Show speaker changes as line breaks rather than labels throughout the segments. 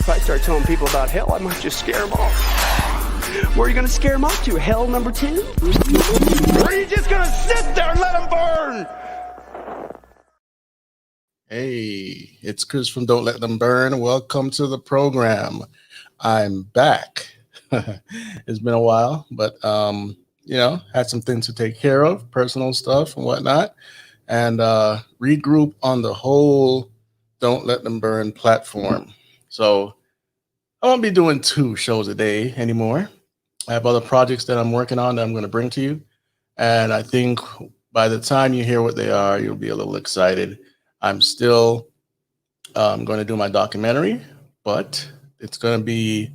If I start telling people about hell, I might just scare them off. Where are you going to scare them off to? Hell number 2? Or are you just going to sit there and let them burn?
Hey, it's Chris from Don't Let Them Burn. Welcome to the program. I'm back. It's been a while, but had some things to take care of, personal stuff and whatnot, and regroup on the whole Don't Let Them Burn platform. So I won't be doing 2 shows a day anymore. I have other projects that I'm working on that I'm going to bring to you, and I think by the time you hear what they are, you'll be a little excited. I'm still going to do my documentary, but it's going to be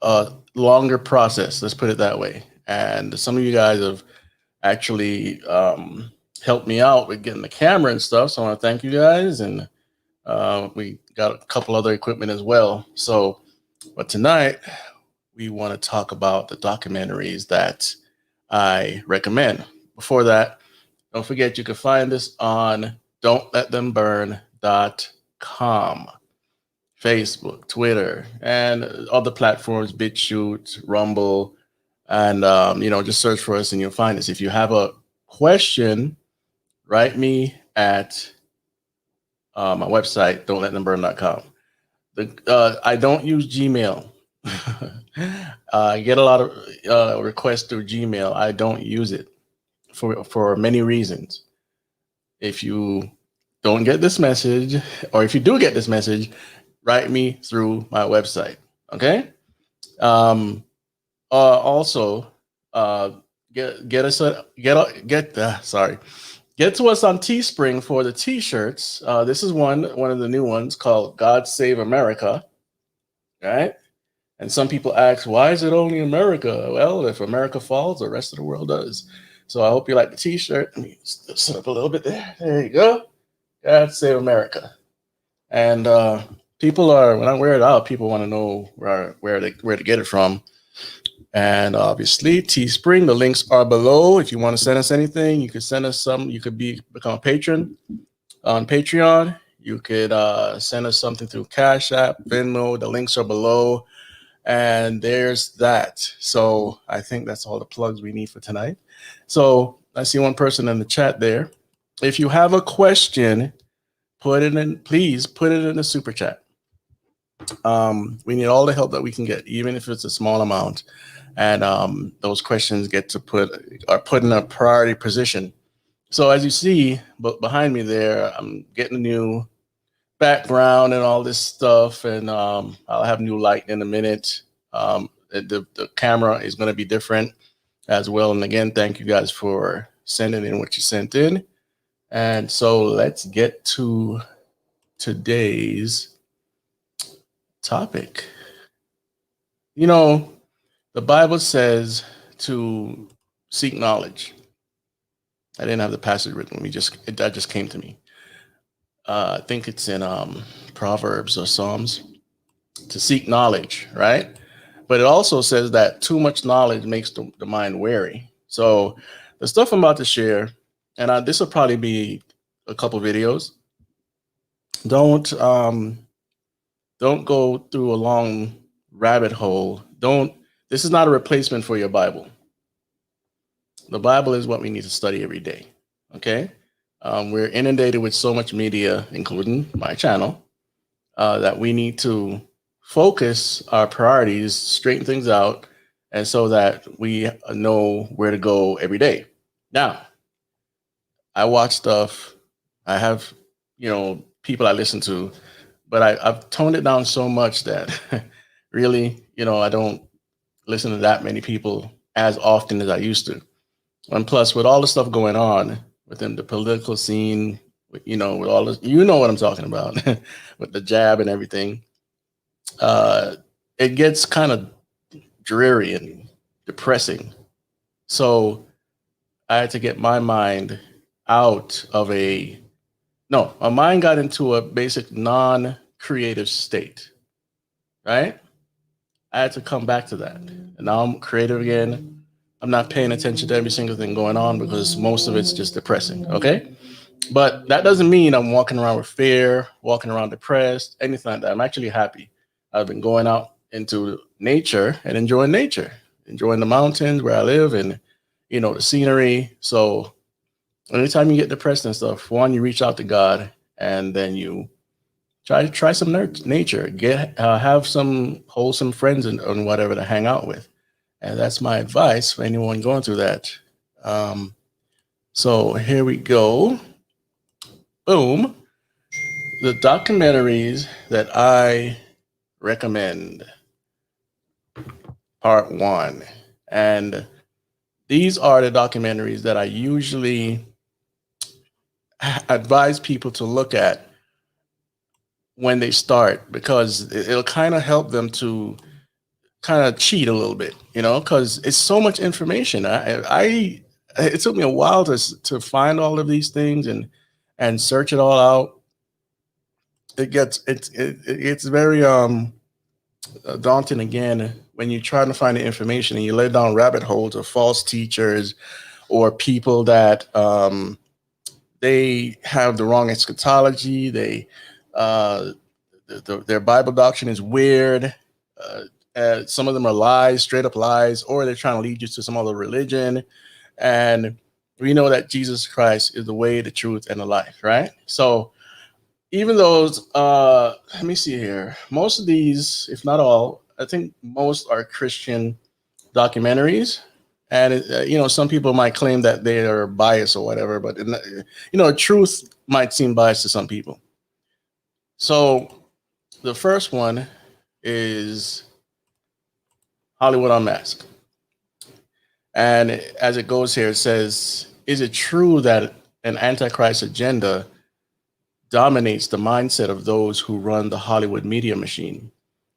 a longer process. Let's put it that way. And some of you guys have actually helped me out with getting the camera and stuff. So I want to thank you guys. And we got a couple other equipment as well. So, but tonight we want to talk about the documentaries that I recommend. Before that, don't forget you can find this on dontletthemburn.com, Facebook, Twitter, and other platforms, BitChute, Rumble, and just search for us and you'll find us. If you have a question, write me at my website, dontletthemburn.com. I don't use Gmail. I get a lot of requests through Gmail. I don't use it for many reasons. If you don't get this message, or if you do get this message, write me through my website. Okay. Also, get to us on Teespring for the t-shirts. This is one of the new ones called God Save America. Right. And some people ask, why is it only America? Well, if America falls, the rest of the world does. So I hope you like the t-shirt. Let me set up a little bit there. There you go. God Save America. And people when I wear it out, people want to know where to get it from. And obviously, Teespring, the links are below. If you want to send us anything, you could send us some. You could become a patron on Patreon. You could send us something through Cash App, Venmo. The links are below. And there's that. So I think that's all the plugs we need for tonight. So I see one person in the chat there. If you have a question, please put it in the super chat. We need all the help that we can get, even if it's a small amount. And those questions are put in a priority position. So as you see behind me there, I'm getting a new background and all this stuff. And I'll have new light in a minute. The camera is going to be different as well. And again, thank you guys for sending in what you sent in. And so let's get to today's topic. The Bible says to seek knowledge. I didn't have the passage written. That just came to me. I think it's in Proverbs or Psalms, to seek knowledge, right? But it also says that too much knowledge makes the mind weary. So the stuff I'm about to share, and this will probably be a couple videos. Don't go through a long rabbit hole. This is not a replacement for your Bible. The Bible is what we need to study every day. Okay. We're inundated with so much media, including my channel, that we need to focus our priorities, straighten things out, and so that we know where to go every day. Now, I watch stuff. I have, people I listen to, but I've toned it down so much that really, I don't listen to that many people as often as I used to. And plus, with all the stuff going on within the political scene, with all this, what I'm talking about, with the jab and everything, it gets kind of dreary and depressing. So I had to get my mind out of my mind got into a basic non-creative state, right? I had to come back to that. And now I'm creative again. I'm not paying attention to every single thing going on because most of it's just depressing, okay? But that doesn't mean I'm walking around with fear, walking around depressed, anything like that. I'm actually happy. I've been going out into nature and enjoying nature, enjoying the mountains where I live and, the scenery. So anytime you get depressed and stuff, one, you reach out to God, and then you try some nature, have some wholesome friends and whatever to hang out with. And that's my advice for anyone going through that. So here we go. Boom. The documentaries that I recommend. Part 1. And these are the documentaries that I usually advise people to look at when they start, because it'll kind of help them to kind of cheat a little bit, because it's so much information. It took me a while to find all of these things and search it all out. It's very daunting again when you're trying to find the information and you lay down rabbit holes of false teachers or people that they have the wrong eschatology. Their Bible doctrine is weird. Some of them are lies, straight up lies, or they're trying to lead you to some other religion. And we know that Jesus Christ is the way, the truth, and the life, right? So even those, let me see here. Most of these, if not all, I think most are Christian documentaries. And, some people might claim that they are biased or whatever, but, truth might seem biased to some people. So the first one is Hollywood Unmasked. And as it goes here, it says, is it true that an Antichrist agenda dominates the mindset of those who run the Hollywood media machine?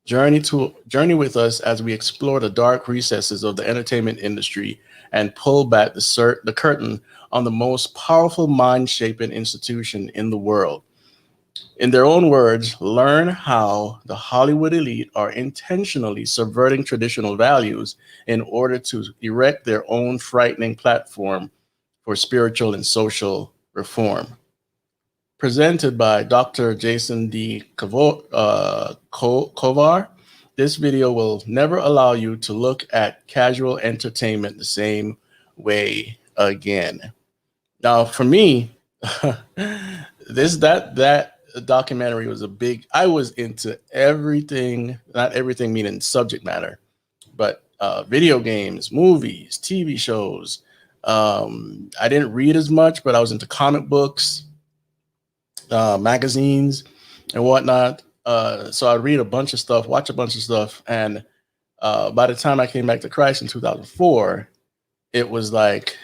Journey with us as we explore the dark recesses of the entertainment industry and pull back the curtain on the most powerful mind-shaping institution in the world. In their own words, learn how the Hollywood elite are intentionally subverting traditional values in order to erect their own frightening platform for spiritual and social reform. Presented by Dr. Jason D. Kovar, this video will never allow you to look at casual entertainment the same way again. Now, for me, that documentary was I was into everything, not everything meaning subject matter, but video games, movies, TV shows. I didn't read as much, but I was into comic books, magazines and whatnot. So I'd read a bunch of stuff, watch a bunch of stuff. And by the time I came back to Christ in 2004, it was like,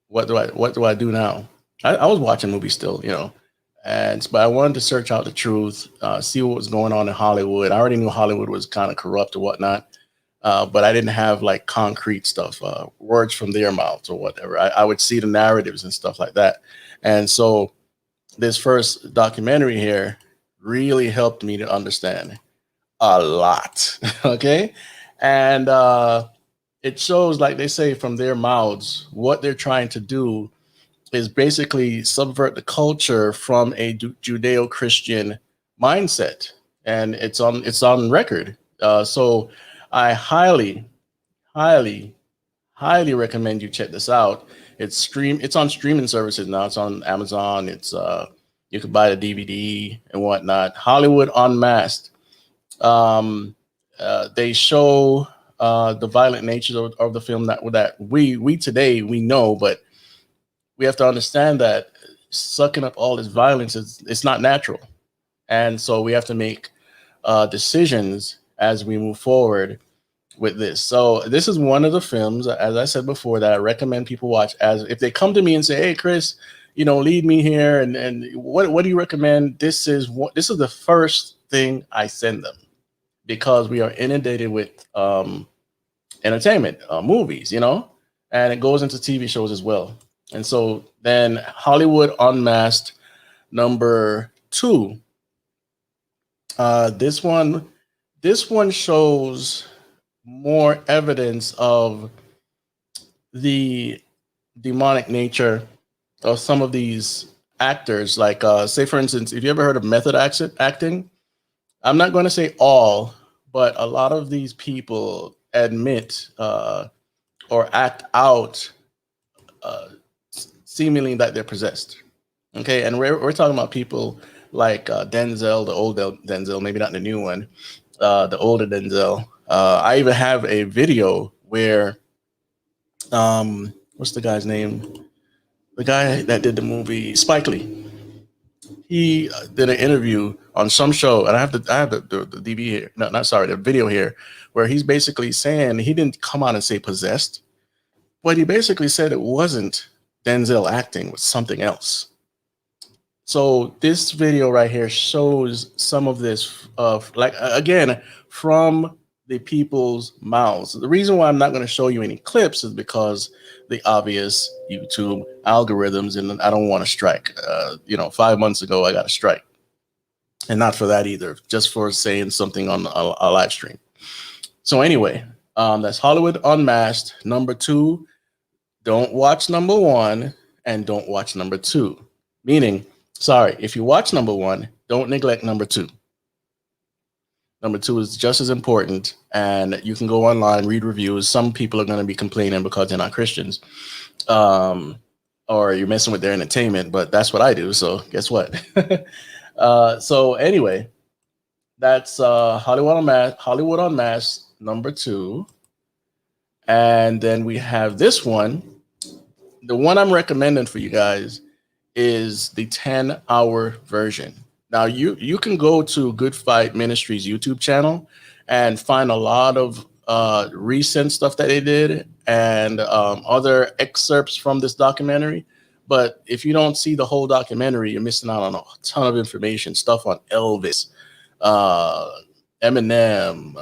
what do I do now? I was watching movies still, but I wanted to search out the truth, see what was going on in Hollywood. I already knew Hollywood was kind of corrupt or whatnot, but I didn't have like concrete stuff, words from their mouths or whatever. I would see the narratives and stuff like that. And so this first documentary here really helped me to understand a lot. Okay. And it shows, like they say, from their mouths, what they're trying to do is basically subvert the culture from a Judeo-Christian mindset. And it's on record. So I highly recommend you check this out. It's on streaming services now. It's on Amazon. It's you could buy the DVD and whatnot. Hollywood Unmasked. They show the violent nature of the film that we today we know, but we have to understand that sucking up all this violence it's not natural, and so we have to make decisions as we move forward with this. So this is one of the films, as I said before, that I recommend people watch. As if they come to me and say, "Hey, Chris, lead me here," and what do you recommend? This is the first thing I send them, because we are inundated with entertainment, movies, and it goes into TV shows as well. And so then Hollywood Unmasked number 2. This one shows more evidence of the demonic nature of some of these actors. Like, say for instance, if you ever heard of method acting, I'm not going to say all, but a lot of these people admit or act out seemingly that they're possessed. Okay, and we're talking about people like Denzel, the old Denzel, maybe not the new one, the older Denzel. I even have a video where what's the guy's name? The guy that did the movie, Spike Lee. He did an interview on some show, and I have the DB here, no, not sorry, the video here, where he's basically saying he didn't come out and say possessed, but he basically said it wasn't Denzel acting, with something else. So this video right here shows some of this of like again from the people's mouths. The reason why I'm not going to show you any clips is because the obvious YouTube algorithms, and I don't want to strike. 5 months ago I got a strike, and not for that either, just for saying something on a live stream. So anyway, that's Hollywood Unmasked #2. Don't watch #1 and don't watch #2. Meaning, sorry, if you watch #1, don't neglect #2. #2 is just as important, and you can go online, read reviews. Some people are going to be complaining because they're not Christians, or you're messing with their entertainment, but that's what I do, so guess what? So anyway, that's Hollywood Unmasked #2. And then we have this one. The one I'm recommending for you guys is the 10-hour version. Now you can go to Good Fight Ministries YouTube channel and find a lot of recent stuff that they did and other excerpts from this documentary. But if you don't see the whole documentary, you're missing out on a ton of information, stuff on Elvis, Eminem,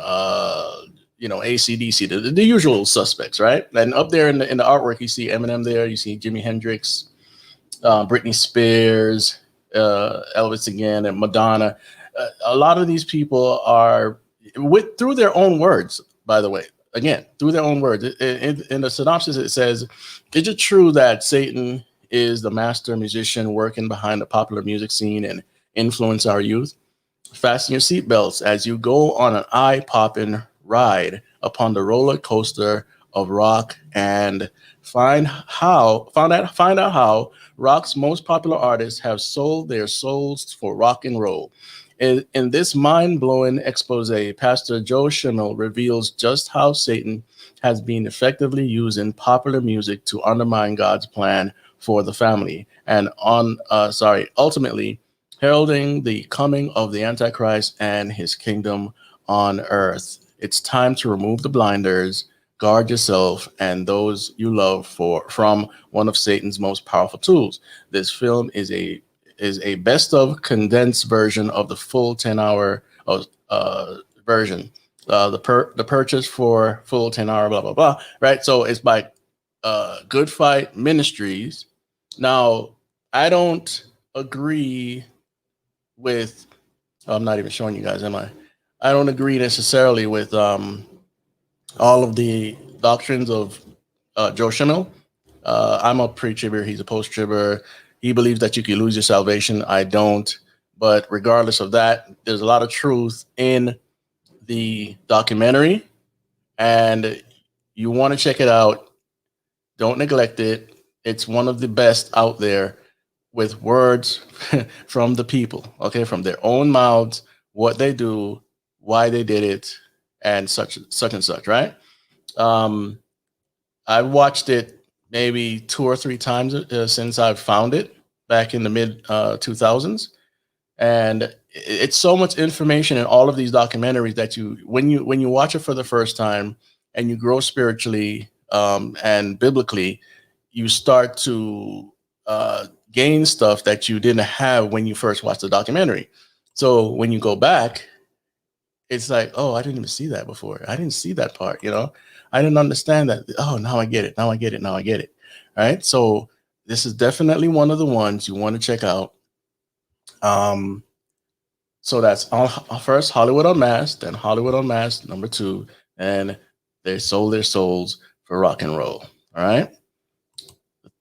AC/DC, the usual suspects, right? And up there in the artwork, you see Eminem there, you see Jimi Hendrix, Britney Spears, Elvis again, and Madonna. A lot of these people are through their own words, by the way. Again, through their own words. In the synopsis, it says, "Is it true that Satan is the master musician working behind the popular music scene and influence our youth? Fasten your seatbelts as you go on an eye-popping ride upon the roller coaster of rock and find out how rock's most popular artists have sold their souls for rock and roll." In this mind-blowing expose, Pastor Joe Schimmel reveals just how Satan has been effectively using popular music to undermine God's plan for the family, and ultimately heralding the coming of the Antichrist and his kingdom on earth. It's time to remove the blinders, guard yourself and those you love from one of Satan's most powerful tools. This film is a best of condensed version of the full 10-hour version. The purchase for full 10-hour, blah, blah, blah, right? So it's by Good Fight Ministries. Now, I don't agree with, I'm not even showing you guys, am I? I don't agree necessarily with all of the doctrines of Joe Schimmel. I'm a pre-tribber. He's a post-tribber. He believes that you can lose your salvation. I don't. But regardless of that, there's a lot of truth in the documentary, and you want to check it out. Don't neglect it. It's one of the best out there, with words from the people, okay, from their own mouths, what they do, why they did it, and such and such, right? I've watched it maybe 2 or 3 times since I've found it back in the mid 2000s, and it's so much information in all of these documentaries that when you watch it for the first time and you grow spiritually and biblically, you start to gain stuff that you didn't have when you first watched the documentary. So when you go back, it's like, oh, I didn't even see that before. I didn't see that part, I didn't understand that. Oh, now I get it. Now I get it. Now I get it. All right. So this is definitely one of the ones you want to check out. So that's first Hollywood Unmasked, then Hollywood Unmasked #2, and they sold their souls for rock and roll. All right.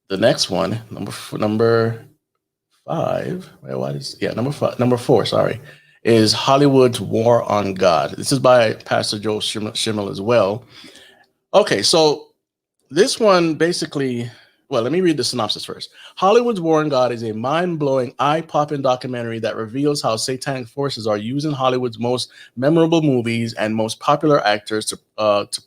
The next one, number 5. Number 4. Sorry, is Hollywood's War on God. This is by Pastor Joe Schimmel as well. Okay, so this one basically, well, let me read the synopsis first. Hollywood's War on God is a mind-blowing, eye-popping documentary that reveals how satanic forces are using Hollywood's most memorable movies and most popular actors to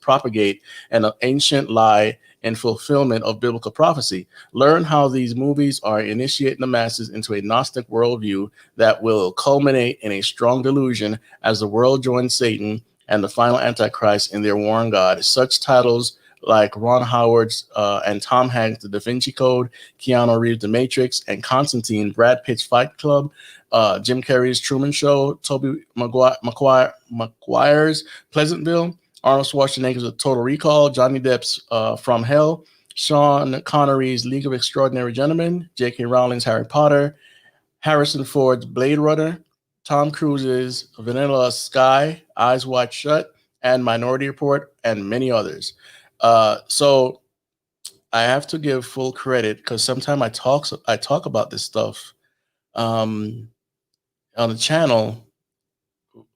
propagate an ancient lie in fulfillment of biblical prophecy. Learn how these movies are initiating the masses into a Gnostic worldview that will culminate in a strong delusion as the world joins Satan and the final Antichrist in their war on God. Such titles like Ron Howard's and Tom Hanks' The Da Vinci Code, Keanu Reeves' The Matrix, and Constantine, Brad Pitt's Fight Club, Jim Carrey's Truman Show, Tobey Maguire's Pleasantville, Arnold Schwarzenegger's Total Recall, Johnny Depp's From Hell, Sean Connery's League of Extraordinary Gentlemen, J.K. Rowling's Harry Potter, Harrison Ford's Blade Runner, Tom Cruise's Vanilla Sky, Eyes Wide Shut, and Minority Report, and many others. So I have to give full credit because sometimes I talk about this stuff on the channel,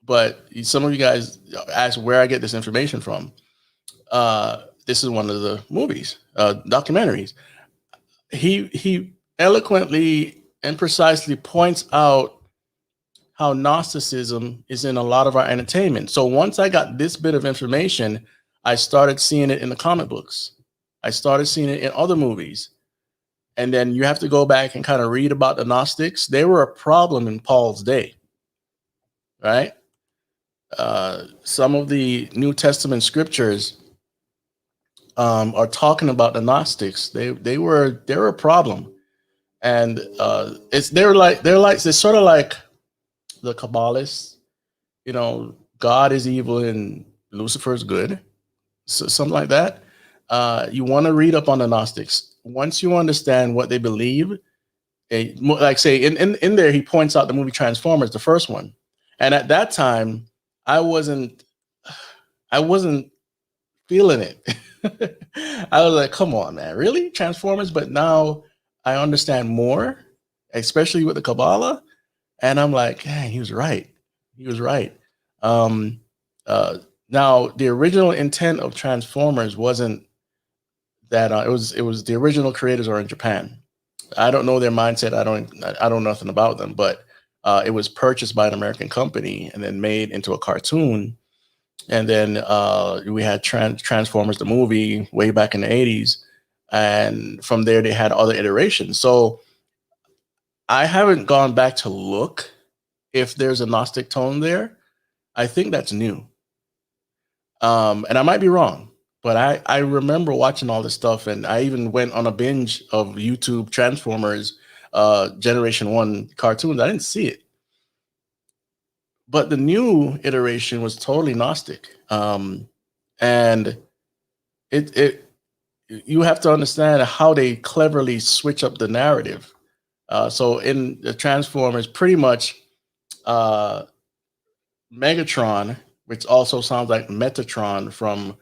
but some of you guys ask where I get this information from. This is one of the movies, documentaries. He eloquently and precisely points out how Gnosticism is in a lot of our entertainment. So once I got this bit of information, I started seeing it in the comic books. I started seeing it in other movies. And then you have to go back and kind of read about the Gnostics. They were a problem in Paul's day, right? Some of the New Testament scriptures are talking about the Gnostics. They were a problem. And they're sort of like the Kabbalists, you know, God is evil and Lucifer is good, so something like that. You want to read up on the Gnostics. Once you understand what they believe, like say in there, he points out the movie Transformers, the first one, and at that time, I wasn't feeling it. I was like, come on, man, really Transformers? But now I understand more, especially with the Kabbalah. And I'm like, hey, he was right. He was right. Now, the original intent of Transformers wasn't that it was the original creators are in Japan. I don't know their mindset. I don't know nothing about them, but it was purchased by an American company and then made into a cartoon. And then we had Transformers, the movie, way back in the 80s. And from there, they had other iterations. So I haven't gone back to look if there's a Gnostic tone there. I think that's new. And I might be wrong, but I remember watching all this stuff, and I even went on a binge of YouTube Transformers Generation 1 cartoons. I didn't see it. But the new iteration was totally Gnostic. And you have to understand how they cleverly switch up the narrative. So in the Transformers, pretty much Megatron, which also sounds like Metatron from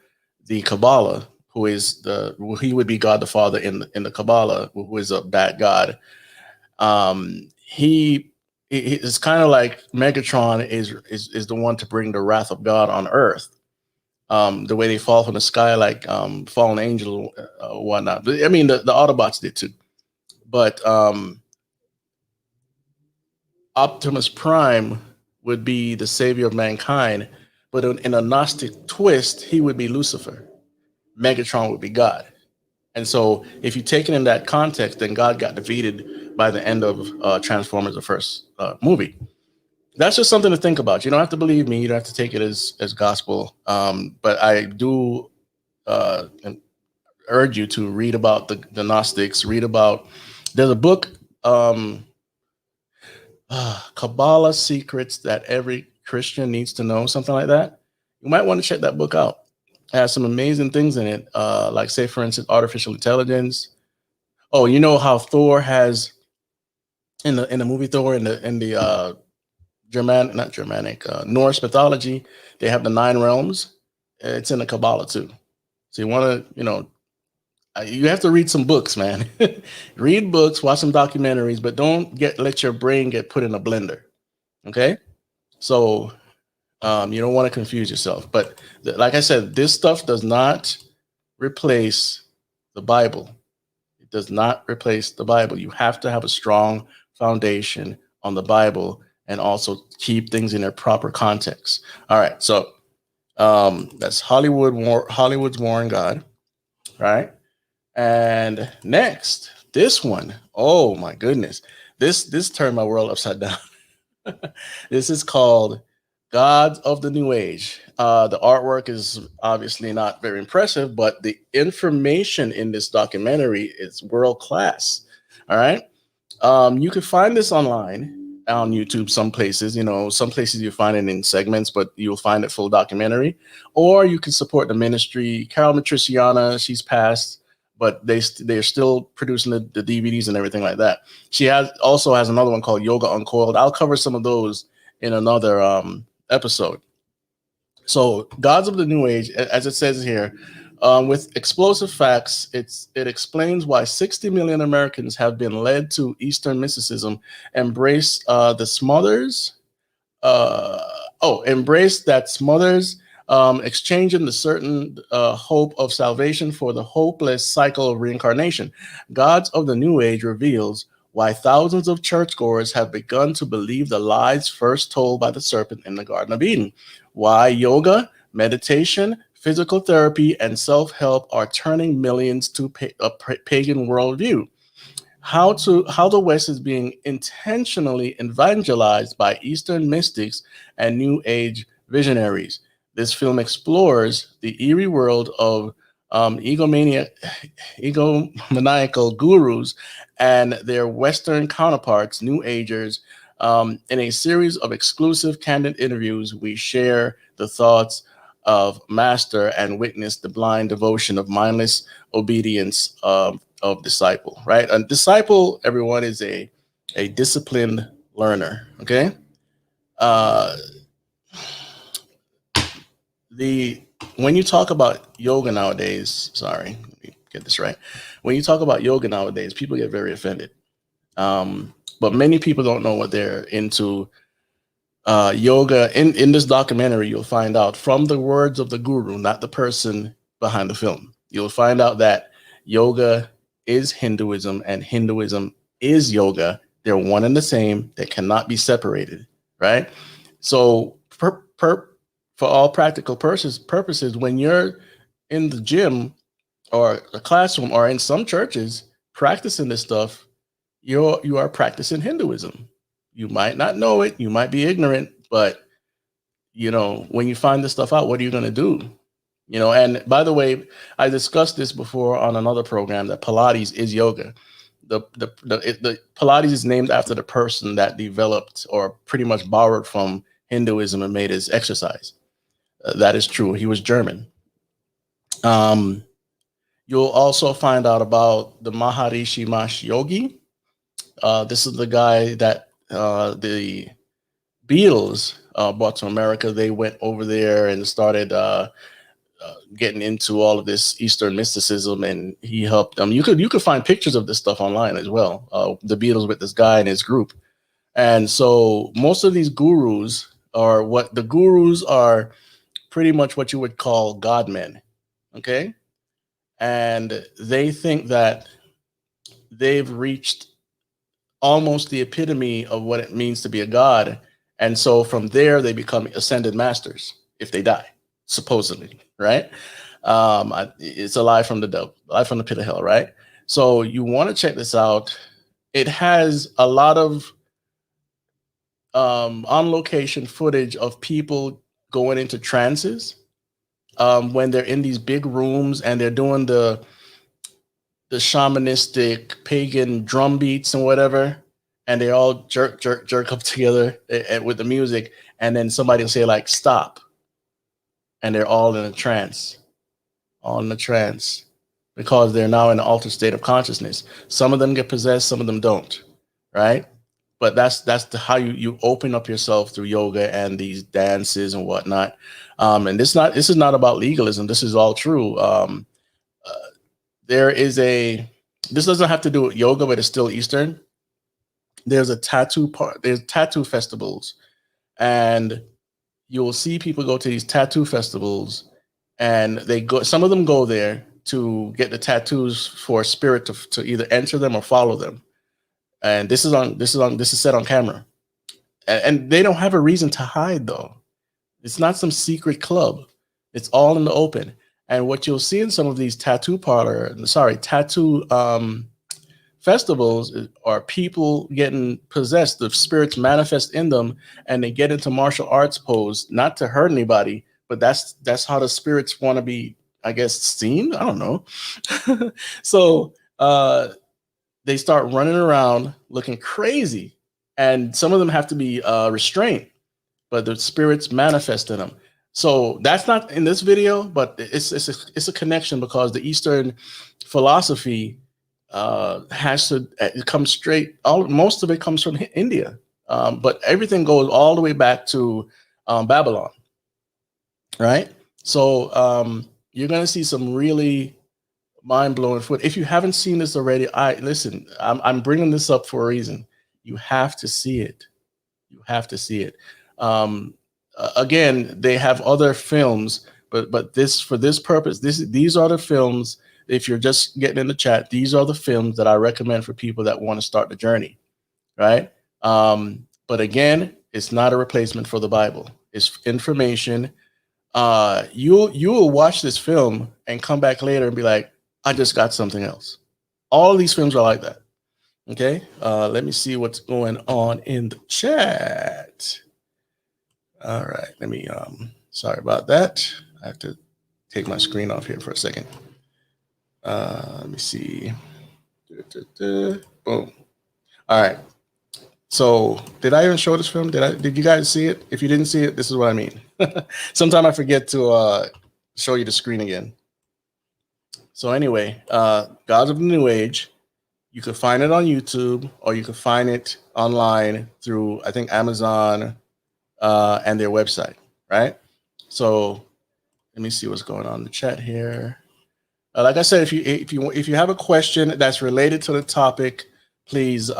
the Kabbalah, he would be God the Father in the Kabbalah, who is a bad god. He is kind of like Megatron is the one to bring the wrath of God on Earth. The way they fall from the sky, like fallen angel, whatnot. I mean, the Autobots did too, but Optimus Prime would be the savior of mankind, but in a Gnostic twist, he would be Lucifer. Megatron would be God. And so if you take it in that context, then God got defeated by the end of Transformers, the first movie. That's just something to think about. You don't have to believe me. You don't have to take it as gospel. But I do urge you to read about the Gnostics, there's a book, Kabbalah Secrets That Every Christian Needs to Know, something like that. You might want to check that book out. It has some amazing things in it, like, say, for instance, artificial intelligence. Oh, you know how Thor has in the movie Thor in the Norse mythology, they have the 9 realms. It's in the Kabbalah too. So you want to, you have to read some books, man. Read books, watch some documentaries, but don't let your brain get put in a blender. Okay. So you don't want to confuse yourself. But like I said, this stuff does not replace the Bible. It does not replace the Bible. You have to have a strong foundation on the Bible and also keep things in their proper context. All right, so that's Hollywood's War on God, right? And next, this one, oh my goodness, this turned my world upside down. This is called Gods of the New Age. The artwork is obviously not very impressive, but the information in this documentary is world class. All right. You can find this online on YouTube, some places, some places you find it in segments, but you'll find it full documentary. Or you can support the ministry. Carol Matriciana, she's passed, but they're still producing the DVDs and everything like that. She also has another one called Yoga Uncoiled. I'll cover some of those in another episode. So Gods of the New Age, as it says here, with explosive facts, it explains why 60 million Americans have been led to Eastern mysticism, embrace that smothers, exchanging the certain hope of salvation for the hopeless cycle of reincarnation. Gods of the New Age reveals why thousands of churchgoers have begun to believe the lies first told by the serpent in the Garden of Eden. Why yoga, meditation, physical therapy, and self-help are turning millions to a pagan worldview. How the West is being intentionally evangelized by Eastern mystics and New Age visionaries. This film explores the eerie world of egomaniacal gurus and their Western counterparts, New Agers. In a series of exclusive candid interviews, we share the thoughts of master and witness the blind devotion of mindless obedience of disciple, right? A disciple, everyone, is a disciplined learner, okay? When you talk about yoga nowadays, sorry, let me get this right. When you talk about yoga nowadays, people get very offended. But many people don't know what they're into. Yoga, in this documentary, you'll find out from the words of the guru, not the person behind the film. You'll find out that yoga is Hinduism and Hinduism is yoga. They're one and the same. They cannot be separated, right? So for all practical purposes, when you're in the gym or a classroom or in some churches practicing this stuff, you are practicing Hinduism. You might not know it, you might be ignorant, but when you find this stuff out, what are you going to do? And by the way, I discussed this before on another program that Pilates is yoga. The Pilates is named after the person that developed or pretty much borrowed from Hinduism and made his exercise. That is true. He was German. You'll also find out about the Maharishi Mahesh Yogi. This is the guy that the Beatles brought to America. They went over there and started getting into all of this Eastern mysticism, and he helped them. You could find pictures of this stuff online as well. The Beatles with this guy and his group. And so most of these gurus are pretty much what you would call God men. Okay. And they think that they've reached almost the epitome of what it means to be a god. And so from there, they become ascended masters if they die, supposedly, right? It's a lie from the devil, lie from the pit of hell, right? So you want to check this out. It has a lot of on location footage of people going into trances when they're in these big rooms and they're doing the shamanistic pagan drum beats and whatever, and they all jerk up together with the music, and then somebody will say like stop, and they're all in a trance, because they're now in an altered state of consciousness. Some of them get possessed, some of them don't, right? But that's how you open up yourself through yoga and these dances and whatnot. And this is not about legalism. This is all true. This doesn't have to do with yoga, but it's still Eastern. There's tattoo festivals, and you will see people go to these tattoo festivals, and they go. Some of them go there to get the tattoos for a spirit to either enter them or follow them. And this is set on camera, and they don't have a reason to hide though. It's not some secret club. It's all in the open. And what you'll see in some of these tattoo festivals are people getting possessed. The spirits manifest in them, and they get into martial arts pose, not to hurt anybody, but that's how the spirits want to be, I guess, seen. I don't know. So they start running around looking crazy, and some of them have to be restrained, but the spirits manifest in them. So that's not in this video, but it's a connection, because the Eastern philosophy has to come straight. Most of it comes from India, but everything goes all the way back to Babylon, right? So you're going to see some really mind-blowing foot. If you haven't seen this already, I'm bringing this up for a reason. You have to see it. You have to see it. Again, they have other films, but this, for this purpose, these are the films. If you're just getting in the chat, these are the films that I recommend for people that want to start the journey, right? But again, it's not a replacement for the Bible. It's information. You will watch this film and come back later and be like, I just got something else. All of these films are like that. Okay, let me see what's going on in the chat. All right, let me, sorry about that. I have to take my screen off here for a second. Let me see. Boom. All right. So did I even show this film? Did you guys see it? If you didn't see it, this is what I mean. Sometimes I forget to show you the screen again. So anyway, Gods of the New Age. You could find it on YouTube, or you could find it online through, I think, Amazon and their website, right? So let me see what's going on in the chat here. Like I said, if you have a question that's related to the topic, please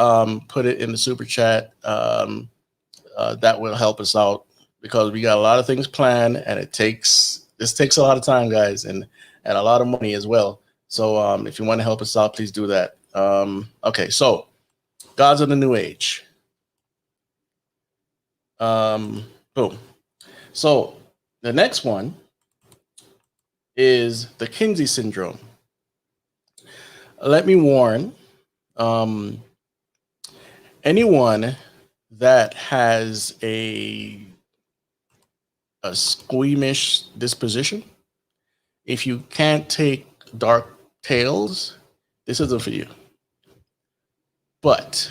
put it in the super chat. That will help us out, because we got a lot of things planned, and this takes a lot of time, guys, and a lot of money as well. So if you want to help us out, please do that. Okay, so Gods of the New Age. Boom. So the next one is the Kinsey syndrome. Let me warn anyone that has a squeamish disposition. If you can't take dark tales, this isn't for you. But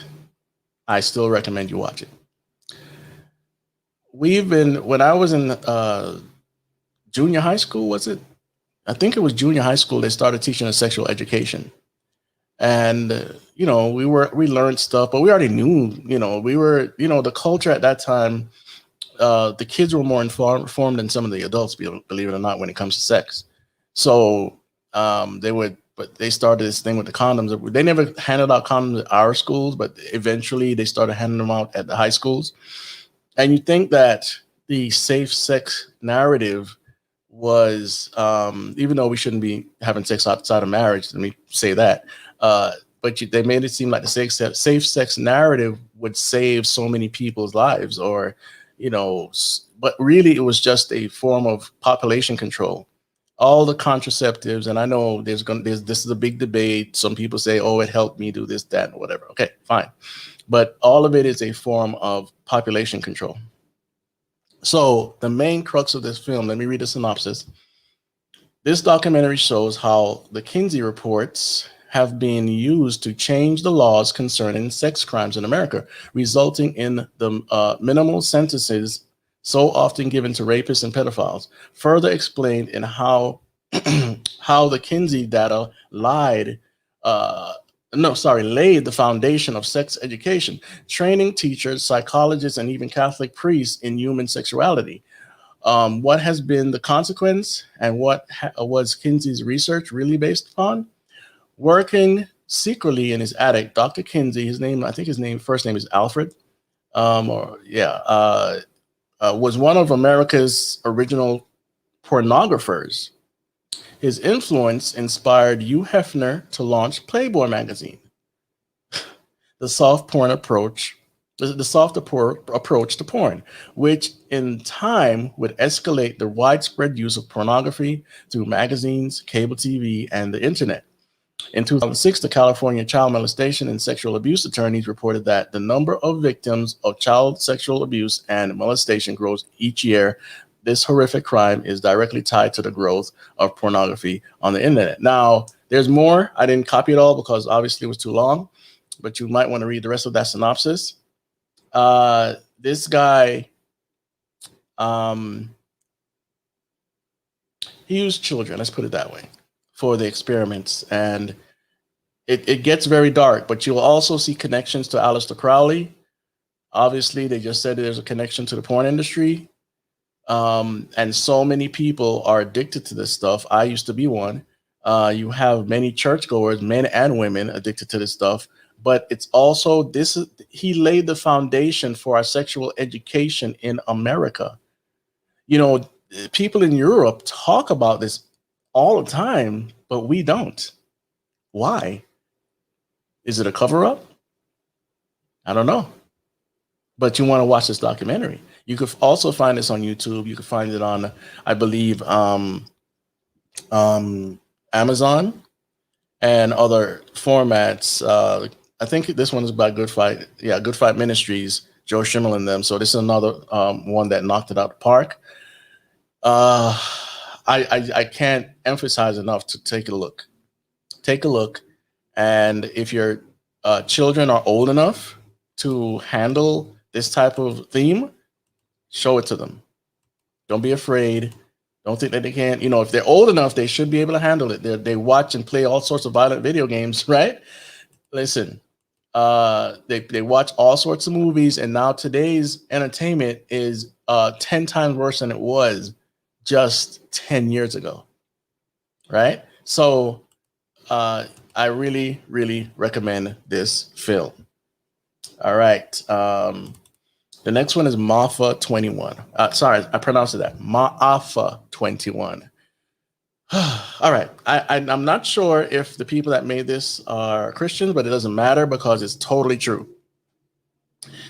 I still recommend you watch it. When I was in junior high school, was it? I think it was junior high school, they started teaching us sexual education. And, we learned stuff, but we already knew, the culture at that time, the kids were more informed than some of the adults, believe it or not, when it comes to sex. So they started this thing with the condoms. They never handed out condoms at our schools, but eventually they started handing them out at the high schools. And you think that the safe sex narrative was, even though we shouldn't be having sex outside of marriage, let me say that, but they made it seem like the safe sex narrative would save so many people's lives, or, but really it was just a form of population control. All the contraceptives, and I know this is a big debate. Some people say, oh, it helped me do this, that, and whatever. Okay, fine. But all of it is a form of population control. So the main crux of this film, let me read the synopsis. This documentary shows how the Kinsey reports have been used to change the laws concerning sex crimes in America, resulting in the minimal sentences so often given to rapists and pedophiles. Further explained in how the Kinsey data laid the foundation of sex education, training teachers, psychologists, and even Catholic priests in human sexuality. What has been the consequence, and what was Kinsey's research really based upon? Working secretly in his attic, Dr. Kinsey, first name is Alfred, was one of America's original pornographers. His influence inspired Hugh Hefner to launch Playboy magazine. The soft approach to porn, which in time would escalate the widespread use of pornography through magazines, cable TV, and the internet. In 2006, the California Child Molestation and Sexual Abuse Attorneys reported that the number of victims of child sexual abuse and molestation grows each year. This horrific crime is directly tied to the growth of pornography on the internet. Now, there's more. I didn't copy it all because obviously it was too long, but you might want to read the rest of that synopsis. This guy, he used children, let's put it that way, for the experiments. And it gets very dark, but you'll also see connections to Aleister Crowley. Obviously, they just said there's a connection to the porn industry. And so many people are addicted to this stuff. I used to be one. You have many churchgoers, men and women, addicted to this stuff. But it's also he laid the foundation for our sexual education in America. You know, people in Europe talk about this all the time, but we don't. Why? Is it a cover-up? I don't know. But you want to watch this documentary. You could also find this on YouTube. You could find it on, I believe, Amazon and other formats. I think this one is by Good Fight. Yeah, Good Fight Ministries, Joe Schimmel and them. So this is another one that knocked it out of the park. I can't emphasize enough to take a look. Take a look. And if your children are old enough to handle this type of theme, show it to them. Don't be afraid. Don't think that they can't. You know, if they're old enough, they should be able to handle it. They watch and play all sorts of violent video games, right? Listen, they watch all sorts of movies, and now today's entertainment is 10 times worse than it was just 10 years ago, right? So I really, really recommend this film. All right. The next one is Mafa 21. Sorry, I pronounced it that. Mafa 21. All right. I'm not sure if the people that made this are Christians, but it doesn't matter because it's totally true.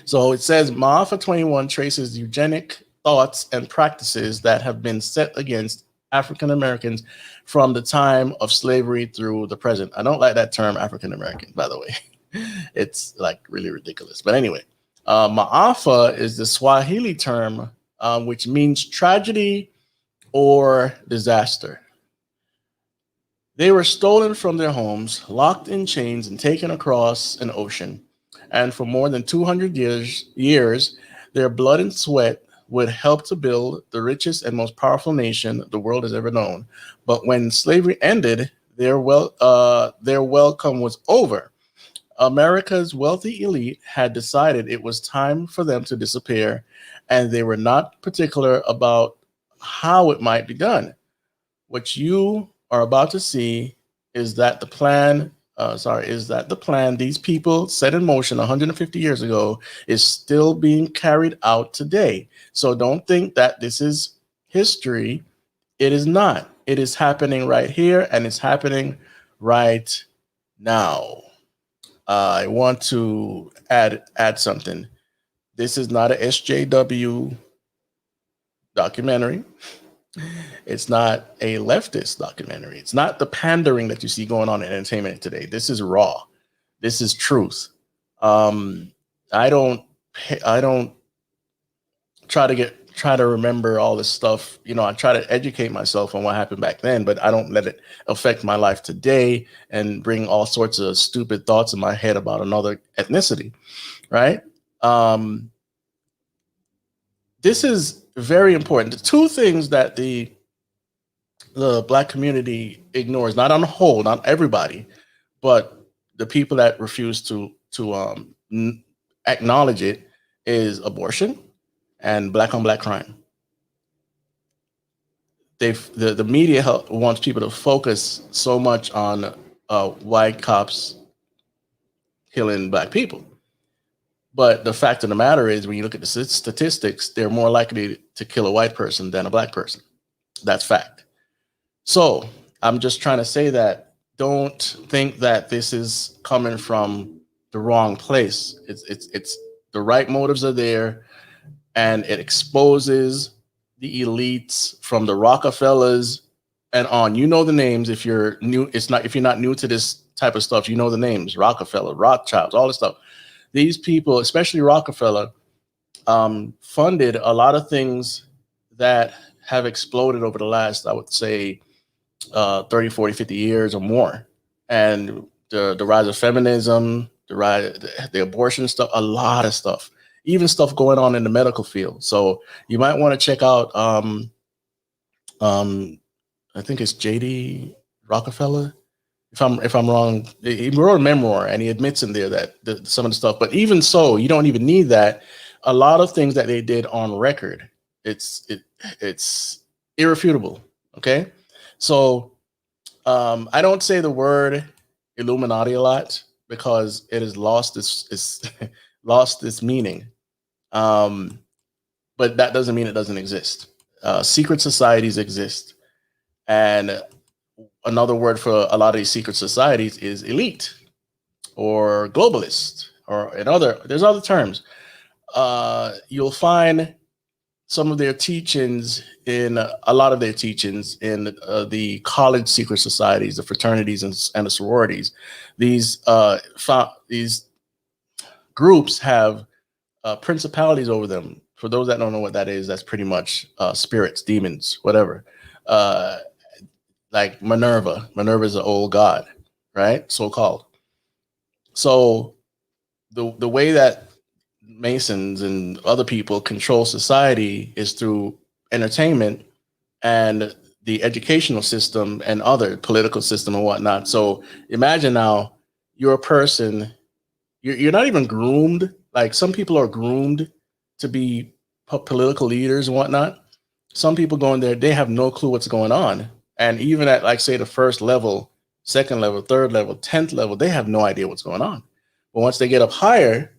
So it says Mafa 21 traces eugenic thoughts and practices that have been set against African Americans from the time of slavery through the present. I don't like that term African American, by the way. It's like really ridiculous. But anyway, Maafa is the Swahili term, which means tragedy or disaster. They were stolen from their homes, locked in chains, and taken across an ocean. And for more than 200 years, their blood and sweat would help to build the richest and most powerful nation the world has ever known. But when slavery ended, their welcome was over. America's wealthy elite had decided it was time for them to disappear, and they were not particular about how it might be done. What you are about to see is that the plan these people set in motion 150 years ago is still being carried out today. So don't think that this is history. It is not. It is happening right here, and it's happening right now. I want to add something. This is not a SJW documentary. It's not a leftist documentary. It's not the pandering that you see going on in entertainment today. This is raw. This is truth. I don't try to remember all this stuff. You know, I try to educate myself on what happened back then, but I don't let it affect my life today and bring all sorts of stupid thoughts in my head about another ethnicity, right? This is very important. The two things that the Black community ignores, not on the whole, not everybody, but the people that refuse to acknowledge it, is abortion and Black on Black crime. The media wants people to focus so much on white cops killing Black people. But the fact of the matter is, when you look at the statistics, they're more likely to kill a white person than a black person. That's fact. So I'm just trying to say that don't think that this is coming from the wrong place. It's the right motives are there, and it exposes the elites from the Rockefellers and on. You know the names if you're new. It's not if you're not new to this type of stuff. You know the names: Rockefeller, Rothschilds, all this stuff. These people, especially Rockefeller, funded a lot of things that have exploded over the last, I would say, 30, 40, 50 years or more. And the rise of feminism, the abortion stuff, a lot of stuff, even stuff going on in the medical field. So you might want to check out, I think it's JD Rockefeller. If I'm wrong, he wrote a memoir and he admits in there that some of the stuff. But even so, you don't even need that. A lot of things that they did on record, it's irrefutable. Okay, so I don't say the word Illuminati a lot because it has lost its lost its meaning. But that doesn't mean it doesn't exist. Secret societies exist, and another word for a lot of these secret societies is elite or globalist, or there's other terms. You'll find some of their teachings in a lot of their teachings in the college secret societies, the fraternities and the sororities. These groups have principalities over them. For those that don't know what that is, that's pretty much spirits, demons, whatever. Like Minerva. Minerva is an old god, right? So-called. So the way that Masons and other people control society is through entertainment and the educational system and other political system and whatnot. So imagine now you're a person, you're not even groomed. Like some people are groomed to be political leaders and whatnot. Some people go in there, they have no clue what's going on. And even at, like, say, the first level, second level, third level, 10th level, they have no idea what's going on. But once they get up higher,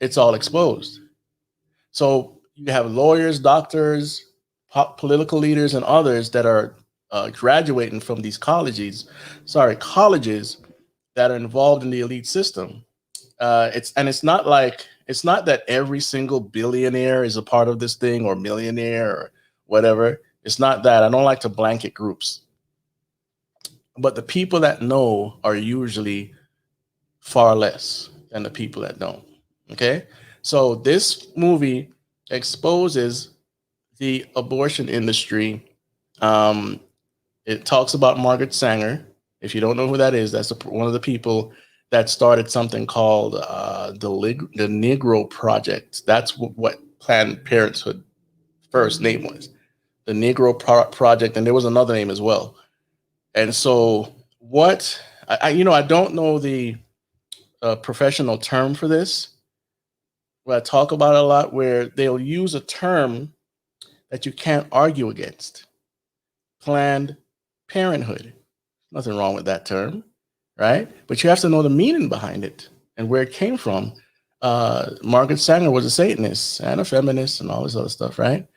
it's all exposed. So you have lawyers, doctors, political leaders, and others that are graduating from these colleges that are involved in the elite system. It's not that every single billionaire is a part of this thing or millionaire or whatever. It's not that. I don't like to blanket groups. But the people that know are usually far less than the people that don't. Okay? So this movie exposes the abortion industry. It talks about Margaret Sanger. If you don't know who that is, that's one of the people that started something called the Negro Project. That's what Planned Parenthood first name was. The Negro Project, and there was another name as well. And so I don't know the professional term for this, but I talk about it a lot, where they'll use a term that you can't argue against. Planned Parenthood. Nothing wrong with that term, right? But you have to know the meaning behind it and where it came from. Margaret Sanger was a Satanist and a feminist and all this other stuff, right?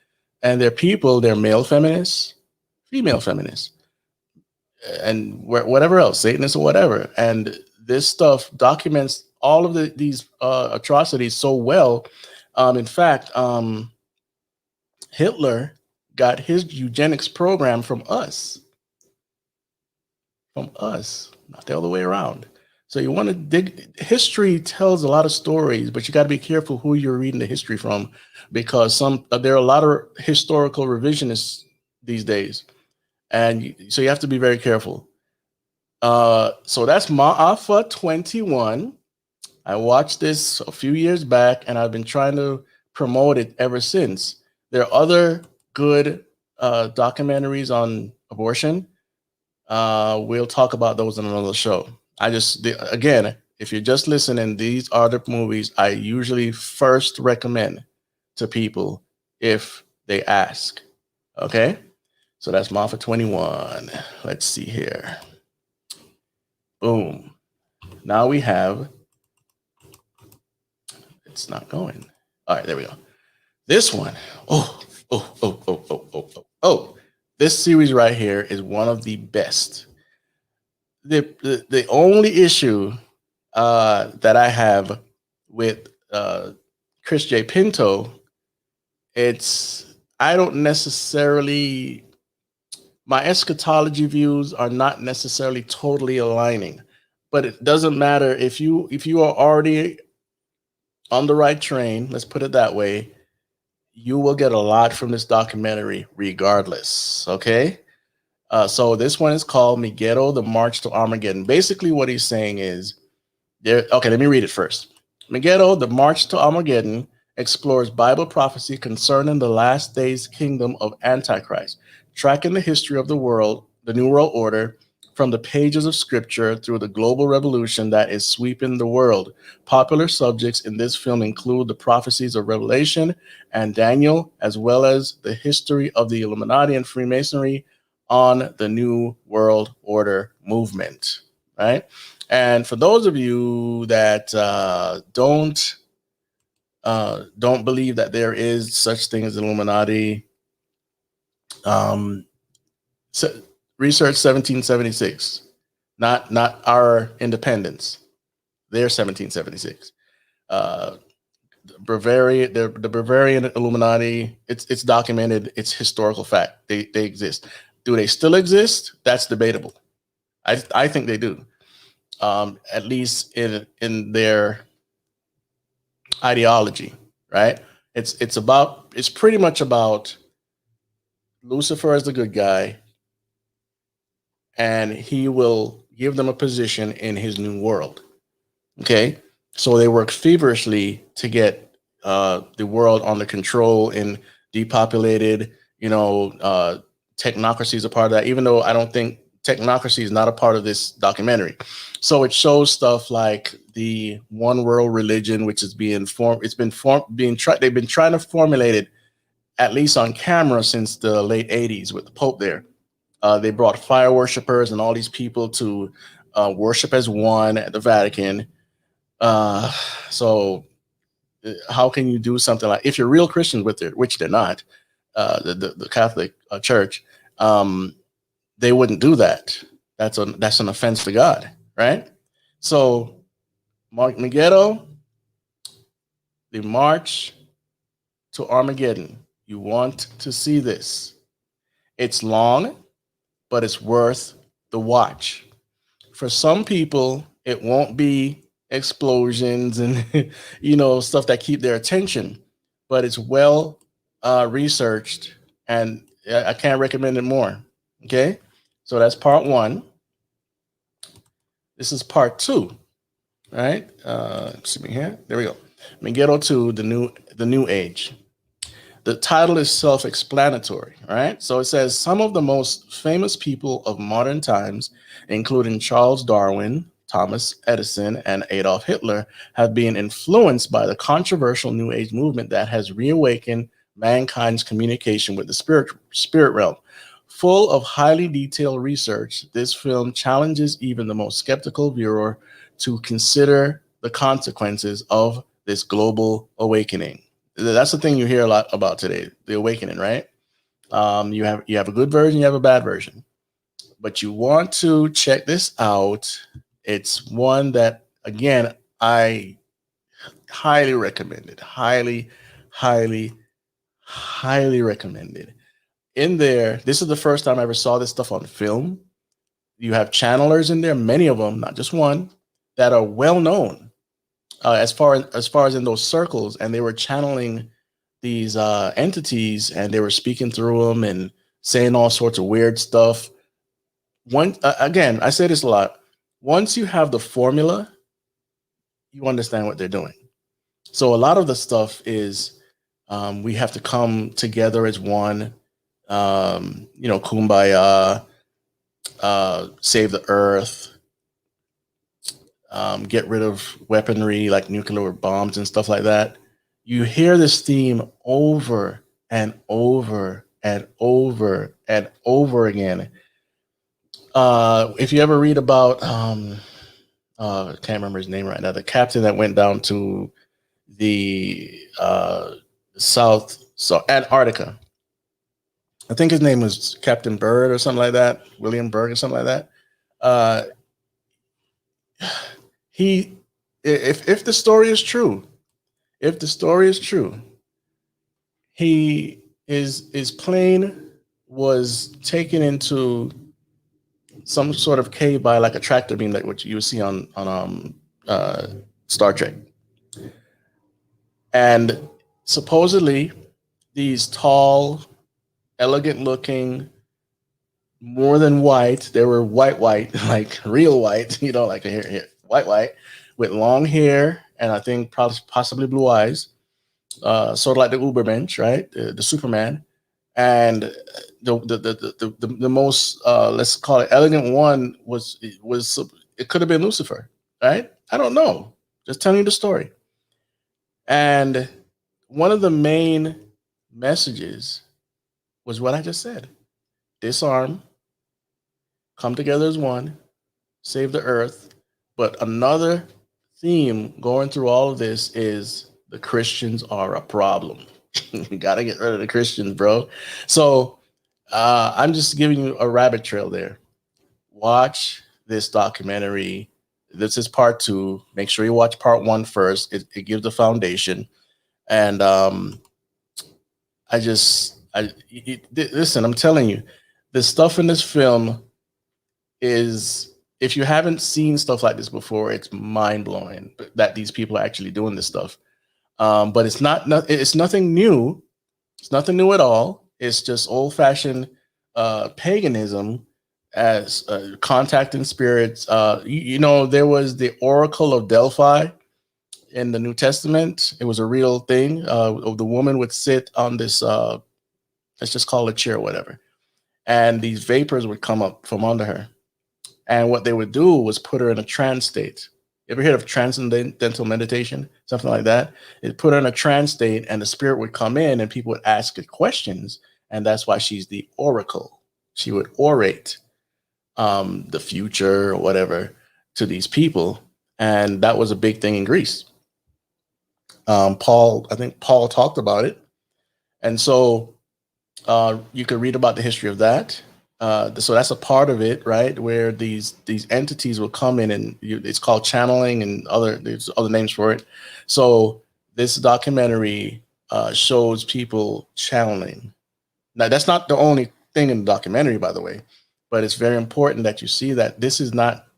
And they're male feminists, female feminists, and whatever else, Satanists or whatever. And this stuff documents all of these atrocities so well. In fact, Hitler got his eugenics program from us, not the other way around. So you want to dig. History tells a lot of stories, but you got to be careful who you're reading the history from, because there are a lot of historical revisionists these days, and so you have to be very careful. So that's Mafa 21. I watched this a few years back, and I've been trying to promote it ever since. There are other good documentaries on abortion. We'll talk about those in another show. Again, if you're just listening, these are the movies I usually first recommend to people if they ask. Okay? So that's Mafa 21. Let's see here. Boom. Now we have It's not going. All right, there we go. This one. Oh. This series right here is one of the best. The only issue that I have with Chris J. Pinto, I don't necessarily, my eschatology views are not necessarily totally aligning, but it doesn't matter if you are already on the right train, let's put it that way, you will get a lot from this documentary regardless. Okay. So this one is called Megiddo, the March to Armageddon. Basically what he's saying is okay, let me read it first. Megiddo, the March to Armageddon, explores Bible prophecy concerning the last days kingdom of Antichrist, tracking the history of the world, the New World Order, from the pages of scripture through the global revolution that is sweeping the world. Popular subjects in this film include the prophecies of Revelation and Daniel, as well as the history of the Illuminati and Freemasonry on the New World Order movement, right? And for those of you that don't believe that there is such thing as Illuminati, research 1776, not our independence. They're 1776. Bavaria, the Bavarian Illuminati. It's documented. It's historical fact. They exist. Do they still exist? That's debatable. I think they do. At least in their ideology, right? It's pretty much about Lucifer as the good guy, and he will give them a position in his new world. Okay, so they work feverishly to get the world under control and depopulated. Technocracy is a part of that, even though I don't think technocracy is not a part of this documentary. So it shows stuff like the one world religion, which is being formed. They've been trying to formulate it, at least on camera, since the late 80s with the Pope there. They brought fire worshipers and all these people to worship as one at the Vatican. So how can you do something like, if you're real Christians with it, which they're not, the Catholic Church, they wouldn't do that. That's an offense to God, right? So Megiddo, the March to Armageddon. You want to see this. It's long, but it's worth the watch. For some people, it won't be explosions and stuff that keep their attention, but it's well researched, and I can't recommend it more. Okay, so that's part one. This is part two, right? See me here. There we go. Megiddo 2, the new age. The title is self-explanatory, right? So it says some of the most famous people of modern times, including Charles Darwin, Thomas Edison, and Adolf Hitler, have been influenced by the controversial New Age movement that has reawakened mankind's communication with the spirit realm. Full of highly detailed research, this film challenges even the most skeptical viewer to consider the consequences of this global awakening. That's the thing you hear a lot about today, the awakening, right? You have a good version, you have a bad version. But you want to check this out. It's one that, again, I highly recommend it. Highly, highly, highly recommended. In there, this is the first time I ever saw this stuff on film. You have channelers in there, many of them, not just one, that are well known as far as in those circles, and they were channeling these entities, and they were speaking through them and saying all sorts of weird stuff. Again, I say this a lot. Once you have the formula, you understand what they're doing. So a lot of the stuff is we have to come together as one. Kumbaya, save the earth, get rid of weaponry like nuclear bombs and stuff like that. You hear this theme over and over and over and over again. If you ever read about, I can't remember his name right now, the captain that went down to the Antarctica. I think his name was Captain Bird or something like that, William Berg or something like that. Uh, if the story is true, his plane was taken into some sort of cave by like a tractor beam, like what you would see on Star Trek, and supposedly these tall, elegant looking, more than white. They were white, like real white, like here, white, with long hair, and I think possibly blue eyes, sort of like the Ubermensch, right? The Superman, and the most let's call it elegant one was it could have been Lucifer, right? I don't know. Just telling you the story. And one of the main messages was what I just said: disarm, come together as one, save the earth. But another theme going through all of this is the Christians are a problem. You got to get rid of the Christians, bro. So I'm just giving you a rabbit trail there. Watch this documentary. This is part 2. Make sure you watch part 1 first. It gives the foundation. And listen, I'm telling you, the stuff in this film is, if you haven't seen stuff like this before, it's mind blowing that these people are actually doing this stuff. But it's it's nothing new. It's nothing new at all. It's just old fashioned paganism as contacting spirits. There was the Oracle of Delphi in the New Testament. It was a real thing. The woman would sit on this, let's just call it a chair or whatever, and these vapors would come up from under her. And what they would do was put her in a trance state. You ever heard of transcendental meditation? Something like that. It put her in a trance state, and the spirit would come in, and people would ask her questions. And that's why she's the oracle. She would orate the future or whatever to these people. And that was a big thing in Greece. I think Paul talked about it. And so you could read about the history of that. So that's a part of it, right? Where these entities will come in, and it's called channeling, and there's other names for it. So this documentary shows people channeling. Now, that's not the only thing in the documentary, by the way, but it's very important that you see that this is not,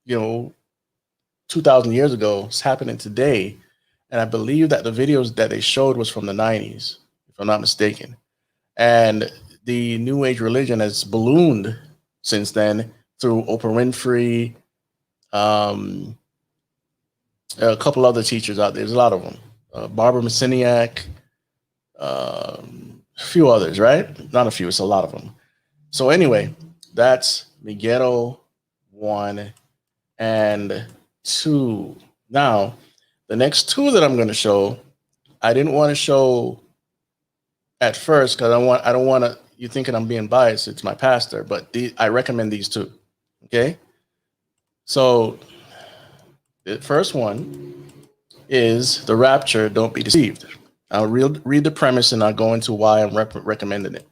2,000 years ago. It's happening today. And I believe that the videos that they showed was from the 90s, if I'm not mistaken. And the New Age religion has ballooned since then through Oprah Winfrey, a couple other teachers out there. There's a lot of them. Barbara Messiniak, a few others, right? Not a few, it's a lot of them. So anyway, that's Megiddo 1 and 2. Now, the next 2 that I'm going to show, I didn't want to show at first because I don't want to, you thinking I'm being biased. It's my pastor, but I recommend these 2. Okay. So the first one is the Rapture. Don't be deceived. I'll read the premise and I'll go into why I'm recommending it.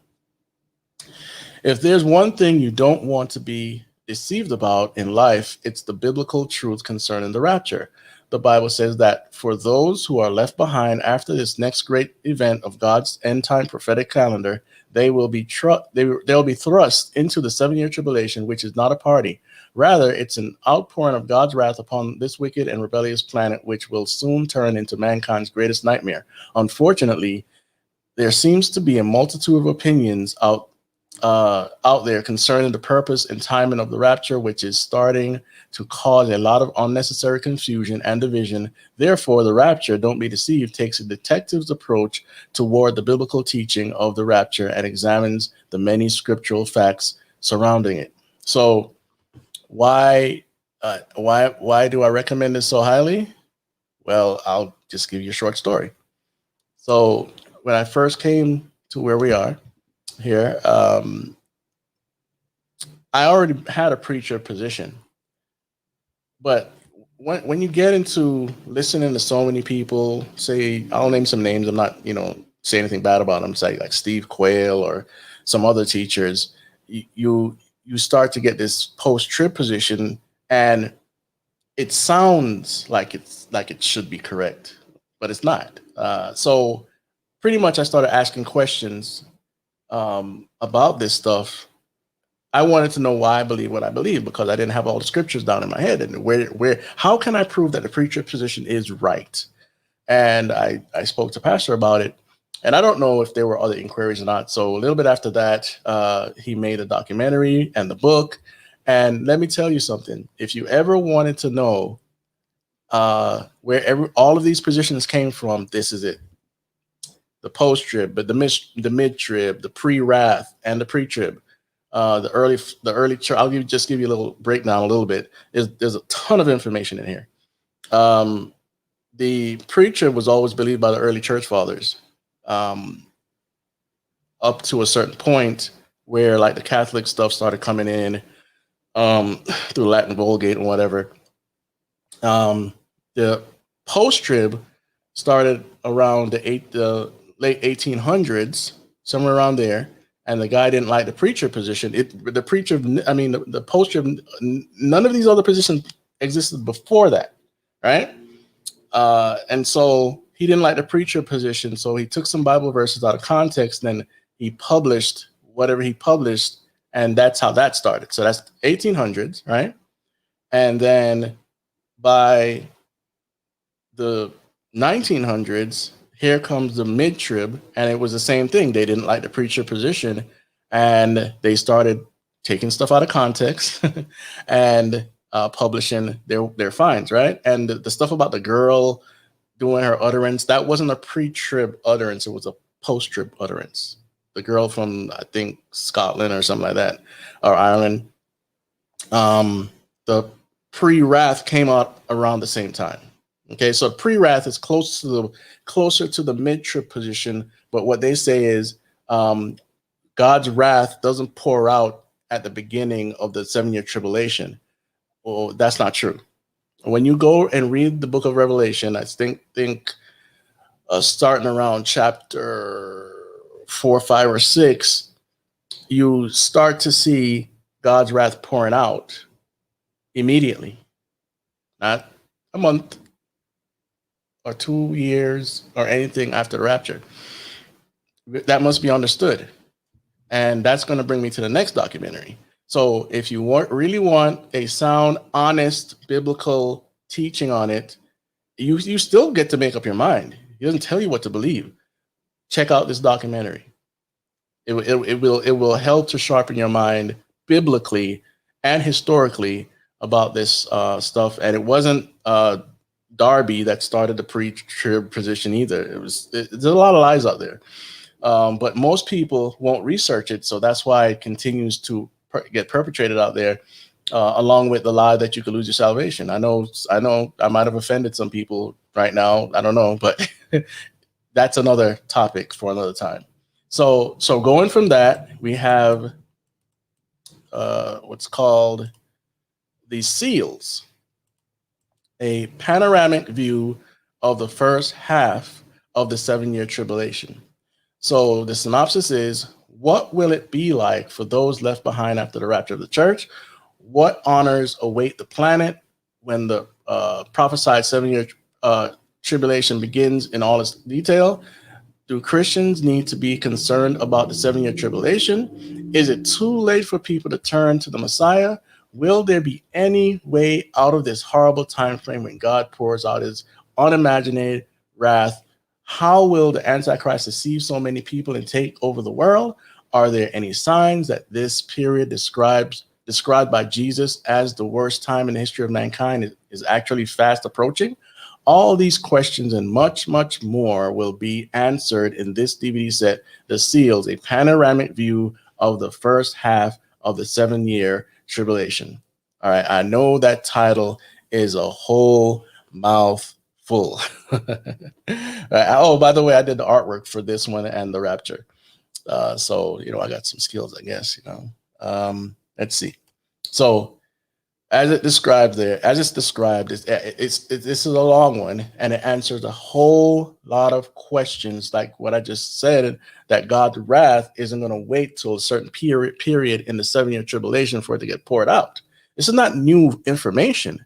If there's one thing you don't want to be deceived about in life, it's the biblical truth concerning the rapture. The Bible says that for those who are left behind after this next great event of God's end time prophetic calendar, they will be they'll be thrust into the 7-year tribulation, which is not a party. Rather, it's an outpouring of God's wrath upon this wicked and rebellious planet, which will soon turn into mankind's greatest nightmare. Unfortunately, there seems to be a multitude of opinions out there concerning the purpose and timing of the rapture, which is starting to cause a lot of unnecessary confusion and division. Therefore, the rapture, don't be deceived, takes a detective's approach toward the biblical teaching of the rapture and examines the many scriptural facts surrounding it. So why do I recommend this so highly? Well, I'll just give you a short story. So when I first came to where we are here, I already had a preacher position, but when you get into listening to so many people, say, I'll name some names. I'm not, say anything bad about them. Say like Steve Quayle or some other teachers. You start to get this post-trib position, and it sounds like it should be correct, but it's not. So pretty much, I started asking questions about this stuff. I wanted to know why I believe what I believe, because I didn't have all the scriptures down in my head. And how can I prove that the preacher position is right? And I spoke to Pastor about it, and I don't know if there were other inquiries or not. So a little bit after that, he made a documentary and the book. And let me tell you something: if you ever wanted to know where all of these positions came from, this is it. The post-trib, but the mid-trib, the pre-wrath, and the pre-trib. The early church. Just give you a little breakdown a little bit. There's a ton of information in here. The pre-trib was always believed by the early church fathers, up to a certain point where like the Catholic stuff started coming in through Latin Vulgate and whatever. The post-trib started around the late 1800s, somewhere around there. And the guy didn't like the preacher position. The post-trib, none of these other positions existed before that, right? And so he didn't like the preacher position. So he took some Bible verses out of context, and then he published whatever he published, and that's how that started. So that's 1800s, right? And then by the 1900s, here comes the mid-trib, and it was the same thing. They didn't like the preacher position, and they started taking stuff out of context and publishing their finds, right? And the stuff about the girl doing her utterance, that wasn't a pre-trib utterance. It was a post-trib utterance. The girl from, I think, Scotland or something like that, or Ireland. The pre-wrath came out around the same time. Okay, so pre-wrath is closer to the mid-trib position, but what they say is God's wrath doesn't pour out at the beginning of the 7-year tribulation. Well, that's not true. When you go and read the book of Revelation, I think starting around chapter 4, 5, or 6, you start to see God's wrath pouring out immediately, not a month or 2 years or anything after the rapture. That must be understood. And that's going to bring me to the next documentary. So if you really want a sound, honest, biblical teaching on it, you still get to make up your mind. He doesn't tell you what to believe. Check out this documentary. It will help to sharpen your mind biblically and historically about this stuff. And it wasn't Darby that started the pre-trib position either. There's a lot of lies out there, but most people won't research it, so that's why it continues to get perpetrated out there, along with the lie that you could lose your salvation. I know I might have offended some people right now. I don't know, but that's another topic for another time. So going from that, we have what's called the seals. A panoramic view of the first half of the 7-year tribulation. So the synopsis is, what will it be like for those left behind after the rapture of the church? What honors await the planet when the prophesied 7-year tribulation begins in all its detail? Do Christians need to be concerned about the 7-year tribulation? Is it too late for people to turn to the Messiah? Will there be any way out of this horrible time frame when God pours out his unimagined wrath? How will the Antichrist deceive so many people and take over the world? Are there any signs that this period described by Jesus as the worst time in the history of mankind is actually fast approaching? All these questions and much, much more will be answered in this DVD set, The Seals, a panoramic view of the first half of the 7-year tribulation. All right, I know that title is a whole mouthful. Oh, by the way, I did the artwork for this one and the Rapture. So, I got some skills, I guess, Let's see. So As it described there, as it's described, this is a long one, and it answers a whole lot of questions, like what I just said, that God's wrath isn't going to wait till a certain period in the 7-year tribulation for it to get poured out. This is not new information.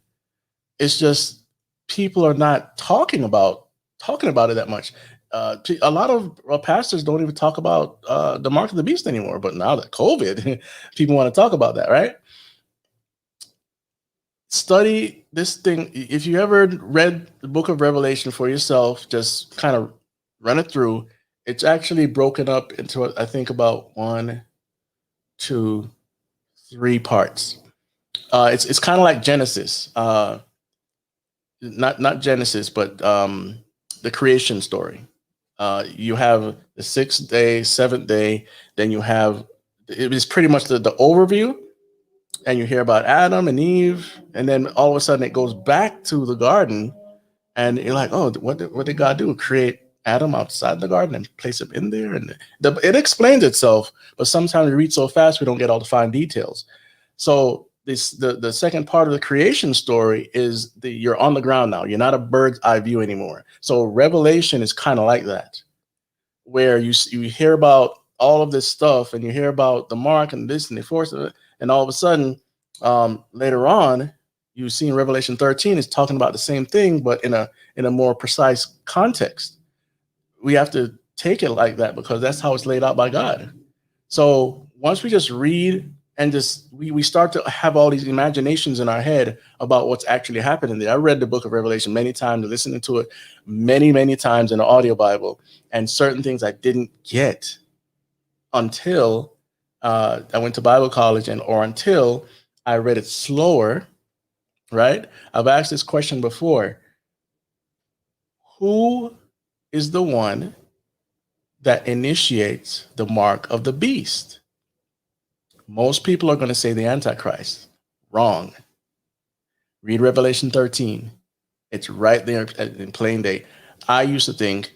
It's just people are not talking about it that much. A lot of pastors don't even talk about the mark of the beast anymore. But now that COVID, people want to talk about that, right? Study this thing. If you ever read the book of Revelation for yourself, just kind of run it through. It's actually broken up into, I think, about 1, 2, 3 parts. It's kind of like Genesis. Not Genesis, but the creation story. You have the 6th day, 7th day, then you have, it is pretty much the overview, and you hear about Adam and Eve, and then all of a sudden it goes back to the garden, and you're like, oh, what did God do? Create Adam outside the garden and place him in there? And it explains itself, but sometimes we read so fast we don't get all the fine details. So the second part of the creation story is you're on the ground now. You're not a bird's eye view anymore. So Revelation is kind of like that, where you hear about all of this stuff, and you hear about the mark and this and the force of it, and all of a sudden, later on, you see in Revelation 13 is talking about the same thing, but in a more precise context. We have to take it like that because that's how it's laid out by God. So once we just read and we start to have all these imaginations in our head about what's actually happening there. I read the book of Revelation many times, listening to it many times in the audio Bible, and certain things I didn't get until I went to Bible college or until I read it slower, right? I've asked this question before. Who is the one that initiates the mark of the beast? Most people are going to say the Antichrist. Wrong. Read Revelation 13. It's right there in plain day. I used to think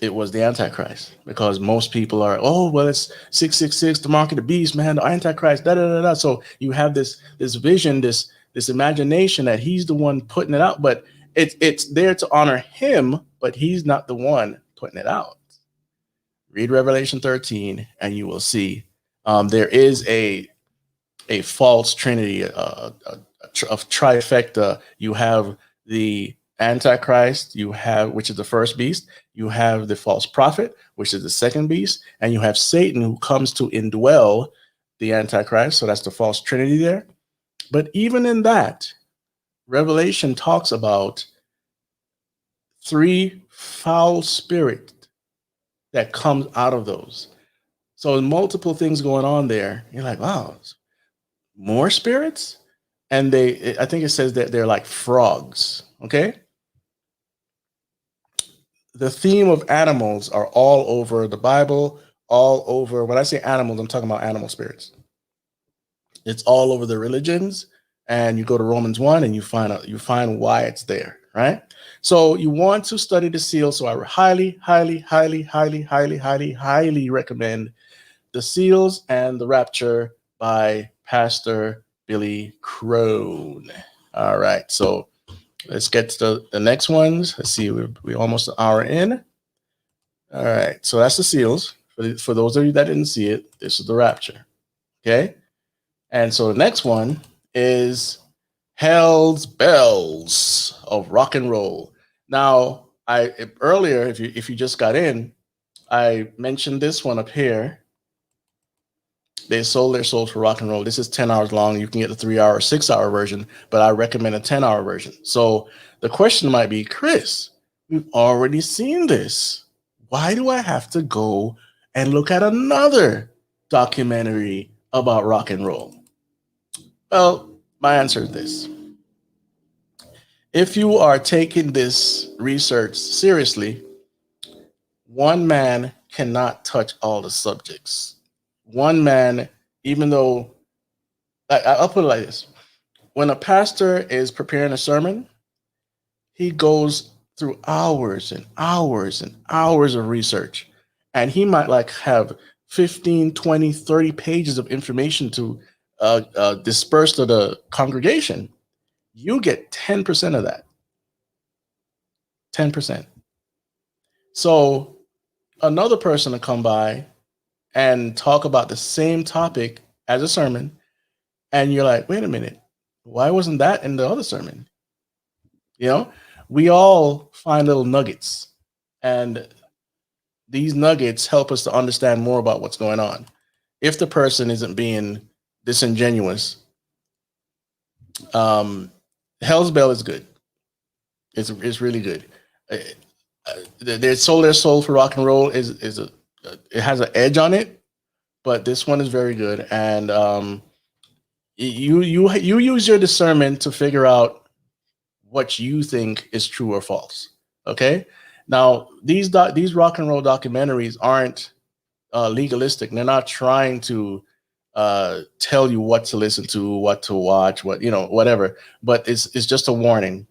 it was the Antichrist because most people are, oh, well, it's 666, the mark of the beast, man, the Antichrist, da da da da. So you have this vision, this imagination that he's the one putting it out, but it's there to honor him, but he's not the one putting it out. Read Revelation 13, and you will see there is a false trinity, of trifecta. You have the Antichrist, which is the first beast. You have the false prophet, which is the second beast, and you have Satan, who comes to indwell the Antichrist. So that's the false trinity there. But even in that, Revelation talks about 3 foul spirits that comes out of those. So multiple things going on there. You're like, wow, more spirits? And I think it says that they're like frogs, okay? The theme of animals are all over the Bible, all over. When I say animals, I'm talking about animal spirits. It's all over the religions, and you go to Romans 1 and you find why it's there, right? So you want to study the seal. So I highly recommend The Seals and the Rapture by Pastor Billy Crone. All right, so let's get to the next ones. Let's see, we're almost an hour in. All right, so that's the seals. For those of you that didn't see it, this is the Rapture. Okay, and so the next one is Hell's Bells of Rock and Roll. Now, earlier, if you just got in, I mentioned this one up here. They sold their souls for rock and roll. This is 10 hours long. You can get the 3-hour, 6-hour version, but I recommend a 10-hour version. So the question might be, Chris, we've already seen this. Why do I have to go and look at another documentary about rock and roll? Well, my answer is this. If you are taking this research seriously, one man cannot touch all the subjects. One man, even though, I'll put it like this. When a pastor is preparing a sermon, he goes through hours and hours and hours of research. And he might have 15, 20, 30 pages of information to dispersed to the congregation, you get 10% of that. 10%. So another person to come by and talk about the same topic as a sermon, and you're like, wait a minute, why wasn't that in the other sermon? You know, we all find little nuggets, and these nuggets help us to understand more about what's going on. If the person isn't being disingenuous, Hell's Bell is good. It's really good. Their soul for rock and roll is it has an edge on it, but this one is very good. And you use your discernment to figure out what you think is true or false. Okay. Now these rock and roll documentaries aren't legalistic. They're not trying to tell you what to listen to, what to watch, whatever. But it's just a warning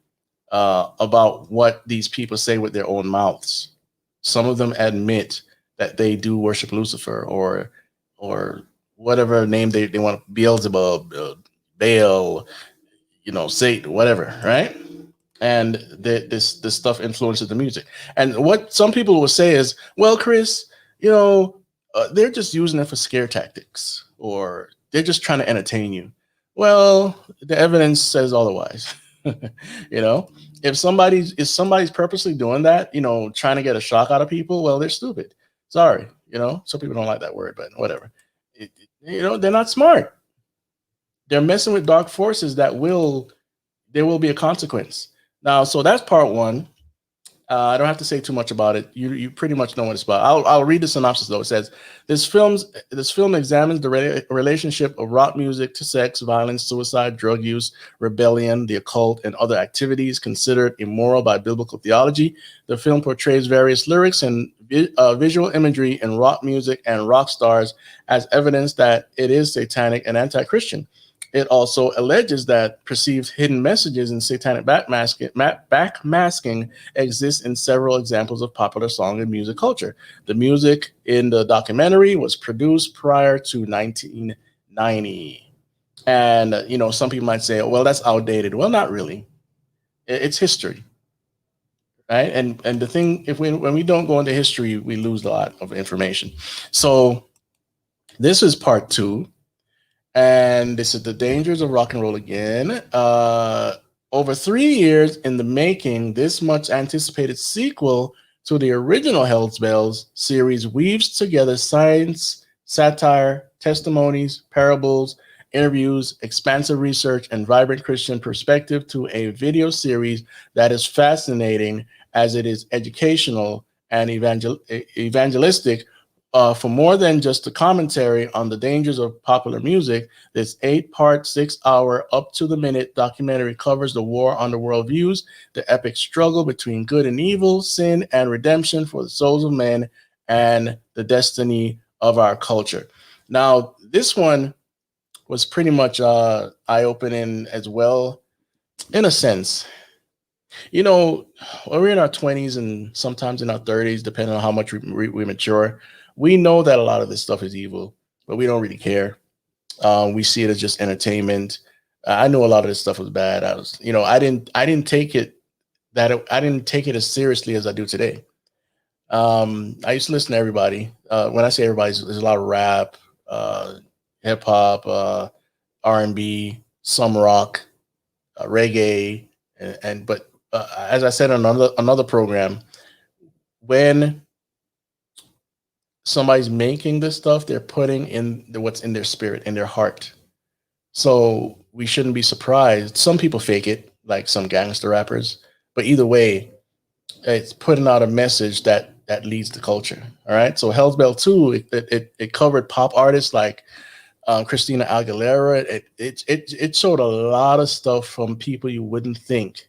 about what these people say with their own mouths. Some of them admit that they do worship Lucifer or whatever name they want, Beelzebub, Baal, Satan, whatever, right? And this stuff influences the music. And what some people will say is, well, Chris, they're just using it for scare tactics, or they're just trying to entertain you. Well, the evidence says otherwise. If somebody's purposely doing that, trying to get a shock out of people, well, they're stupid. Sorry, some people don't like that word, but whatever. They're not smart. They're messing with dark forces there will be a consequence. Now, so that's part one. I don't have to say too much about it. You pretty much know what it's about. I'll read the synopsis though. It says this film examines the relationship of rock music to sex, violence, suicide, drug use, rebellion, the occult, and other activities considered immoral by biblical theology. The film portrays various lyrics and visual imagery in rock music and rock stars as evidence that it is satanic and anti-Christian. It also alleges that perceived hidden messages and satanic backmasking exist in several examples of popular song and music culture. The music in the documentary was produced prior to 1990. And, some people might say, well, that's outdated. Well, not really. It's history, right? And the thing, when we don't go into history, we lose a lot of information. So this is part two. And this is the dangers of rock and roll again. Over 3 years in the making, this much anticipated sequel to the original Hell's Bells series weaves together science, satire, testimonies, parables, interviews, expansive research, and vibrant Christian perspective to a video series that is fascinating as it is educational and evangelistic. For more than just a commentary on the dangers of popular music, this 8-part, 6-hour, up-to-the-minute documentary covers the war on the worldviews, the epic struggle between good and evil, sin and redemption for the souls of men, and the destiny of our culture. Now, this one was pretty much eye-opening as well, in a sense. When we're in our 20s and sometimes in our 30s, depending on how much we mature, we know that a lot of this stuff is evil, but we don't really care. We see it as just entertainment. I know a lot of this stuff was bad. I didn't take it as seriously as I do today. I used to listen to everybody. When I say everybody, there's a lot of rap, hip hop, R&B, some rock, reggae, but as I said on another program, when somebody's making this stuff, they're putting in what's in their spirit, in their heart. So we shouldn't be surprised. Some people fake it, like some gangster rappers, but either way, it's putting out a message that leads the culture. All right. So Hell's Bell 2, it covered pop artists like Christina Aguilera. It showed a lot of stuff from people you wouldn't think,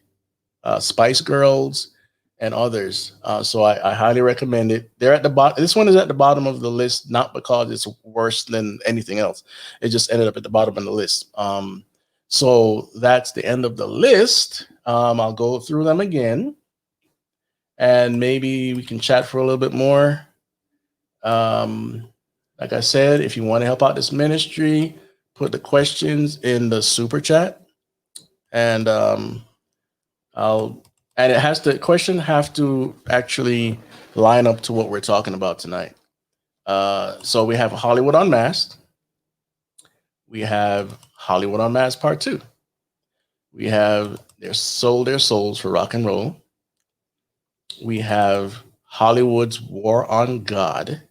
Spice Girls and others. So I highly recommend it. They're at the bottom. This one is at the bottom of the list, not because it's worse than anything else. It just ended up at the bottom of the list. So that's the end of the list. I'll go through them again, and maybe we can chat for a little bit more. Like I said, if you want to help out this ministry, put the questions in the super chat, and the question have to actually line up to what we're talking about tonight. So we have Hollywood Unmasked. We have Hollywood Unmasked Part 2. We have Sold Their Souls for Rock and Roll. We have Hollywood's War on God.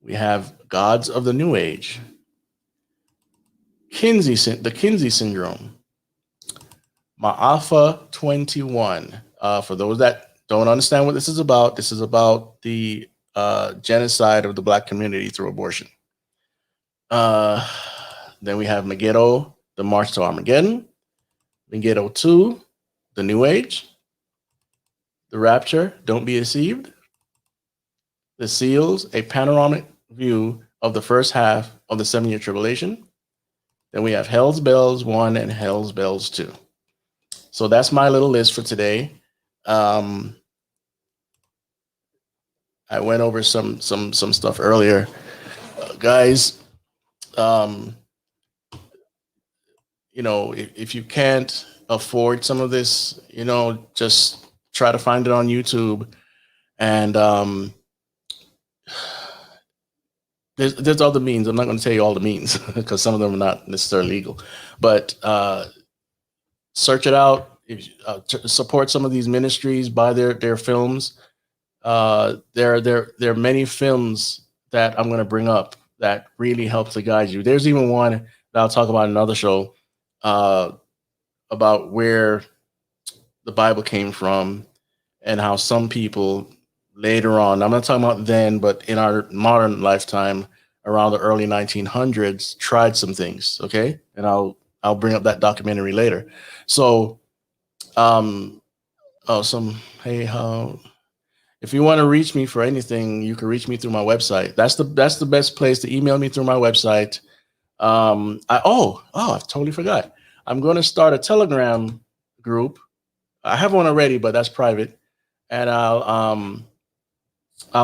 We have Gods of the New Age. The Kinsey Syndrome. Mafa 21. For those that don't understand what this is about the genocide of the Black community through abortion. Then we have Megiddo, the March to Armageddon. Megiddo 2, the New Age. The Rapture, Don't Be Deceived. The Seals, a panoramic view of the first half of the 7-year tribulation. Then we have Hell's Bells 1 and Hell's Bells 2. So that's my little list for today. I went over some stuff earlier. Guys, if you can't afford some of this, just try to find it on YouTube. And there's other means. I'm not going to tell you all the means because some of them are not necessarily legal. But search it out. Support some of these ministries, buy their films. There are many films that I'm going to bring up that really help to guide you. There's even one that I'll talk about in another show about where the Bible came from and how some people later on, I'm not talking about then, but in our modern lifetime around the early 1900s, tried some things. Okay. And I'll bring up that documentary later. So, if you want to reach me for anything, you can reach me through my website. That's the best place to email me, through my website. I totally forgot. I'm going to start a Telegram group. I have one already, but that's private. And I'll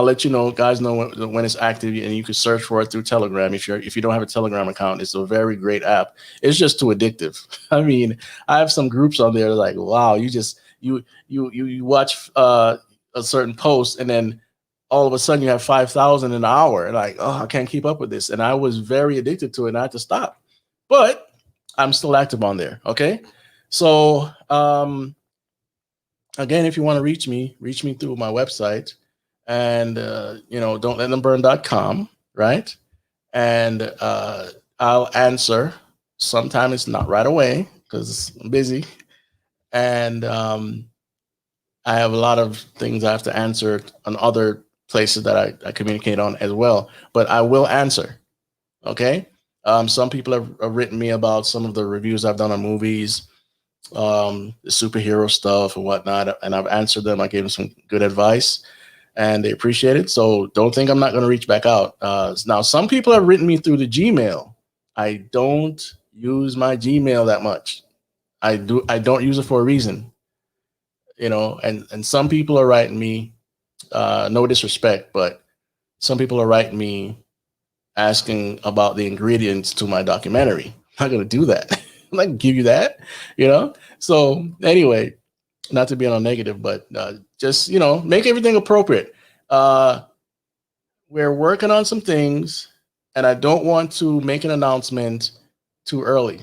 let guys know when it's active, and you can search for it through Telegram. If you don't have a Telegram account, it's a very great app. It's just too addictive. I mean, I have some groups on there like, wow, you watch a certain post, and then all of a sudden you have 5,000 in an hour, and like, oh, I can't keep up with this. And I was very addicted to it, and I had to stop. But I'm still active on there. Okay, so again, if you want to reach me through my website. And dontletthemburn.com, right? And I'll answer. Sometimes it's not right away because I'm busy, and I have a lot of things I have to answer on other places that I communicate on as well. But I will answer. Okay. Some people have written me about some of the reviews I've done on movies, the superhero stuff and whatnot, and I've answered them. I gave them some good advice, and they appreciate it. So don't think I'm not going to reach back out. Now, some people have written me through the Gmail. I don't use my Gmail that much. I don't use it for a reason, and some people are writing me, no disrespect, but some people are writing me asking about the ingredients to my documentary. I'm not going to do that. I'm not going to give you that, So anyway, not to be on a negative, but just, make everything appropriate. We're working on some things, and I don't want to make an announcement too early.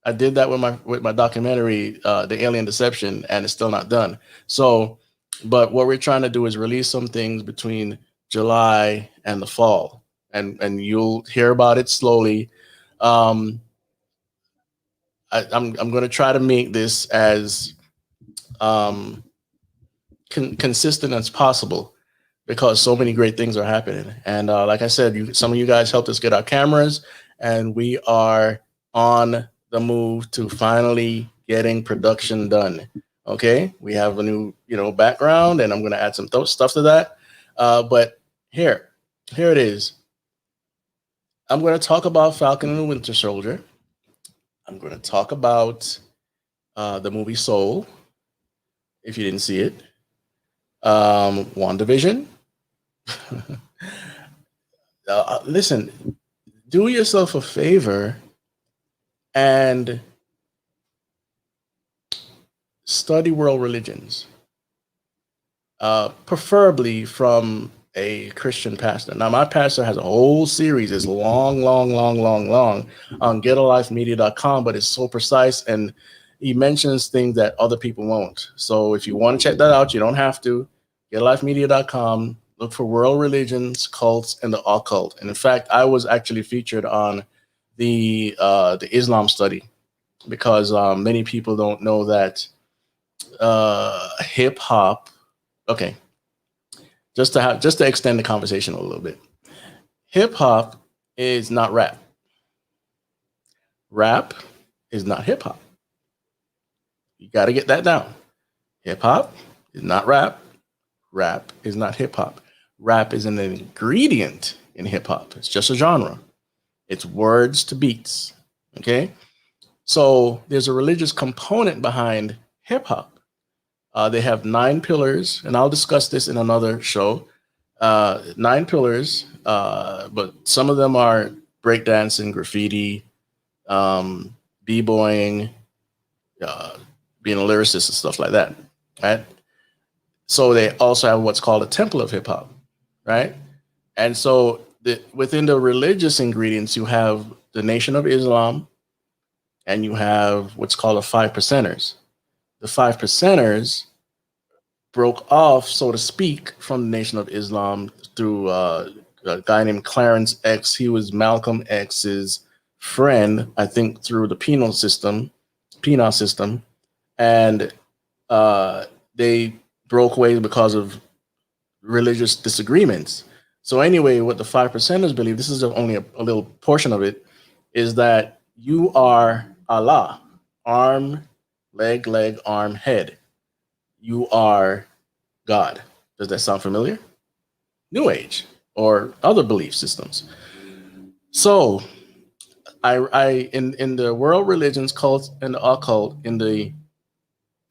I did that with my documentary, The Alien Deception, and it's still not done. So, but what we're trying to do is release some things between July and the fall, and you'll hear about it slowly. I'm going to try to make this as consistent as possible, because so many great things are happening. And like I said, some of you guys helped us get our cameras, and we are on the move to finally getting production done. Okay, we have a new background, and I'm going to add some stuff to that. But here it is. I'm going to talk about Falcon and the Winter Soldier. I'm going to talk about the movie Soul, if you didn't see it. WandaVision. Listen, do yourself a favor and study world religions, preferably from a Christian pastor. Now, my pastor has a whole series. It's long on getalifemedia.com, but it's so precise, and he mentions things that other people won't. So if you want to check that out, you don't have to. Getalifemedia.com. Look for world religions, cults, and the occult. And in fact, I was actually featured on the Islam study, because many people don't know that hip hop. Okay, just to extend the conversation a little bit, hip hop is not rap. Rap is not hip hop. You got to get that down. Hip hop is not rap. Rap is not hip hop. Rap is an ingredient in hip hop. It's just a genre. It's words to beats. Okay, so there's a religious component behind hip hop. They have 9 pillars, and I'll discuss this in another show. 9 pillars, but some of them are breakdancing, graffiti, b-boying, being a lyricist and stuff like that, right? So they also have what's called a temple of hip hop, right? And so within the religious ingredients, you have the Nation of Islam, and you have what's called the 5 percenters. The 5 percenters broke off, so to speak, from the Nation of Islam through a guy named Clarence X. He was Malcolm X's friend, I think, through the penal system, and they broke away because of religious disagreements. So anyway, what the 5 percenters believe, this is only a little portion of it, is that you are Allah, arm, leg, arm, head. You are God. Does that sound familiar? New Age or other belief systems. So I in the world religions, cults, and the occult, in the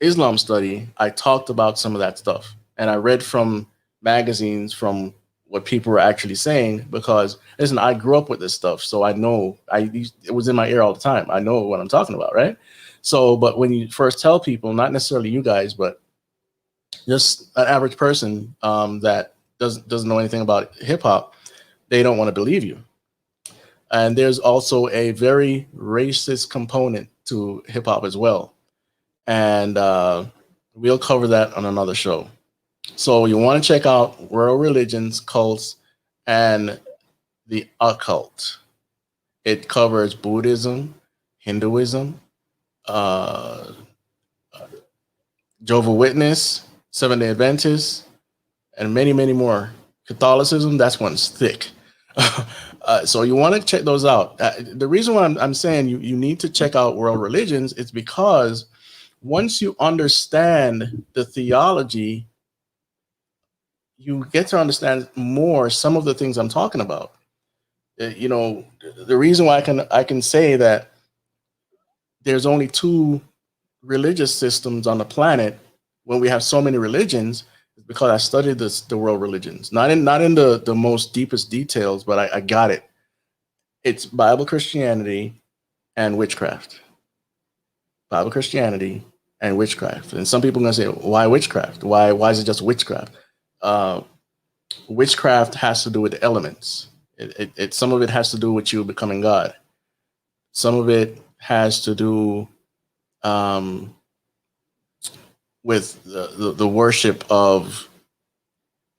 Islam study, I talked about some of that stuff. And I read from magazines from what people were actually saying, because listen, I grew up with this stuff. So I know it was in my ear all the time. I know what I'm talking about, right? So, but when you first tell people, not necessarily you guys, but just an average person that doesn't know anything about hip hop, they don't want to believe you. And there's also a very racist component to hip hop as well. And we'll cover that on another show. So you want to check out world religions, cults, and the occult. It covers Buddhism, Hinduism, Jehovah's Witness, Seventh-day Adventists, and many more. Catholicism, that's one's thick. So you want to check those out. The reason why I'm saying you need to check out world religions is because once you understand the theology, you get to understand more some of the things I'm talking about. You know, the reason why I can say that there's only 2 religious systems on the planet when we have so many religions is because I studied the world religions, not in the most deepest details, but I got it. It's Bible Christianity and witchcraft. Bible Christianity and witchcraft. And some people are going to say, why witchcraft? Why is it just witchcraft? Witchcraft has to do with the elements. Some of it has to do with you becoming God. Some of it has to do with the worship of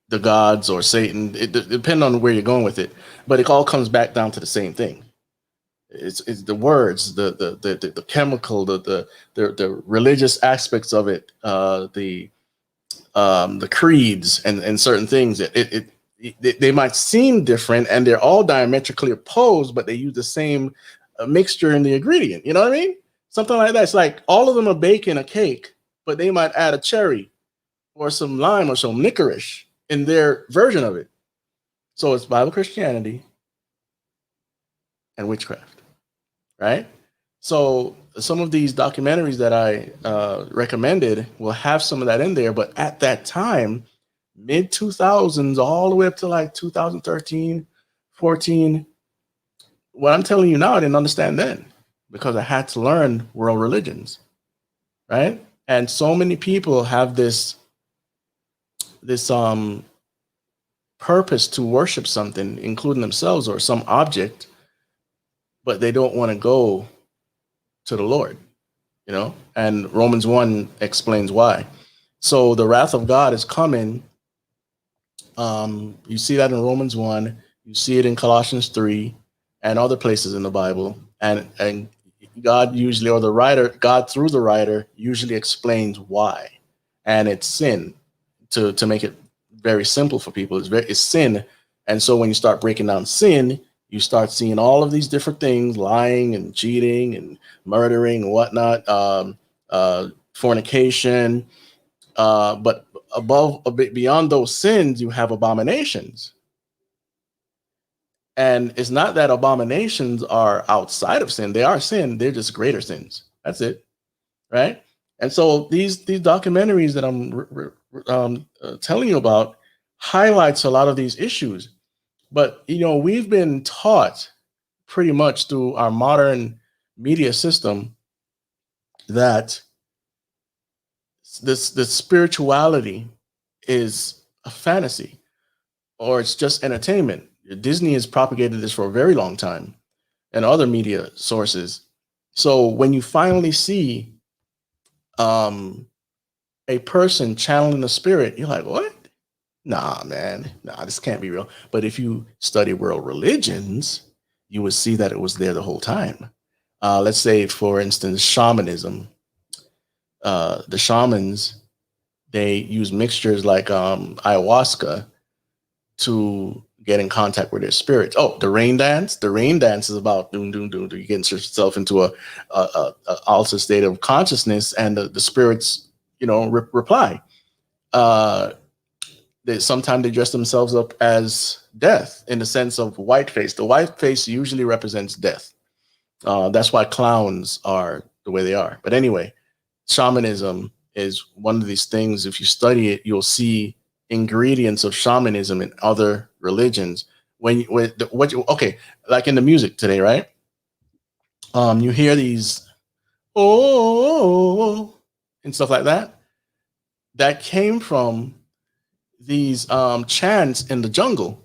the gods or Satan. It depends on where you're going with it, but it all comes back down to the same thing. It's the words, the chemical, the religious aspects of it, the creeds and certain things. They might seem different, and they're all diametrically opposed, but they use the same mixture in the ingredient. You know what I mean? Something like that. It's like all of them are baking a cake, but they might add a cherry or some lime or some licorice in their version of it. So it's Bible Christianity and witchcraft, right? So some of these documentaries that I recommended will have some of that in there, but at that time, mid 2000s, all the way up to like 2013, 14, what I'm telling you now, I didn't understand then because I had to learn world religions, right? And so many people have this purpose to worship something, including themselves or some object, but they don't want to go to the Lord, you know? And Romans 1 explains why. So the wrath of God is coming. You see that in Romans 1, you see it in Colossians 3 and other places in the Bible. And God usually, or the writer, God through the writer usually explains why. And it's sin. To make it very simple for people, it's sin. And so when you start breaking down sin, you start seeing all of these different things, lying and cheating and murdering and whatnot, fornication, but above, a bit beyond those sins, you have abominations. And it's not that abominations are outside of sin. They are sin. They're just greater sins. That's it. Right. And so these documentaries that I'm telling you about highlights a lot of these issues. But, you know, we've been taught pretty much through our modern media system that this spirituality is a fantasy or it's just entertainment. Disney has propagated this for a very long time and other media sources. So when you finally see a person channeling the spirit, you're like, what? Nah, man, nah, this can't be real. But if you study world religions, you would see that it was there the whole time. Let's say, for instance, shamanism. The shamans, they use mixtures like ayahuasca to get in contact with their spirits. Oh, the rain dance. The rain dance is about doom, doom, doom. You get yourself into a altered state of consciousness, and the spirits, you know, reply. Sometimes they dress themselves up as death in the sense of white face. The white face usually represents death. That's why clowns are the way they are. But anyway, shamanism is one of these things. If you study it, you'll see ingredients of shamanism in other religions. Okay, like in the music today, right? You hear these oh and stuff like that. That came from these chants in the jungle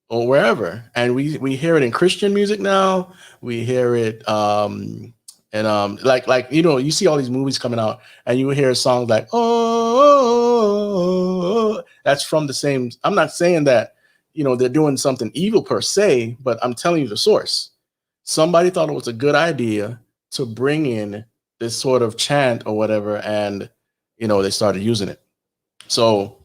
or wherever, and we hear it in Christian music now. We hear it and like you know, you see all these movies coming out and you hear songs like oh, that's from the same. I'm not saying that, you know, they're doing something evil per se, but I'm telling you the source. Somebody thought it was a good idea to bring in this sort of chant or whatever, and you know, they started using it. So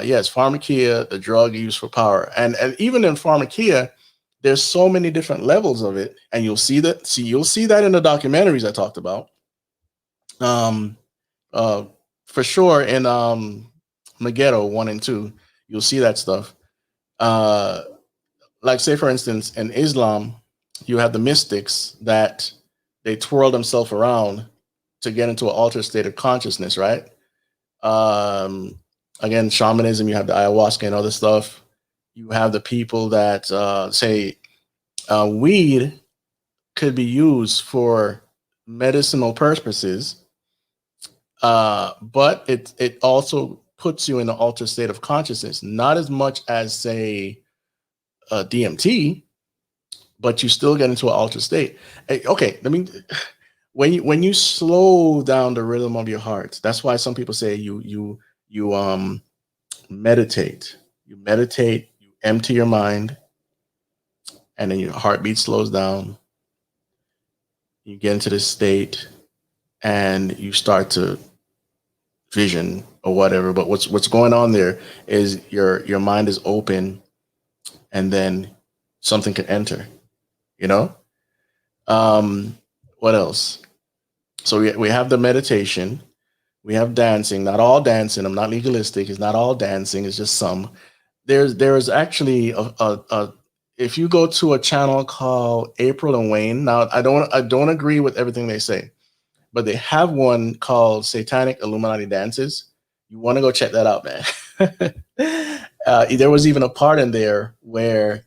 yes, pharmakia, the drug used for power, and even in pharmakia, there's so many different levels of it, and you'll see that in the documentaries I talked about. For sure in Megiddo 1 and 2, you'll see that stuff. Like say for instance, in Islam, you have the mystics that they twirl themselves around to get into an altered state of consciousness, right? Again, shamanism, you have the ayahuasca and other stuff. You have the people that say weed could be used for medicinal purposes, but it also puts you in an altered state of consciousness, not as much as say DMT, but you still get into an altered state. Okay, I mean, when you slow down the rhythm of your heart, that's why some people say you meditate. You meditate, you empty your mind, and then your heartbeat slows down. You get into this state and you start to vision or whatever. But what's going on there is your mind is open, and then something can enter, you know? What else? So we have the meditation, we have dancing, not all dancing. I'm not legalistic. It's not all dancing. It's just some. There's actually a if you go to a channel called April and Wayne. Now I don't agree with everything they say, but they have one called Satanic Illuminati Dances. You want to go check that out, man. There was even a part in there where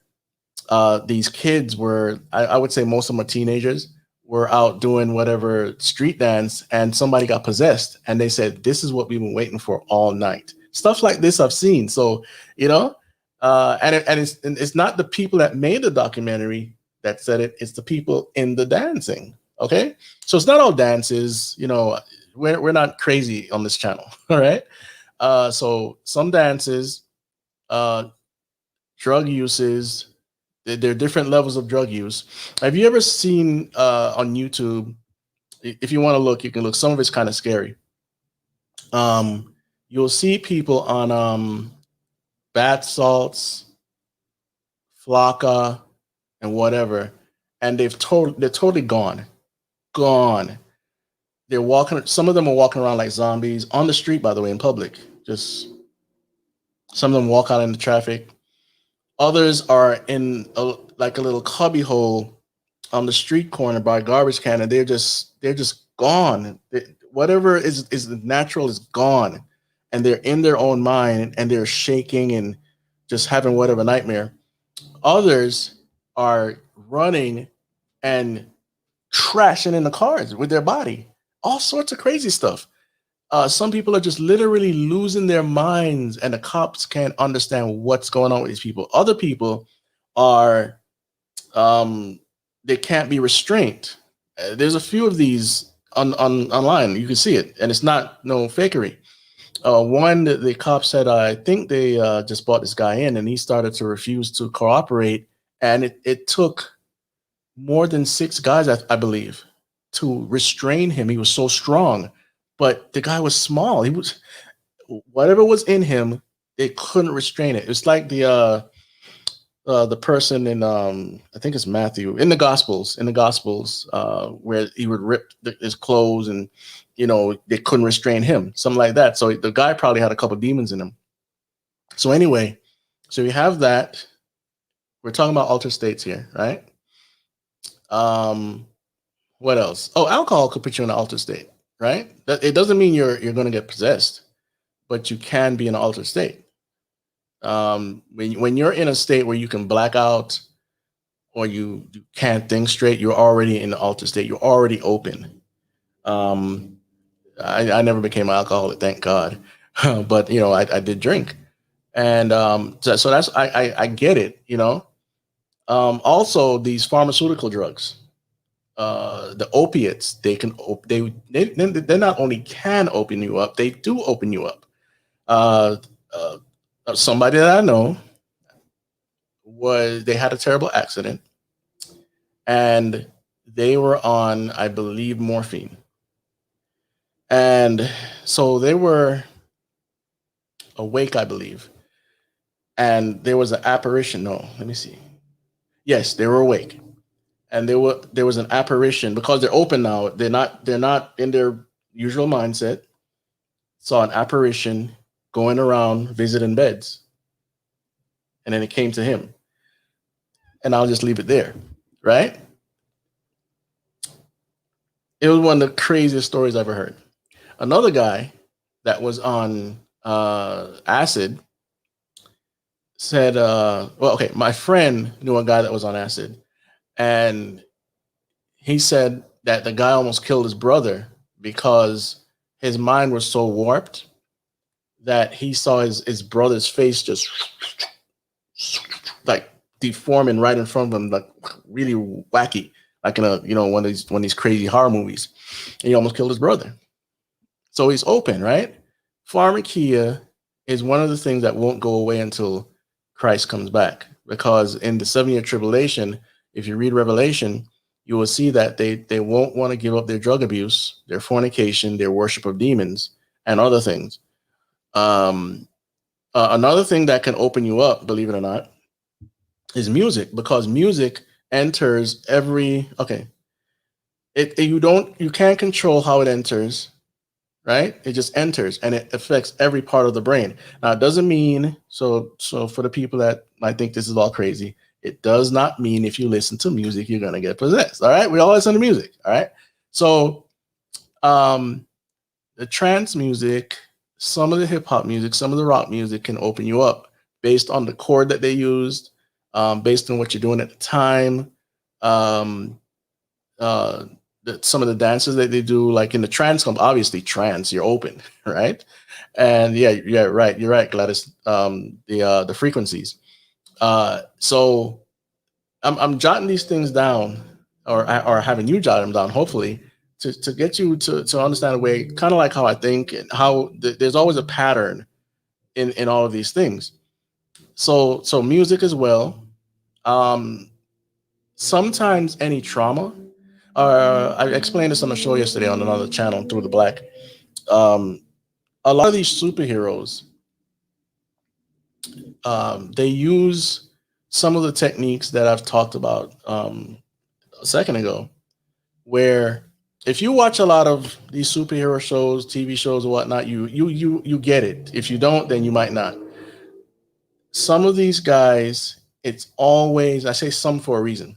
these kids were, I would say most of them are teenagers, were out doing whatever street dance, and somebody got possessed, and they said, "This is what we've been waiting for all night." Stuff like this I've seen. So, and it's not the people that made the documentary that said it; it's the people in the dancing. Okay, so it's not all dances. We're not crazy on this channel. All right. So some dances, drug uses. There are different levels of drug use. Have you ever seen on YouTube? If you want to look, you can look. Some of it's kind of scary. You'll see people on bath salts, Flocka, and whatever, and they're totally gone. They're walking. Some of them are walking around like zombies on the street, by the way, in public. Just some of them walk out in the traffic. Others are in like a little cubby hole on the street corner by a garbage can, and they're just gone. Whatever is natural is gone, and they're in their own mind, and they're shaking and just having whatever nightmare. Others are running and crashing in the cars with their body. All sorts of crazy stuff. Some people are just literally losing their minds, and the cops can't understand what's going on with these people. Other people are, they can't be restrained. There's a few of these online. You can see it, and it's not no fakery. One, the cop said, I think they just brought this guy in, and he started to refuse to cooperate, and it took more than 6 guys, I believe, to restrain him. He was so strong. But the guy was small. He was, whatever was in him, they couldn't restrain it. It's like the person in I think it's Matthew in the Gospels, where he would rip his clothes, and they couldn't restrain him, something like that. So the guy probably had a couple demons in him. So anyway, so you have that. We're talking about altered states here, right? What else? Oh, alcohol could put you in an altered state. Right? It doesn't mean you're going to get possessed, but you can be in an altered state. When you're in a state where you can black out, or you can't think straight, you're already in the altered state. You're already open. I never became an alcoholic, thank God, but I did drink, and so that's I get it. Also these pharmaceutical drugs. The opiates, they not only can open you up, they do open you up. Somebody that I know they had a terrible accident, and they were on, I believe, morphine, and so they were awake, I believe, and there was an apparition. No, let me see. Yes, they were awake. And there was an apparition, because they're open now. They're not in their usual mindset. Saw an apparition going around visiting beds, and then it came to him. And I'll just leave it there, right? It was one of the craziest stories I've ever heard. Another guy that was on acid said, my friend knew a guy that was on acid. And he said that the guy almost killed his brother because his mind was so warped that he saw his brother's face just like deforming right in front of him, like really wacky, like in one of these crazy horror movies. And he almost killed his brother. So he's open, right? Pharmakia is one of the things that won't go away until Christ comes back, because in the 7-year tribulation, if you read Revelation, you will see that they won't want to give up their drug abuse, their fornication, their worship of demons, and other things. Another thing that can open you up, believe it or not, is music, because music enters every. You can't control how it enters, right? It just enters, and it affects every part of the brain. Now, it doesn't mean so for the people that might think this is all crazy, it does not mean if you listen to music, you're going to get possessed. All right. We all listen to music. All right. So, the trance music, some of the hip hop music, some of the rock music can open you up based on the chord that they used, based on what you're doing at the time. Um, some of the dances that they do, like in the trance, obviously trance, you're open, right? And yeah, right. You're right, Gladys. The frequencies. So I'm jotting these things down, or having you jot them down, hopefully, to get you to understand a way, kind of like how I think, and how there's always a pattern in all of these things. So music as well. Um, Sometimes any trauma. I explained this on the show yesterday on another channel, Through the Black. Um, a lot of these superheroes, they use some of the techniques that I've talked about a second ago, where if you watch a lot of these superhero shows, TV shows, or whatnot, you get it. If you don't, then you might not. Some of these guys, it's always, I say some for a reason.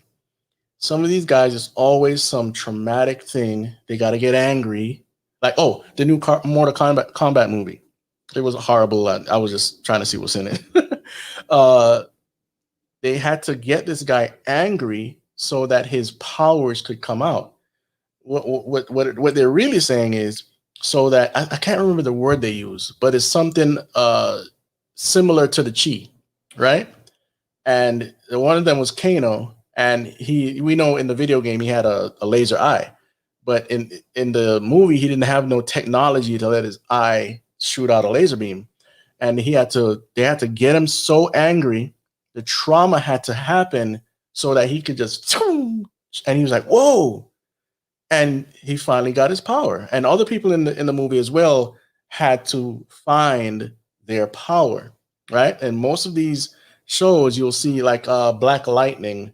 Some of these guys, it's always some traumatic thing. They got to get angry. Like, oh, the new Mortal Kombat movie. It was horrible. I was just trying to see what's in it. They had to get this guy angry so that his powers could come out. What they're really saying is, so that I can't remember the word they use, but it's something similar to the chi, right? And one of them was Kano, and we know in the video game he had a laser eye, but in the movie he didn't have no technology to let his eye shoot out a laser beam, and they had to get him so angry, the trauma had to happen so that he could just, and he was like, whoa. And he finally got his power. And other people in the movie as well had to find their power, right? And most of these shows, you'll see, like Black Lightning,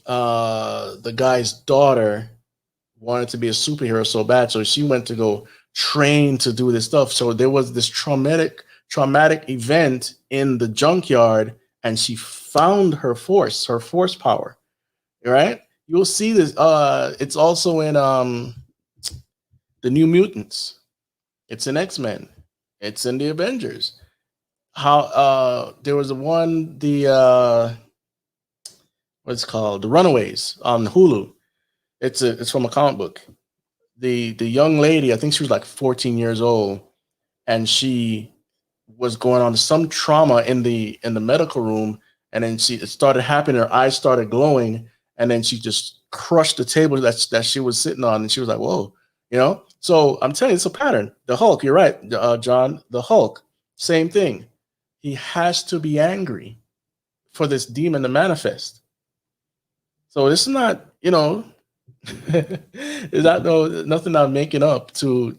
the guy's daughter wanted to be a superhero so bad, so she went to go train to do this stuff. So there was this traumatic event in the junkyard, and she found her force power, right? You'll see this. It's also in the New Mutants. It's in X-Men. It's in the Avengers. How there was one, what's it called, The Runaways on Hulu. It's from a comic book. The young lady, I think she was like 14 years old, and she was going on some trauma in the medical room, and then it started happening. Her eyes started glowing, and then she just crushed the table that she was sitting on, and she was like, whoa, you know? So I'm telling you, it's a pattern. The Hulk, you're right, John, the Hulk, same thing. He has to be angry for this demon to manifest. So this is not, is that nothing I'm making up to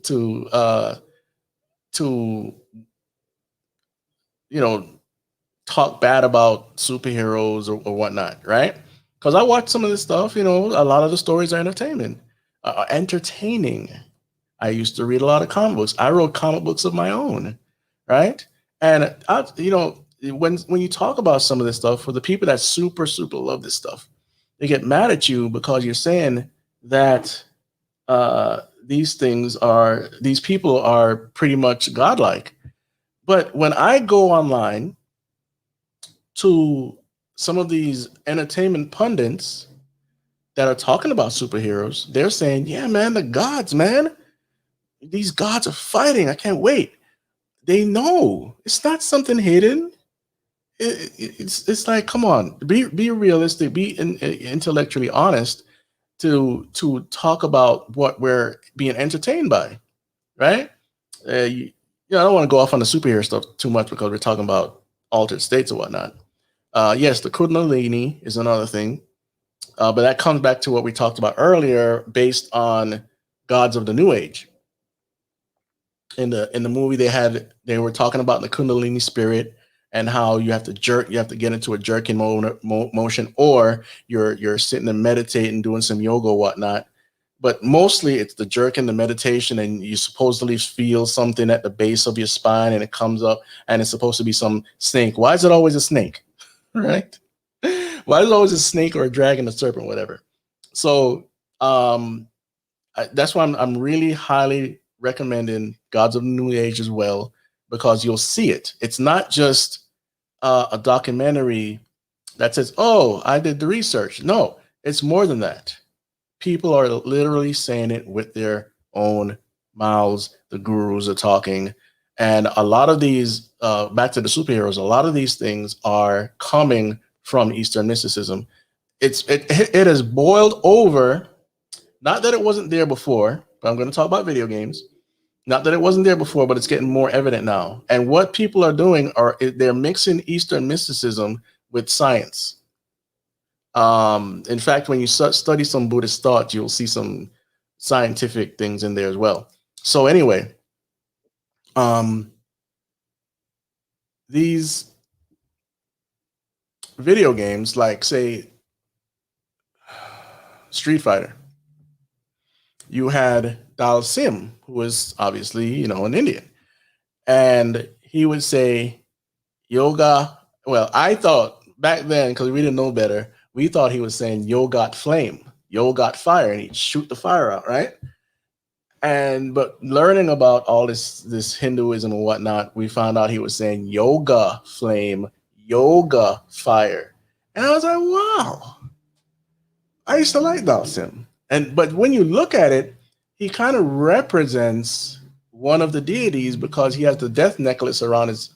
talk bad about superheroes or whatnot, right? Because I watch some of this stuff, a lot of the stories are entertaining. I used to read a lot of comic books. I wrote comic books of my own, right? And when you talk about some of this stuff, for the people that super love this stuff, they get mad at you because you're saying that these people are pretty much godlike. But when I go online to some of these entertainment pundits that are talking about superheroes, they're saying, yeah, man, the gods, man, these gods are fighting. I can't wait. They know it's not something hidden. It's like, come on, be realistic, be intellectually honest to talk about what we're being entertained by, right? I don't want to go off on the superhero stuff too much because we're talking about altered states or whatnot. Yes, the Kundalini is another thing, but that comes back to what we talked about earlier, based on gods of the New Age. In the movie, they were talking about the Kundalini spirit and how you have to get into a jerking motion, or you're sitting and meditating, doing some yoga or whatnot. But mostly it's the jerking, the meditation, and you supposedly feel something at the base of your spine, and it comes up, and it's supposed to be some snake. Why is it always a snake? Right? Why is it always a snake or a dragon, a serpent, whatever? So that's why I'm really highly recommending Gods of the New Age as well, because you'll see it. It's not just a documentary that says, oh, I did the research. No, it's more than that. People are literally saying it with their own mouths. The gurus are talking. And a lot of these, back to the superheroes, a lot of these things are coming from Eastern mysticism. It has boiled over. Not that it wasn't there before, but I'm going to talk about video games. Not that it wasn't there before, but it's getting more evident now. And what people are doing they're mixing Eastern mysticism with science. In fact, when you study some Buddhist thought, you'll see some scientific things in there as well. So anyway, these video games, like say Street Fighter, you had Dal Sim, who was obviously, an Indian, and he would say yoga. Well, I thought back then, because we didn't know better, we thought he was saying yo got flame, yo got fire, and he'd shoot the fire out, right? But learning about all this Hinduism and whatnot, we found out he was saying yoga flame, yoga fire. And I was like, wow. I used to like Dalsim. But when you look at it, he kind of represents one of the deities because he has the death necklace around his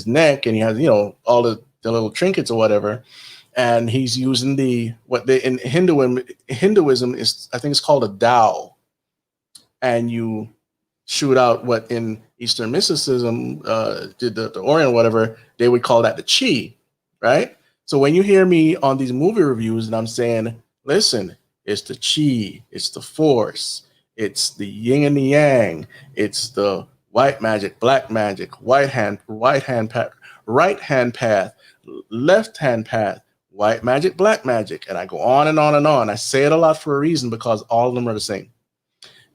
neck, and he has, all the little trinkets or whatever. And he's using in Hinduism is, I think it's called a Tao. And you shoot out what in Eastern mysticism, the Orient, whatever, they would call that the chi, right? So when you hear me on these movie reviews and I'm saying, listen, it's the chi, it's the force, it's the yin and the yang, it's the white magic, black magic, right hand path, left hand path, white magic, black magic, and I go on and on and on. I say it a lot for a reason because all of them are the same.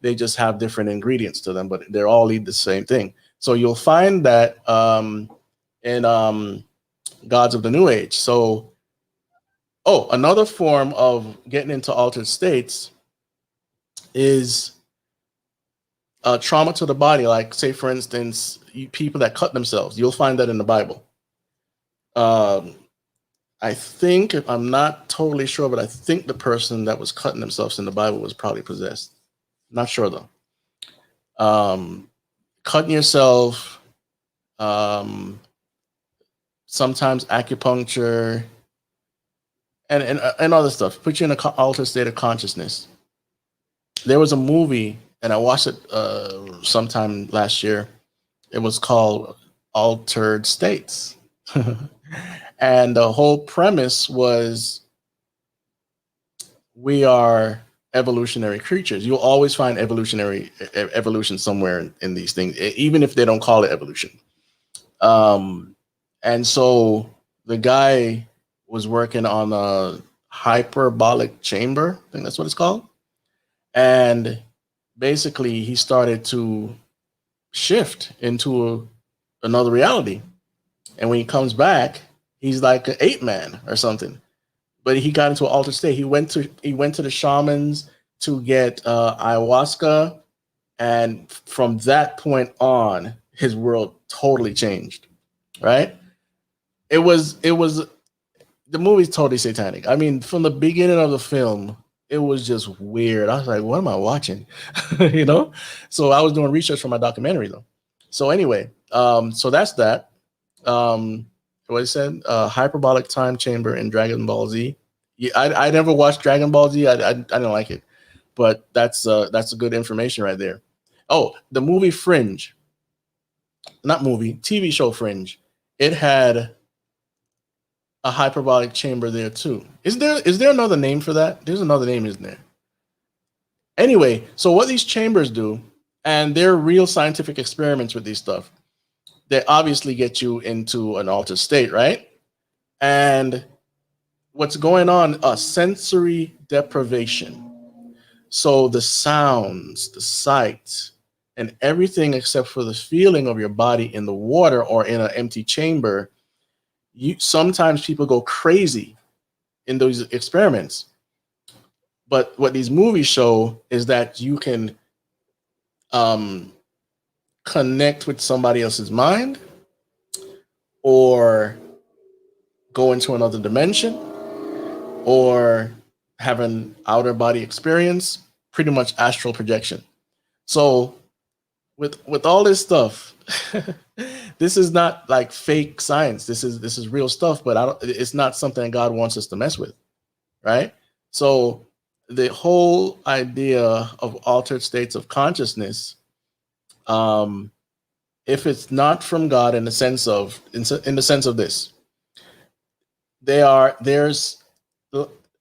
They just have different ingredients to them, but they're all lead the same thing. So you'll find that in Gods of the New Age. So, another form of getting into altered states is trauma to the body. Like, say, for instance, people that cut themselves. You'll find that in the Bible. I think, I'm not totally sure, but I think the person that was cutting themselves in the Bible was probably possessed. Not sure though. Cutting yourself, sometimes acupuncture, and other stuff. Put you in an altered state of consciousness. There was a movie, and I watched it sometime last year. It was called Altered States. And the whole premise was we are evolutionary creatures. You'll always find evolution somewhere in these things, even if they don't call it evolution. And so the guy was working on a hyperbolic chamber. I think that's what it's called. And basically he started to shift into another reality. And when he comes back, he's like an ape man or something. But he got into an altered state. He went to the shamans to get ayahuasca, and from that point on, his world totally changed. Right? It was the movie's totally satanic. I mean, from the beginning of the film, it was just weird. I was like, what am I watching? So I was doing research for my documentary though. So anyway, so that's that. What I said, hyperbolic time chamber in Dragon Ball Z. Yeah, I never watched Dragon Ball Z. I didn't like it, but that's a good information right there. Oh, the movie Fringe, not movie, TV show Fringe. It had a hyperbolic chamber there too. Is there another name for that? There's another name, isn't there? Anyway, so what these chambers do, and they're real scientific experiments with these stuff. They obviously get you into an altered state, right? And what's going on? A sensory deprivation. So the sounds, the sight, and everything except for the feeling of your body in the water or in an empty chamber. Sometimes people go crazy in those experiments. But what these movies show is that you can connect with somebody else's mind, or go into another dimension or have an outer body experience, pretty much astral projection. So with all this stuff, this is not like fake science. This is real stuff, but it's not something God wants us to mess with, right? So the whole idea of altered states of consciousness, if it's not from God in the sense of this, there's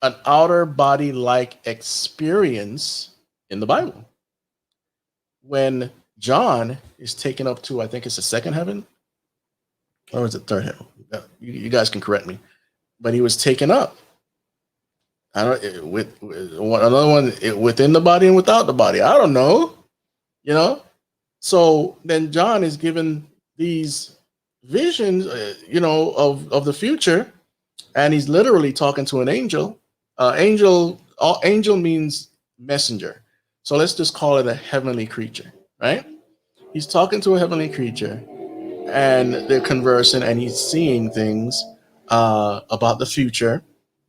an outer body like experience in the Bible. When John is taken up to, I think it's the second heaven, or is it third heaven? You guys can correct me, but he was taken up. I don't with another one within the body and without the body. I don't know, you know. So then John is given these visions, of the future, and he's literally talking to an angel. Angel means messenger. So let's just call it a heavenly creature, right? He's talking to a heavenly creature, and they're conversing, and he's seeing things about the future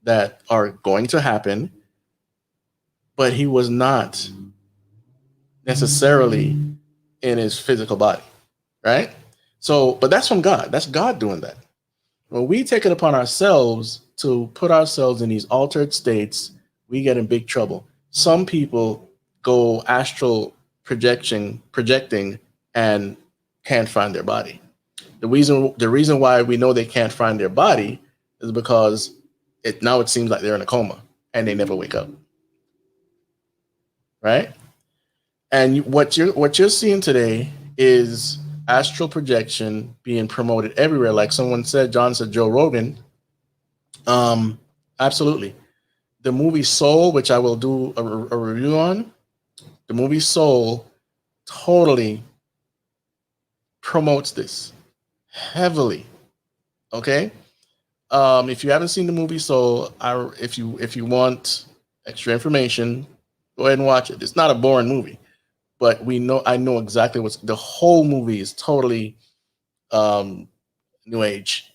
that are going to happen, but he was not necessarily in his physical body, right? So, but that's from God. That's God doing that. When we take it upon ourselves to put ourselves in these altered states, we get in big trouble. Some people go astral projecting and can't find their body. The reason why we know they can't find their body is because it seems like they're in a coma and they never wake up. Right? And what you're seeing today is astral projection being promoted everywhere. Like someone said, John said, Joe Rogan. Absolutely. The movie Soul, which I will do a review on, the movie Soul totally promotes this heavily. Okay. If you haven't seen the movie Soul, if you want extra information, go ahead and watch it. It's not a boring movie, but I know exactly the whole movie is totally New Age,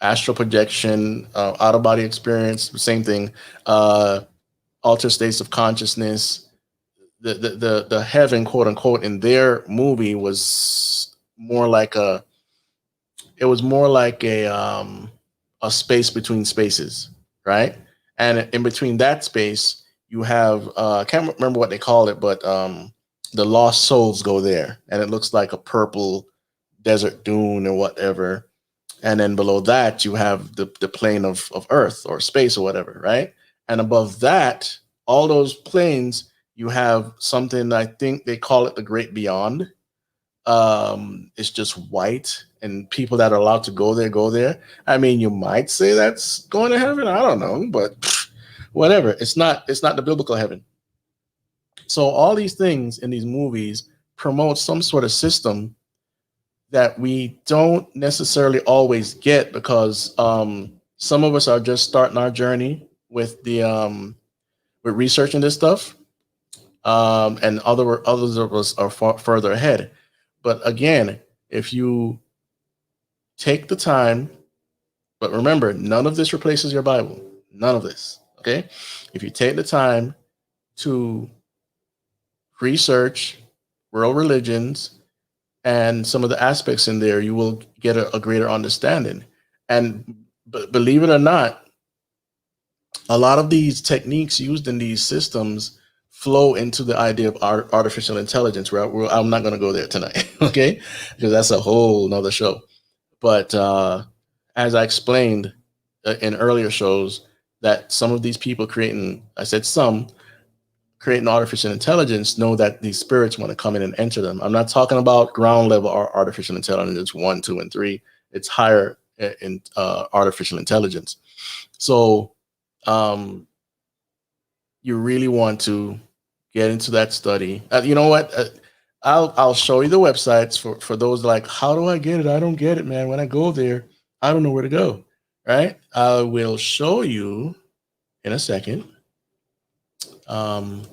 astral projection, out of body experience, same thing, altered states of consciousness. The heaven, quote unquote, in their movie was more like a space between spaces, right? And in between that space, you have I can't remember what they call it, but the lost souls go there, and it looks like a purple desert dune or whatever. And then below that, you have the plane of Earth or space or whatever, right? And above that, all those planes, you have something, I think they call it the Great Beyond. It's just white, and people that are allowed to go there. I mean, you might say that's going to heaven. I don't know, but whatever. It's not the biblical heaven. So all these things in these movies promote some sort of system that we don't necessarily always get, because some of us are just starting our journey with with researching this stuff, and others of us are further ahead. But again, if you take the time, but remember, none of this replaces your Bible. None of this. Okay? If you take the time to research world religions and some of the aspects in there, you will get a greater understanding. And believe it or not, a lot of these techniques used in these systems flow into the idea of artificial intelligence. I'm not going to go there tonight, okay? Because that's a whole nother show. But as I explained in earlier shows, that some of these people creating artificial intelligence know that these spirits want to come in and enter them. I'm not talking about ground level artificial intelligence 1, 2, and 3. It's higher in artificial intelligence. So you really want to get into that study. You know what? I'll show you the websites for those like, how do I get it? I don't get it, man. When I go there, I don't know where to go. Right? I will show you in a second. The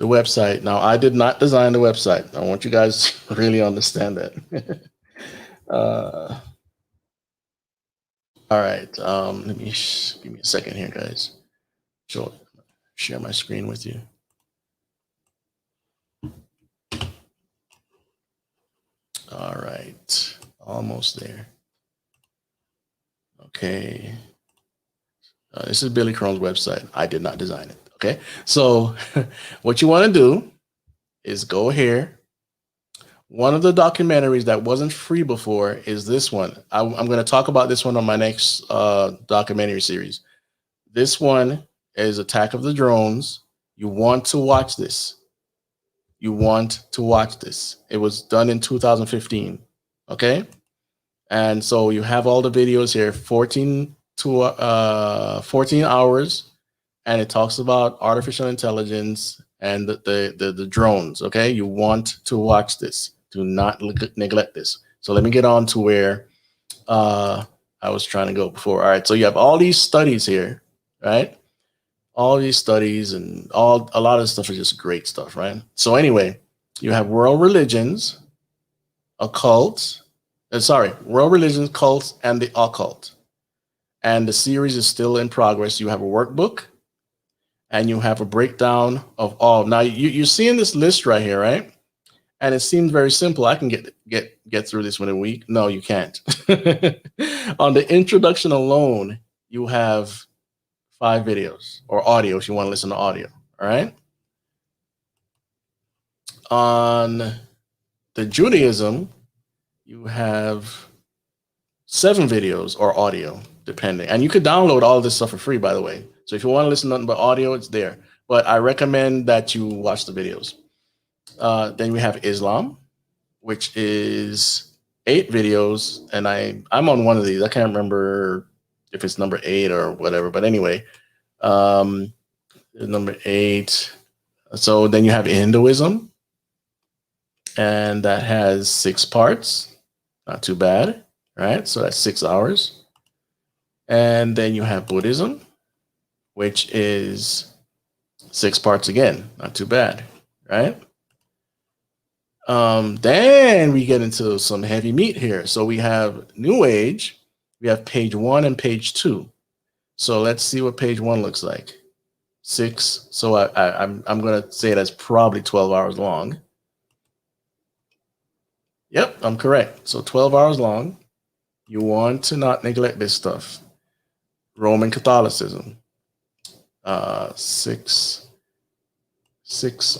website. Now, I did not design the website. I want you guys to really understand that. All right. Let me give me a second here, guys. Share my screen with you. All right. Almost there. Okay. This is Billy Crone's website. I did not design it. Okay. So what you want to do is go here. One of the documentaries that wasn't free before is this one. I'm going to talk about this one on my next documentary series. This one is Attack of the Drones. You want to watch this. You want to watch this. It was done in 2015. Okay. And so you have all the videos here, 14 hours. And it talks about artificial intelligence and the drones. Okay. You want to watch this. Do not neglect this. So let me get on to where I was trying to go before. All right. So you have all these studies here, right? All these studies and a lot of stuff is just great stuff, right? So anyway, you have world religions, occults, world religions, cults, and the occult. And the series is still in progress. You have a workbook and you have a breakdown of all. Now you're seeing this list right here, right? And it seems very simple. I can get through this in a week. No, you can't. On the introduction alone, you have 5 videos or audio if you want to listen to audio. All right. On the Judaism, you have 7 videos or audio, depending. And you could download all of this stuff for free, by the way. So if you want to listen to nothing but audio, it's there. But I recommend that you watch the videos. Then we have Islam, which is 8 videos. And I'm on one of these. I can't remember if it's number 8 or whatever. But anyway, number 8. So then you have Hinduism. And that has 6 parts. Not too bad, right? So that's 6 hours. And then you have Buddhism, which is 6 parts again. Not too bad, right? Then we get into some heavy meat here. So we have New Age. We have page 1 and page 2. So let's see what page 1 looks like. 6. So I'm going to say that's probably 12 hours long. Yep, I'm correct. So 12 hours long. You want to not neglect this stuff. Roman Catholicism. 6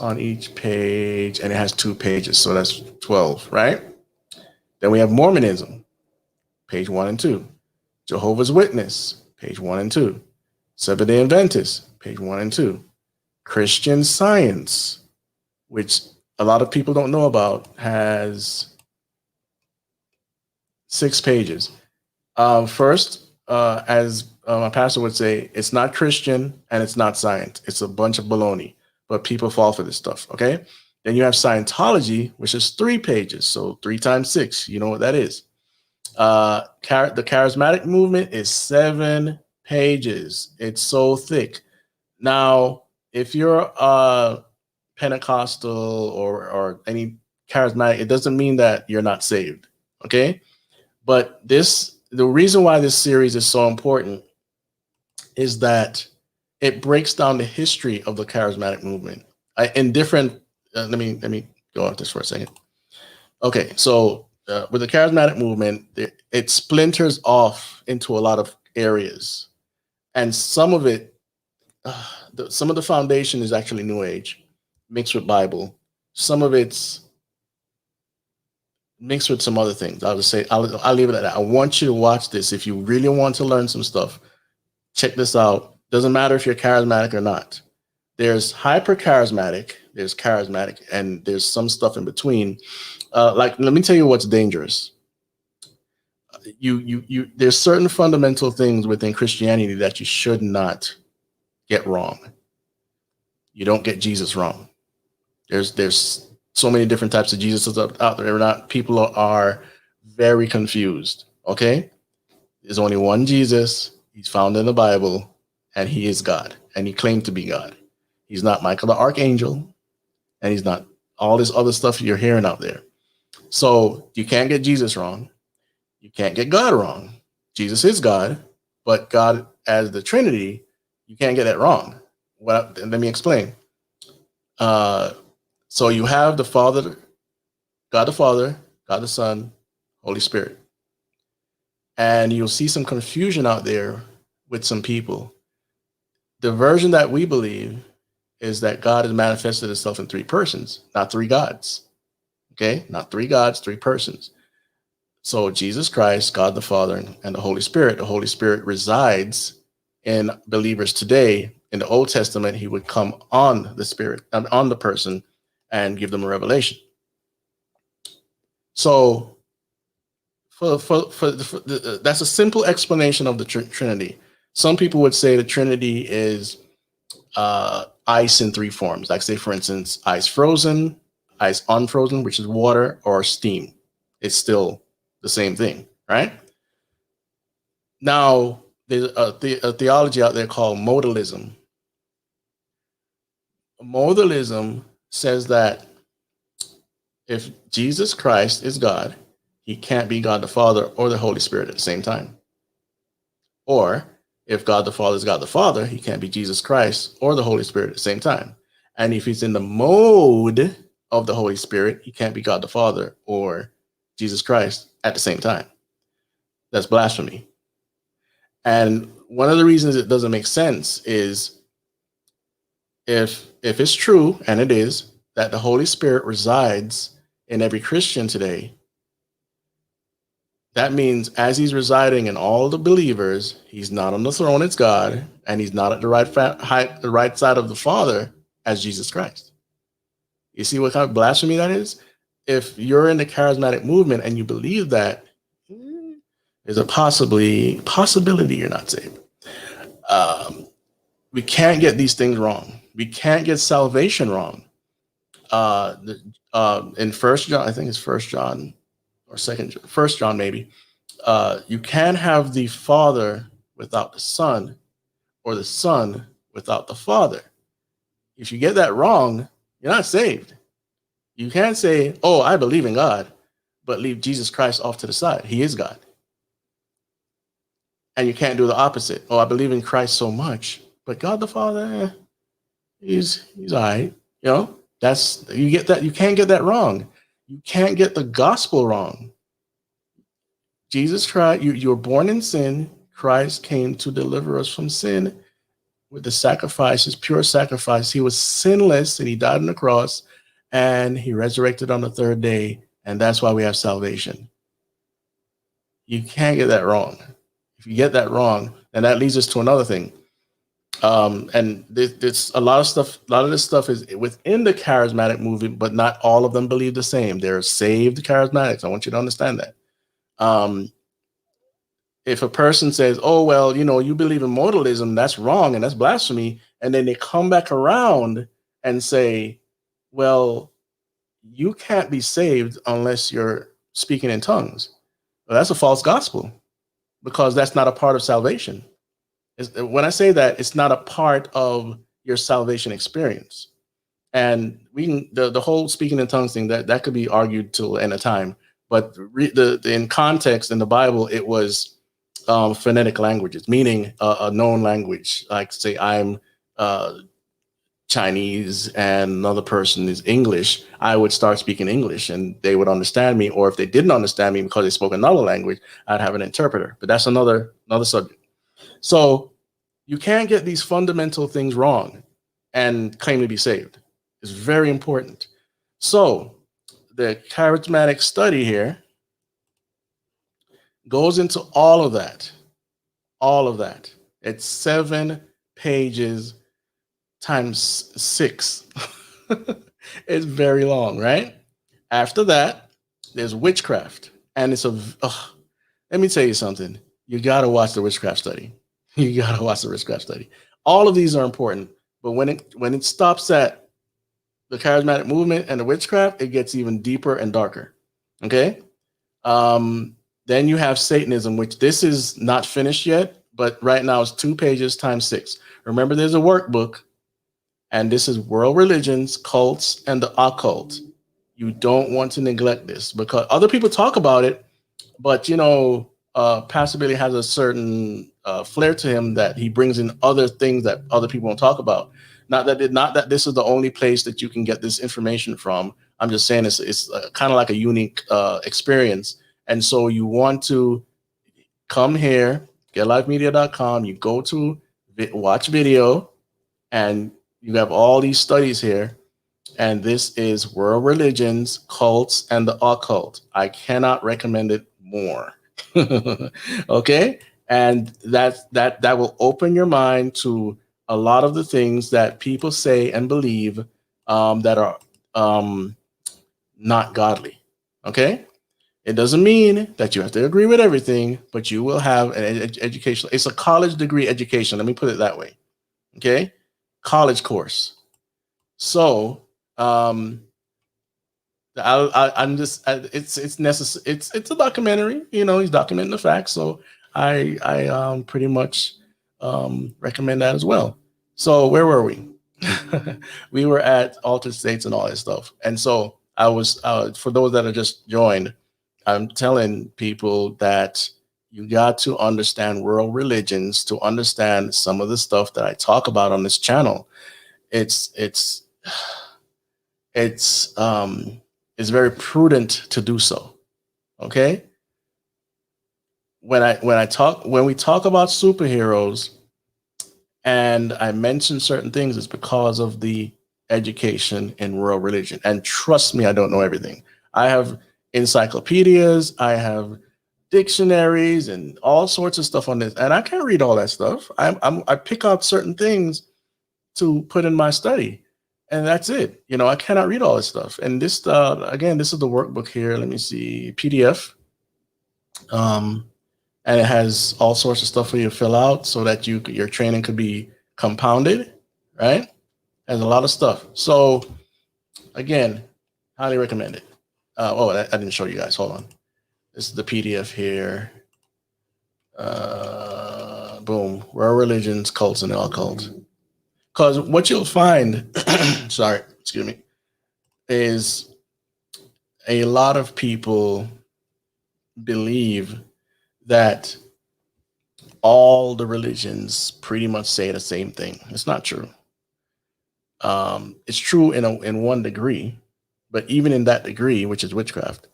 on each page, and it has 2 pages, so that's 12, right? Then we have Mormonism, page 1 and 2. Jehovah's Witness, page 1 and 2. Seventh-day Adventist, page 1 and 2. Christian Science, which a lot of people don't know about, has 6 pages. First, as my pastor would say, it's not Christian and it's not science. It's a bunch of baloney, but people fall for this stuff, okay? Then you have Scientology, which is 3 pages, so 3 times 6, you know what that is. The charismatic movement is 7 pages. It's so thick. Now, if you're Pentecostal or any charismatic, it doesn't mean that you're not saved, okay? But the reason why this series is so important is that it breaks down the history of the charismatic movement in different. Let me go off this for a second. Okay, so with the charismatic movement, it splinters off into a lot of areas, and some of it, some of the foundation is actually New Age mixed with Bible. Some of it's mixed with some other things. I'll just say I'll leave it at that. I want you to watch this if you really want to learn some stuff. Check this out. Doesn't matter if you're charismatic or not. There's hyper charismatic, there's charismatic, and there's some stuff in between. Like, let me tell you what's dangerous. There's certain fundamental things within Christianity that you should not get wrong. You don't get Jesus wrong. There's so many different types of Jesus out there. People are very confused. Okay, there's only one Jesus. He's found in the Bible, and he is God, and he claimed to be God. He's not Michael the Archangel, and he's not all this other stuff you're hearing out there. So you can't get Jesus wrong. You can't get God wrong. Jesus is God, but God as the Trinity, you can't get that wrong. Let me explain. So you have the Father, God the Son, Holy Spirit. And you'll see some confusion out there with some people. The version that we believe is that God has manifested himself in three persons, not three gods. Okay? Not three gods, three persons. So Jesus Christ, God the Father, and the Holy Spirit. The Holy Spirit resides in believers today. In the Old Testament, he would come on the Spirit, on the person, and give them a revelation. So that's a simple explanation of the Trinity. Some people would say the Trinity is ice in three forms. Like say, for instance, ice frozen, ice unfrozen, which is water, or steam. It's still the same thing, right? Now, there's a theology out there called modalism. Modalism says that if Jesus Christ is God, he can't be God the Father or the Holy Spirit at the same time. Or if God the Father is God the Father, he can't be Jesus Christ or the Holy Spirit at the same time. And if he's in the mode of the Holy Spirit, he can't be God the Father or Jesus Christ at the same time. That's blasphemy. And one of the reasons it doesn't make sense is if it's true, and it is, that the Holy Spirit resides in every Christian today, that means as he's residing in all the believers, he's not on the throne as God, and he's not at the right side of the Father as Jesus Christ. You see what kind of blasphemy that is? If you're in the charismatic movement and you believe that, there's a possibility you're not saved. We can't get these things wrong. We can't get salvation wrong. In First John, I think it's First John or First John maybe. You can't have the Father without the Son, or the Son without the Father. If you get that wrong, you're not saved. You can't say, "Oh, I believe in God," but leave Jesus Christ off to the side. He is God. And you can't do the opposite. "Oh, I believe in Christ so much, but God the Father, he's all right." You know, you get that. You can't get that wrong. You can't get the gospel wrong. Jesus Christ, you were born in sin. Christ came to deliver us from sin with the sacrifice, his pure sacrifice. He was sinless and he died on the cross and he resurrected on the third day. And that's why we have salvation. You can't get that wrong. If you get that wrong, then that leads us to another thing. And there's a lot of stuff. A lot of this stuff is within the charismatic movement, but not all of them believe the same. They're saved charismatics. I want you to understand that. If a person says, "Oh, well, you believe in modalism, that's wrong and that's blasphemy," and then they come back around and say, "Well, you can't be saved unless you're speaking in tongues," well, that's a false gospel, because that's not a part of salvation. When I say that, it's not a part of your salvation experience. And the whole speaking in tongues thing, that could be argued till the end of time. But in context in the Bible, it was phonetic languages, meaning a known language. Like say I'm Chinese and another person is English, I would start speaking English and they would understand me. Or if they didn't understand me because they spoke another language, I'd have an interpreter. But that's another subject. So you can't get these fundamental things wrong and claim to be saved. It's very important. So the charismatic study here goes into all of that. All of that. It's 7 pages times 6. It's very long, right? After that, there's witchcraft. And it's let me tell you something. You got to watch the witchcraft study. You got to watch the witchcraft study. All of these are important. But when it stops at the charismatic movement and the witchcraft, it gets even deeper and darker. Okay? Then you have Satanism, which this is not finished yet, but right now it's 2 pages times 6. Remember, there's a workbook, and this is world religions, cults, and the occult. You don't want to neglect this because other people talk about it, but Pastor Billy has a certain flair to him that he brings in other things that other people won't talk about. Not that this is the only place that you can get this information from. I'm just saying it's kind of like a unique experience. And so you want to come here, getlivemedia.com. You go to watch video, and you have all these studies here. And this is World Religions, Cults, and the Occult. I cannot recommend it more. Okay, and that will open your mind to a lot of the things that people say and believe that are not godly. Okay, it doesn't mean that you have to agree with everything, but you will have an education. It's a college degree education. Let me put it that way. Okay, college course. So it's necessary. It's a documentary. You know, he's documenting the facts. So I pretty much recommend that as well. So where were we? We were at altered states and all that stuff. And so I was for those that are just joined, I'm telling people that you got to understand world religions to understand some of the stuff that I talk about on this channel. It's very prudent to do so. Okay. When we talk about superheroes and I mention certain things, it's because of the education in world religion. And trust me, I don't know everything. I have encyclopedias, I have dictionaries and all sorts of stuff on this, and I can't read all that stuff. I pick out certain things to put in my study, and that's it. You know, I cannot read all this stuff. And this, again, this is the workbook here. Let me see, PDF. And it has all sorts of stuff for you to fill out so that your training could be compounded, right? Has a lot of stuff. So again, highly recommend it. I didn't show you guys. Hold on. This is the PDF here. Boom. World Religions, Cults, and the Occult. Because what you'll find, sorry, excuse me, is a lot of people believe that all the religions pretty much say the same thing. It's not true. It's true in one degree, but even in that degree, which is witchcraft,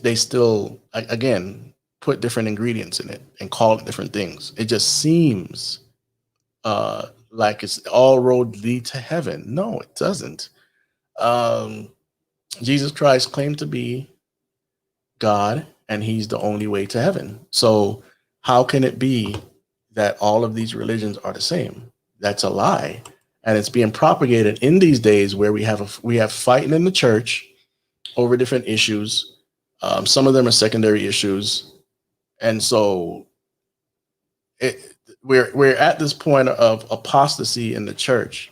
they still, again, put different ingredients in it and call it different things. It just seems like it's all roads lead to heaven. No, it doesn't. Jesus Christ claimed to be God, and he's the only way to heaven. So how can it be that all of these religions are the same? That's a lie. And it's being propagated in these days where we have fighting in the church over different issues. Some of them are secondary issues. And so we're at this point of apostasy in the church,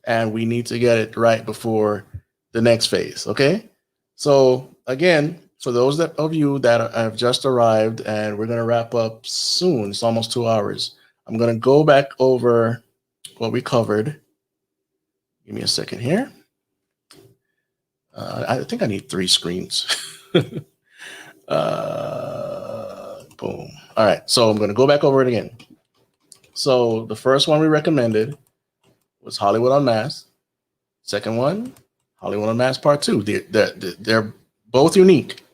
and we need to get it right before the next phase. Okay. So again, for those of you that have just arrived, and we're going to wrap up soon, it's almost 2 hours. I'm going to go back over what we covered. Give me a second here. I think I need 3 screens. Boom. All right. So I'm going to go back over it again. So the first one we recommended was Hollywood Unmasked. Second one, Hollywood Unmasked Part 2. They're both unique.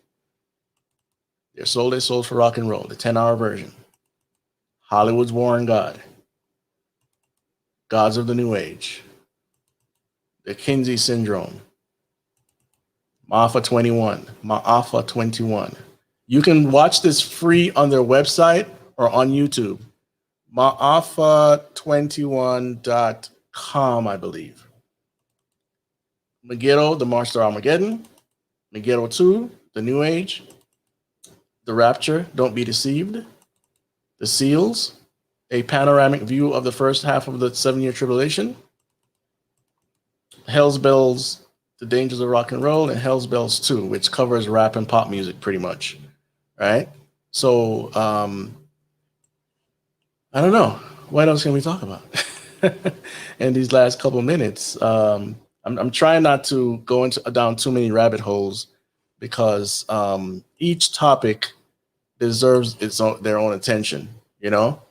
They're sold for rock and roll, the 10-hour version. Hollywood's War on God. Gods of the New Age. The Kinsey Syndrome. Mafa 21. You can watch this free on their website or on YouTube. Mafa21.com, I believe. Megiddo, the March to Armageddon. Megiddo 2, the New Age. The Rapture, Don't Be Deceived. The Seals, a panoramic view of the first half of the 7-year tribulation. Hell's Bells, The Dangers of Rock and Roll, and Hell's Bells 2, which covers rap and pop music pretty much. Right? So, I don't know. What else can we talk about in these last couple minutes? I'm trying not to go down too many rabbit holes, because each topic deserves their own attention. You know,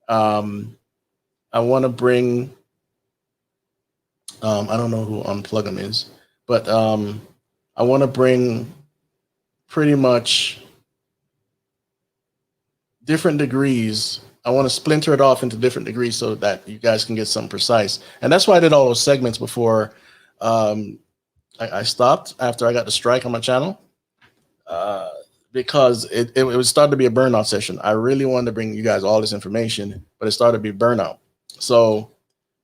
I want to bring. I don't know who Unplug 'em is, but I want to bring pretty much different degrees. I want to splinter it off into different degrees so that you guys can get some precise. And that's why I did all those segments before I stopped after I got the strike on my channel, because it was starting to be a burnout session. I really wanted to bring you guys all this information, but it started to be burnout. So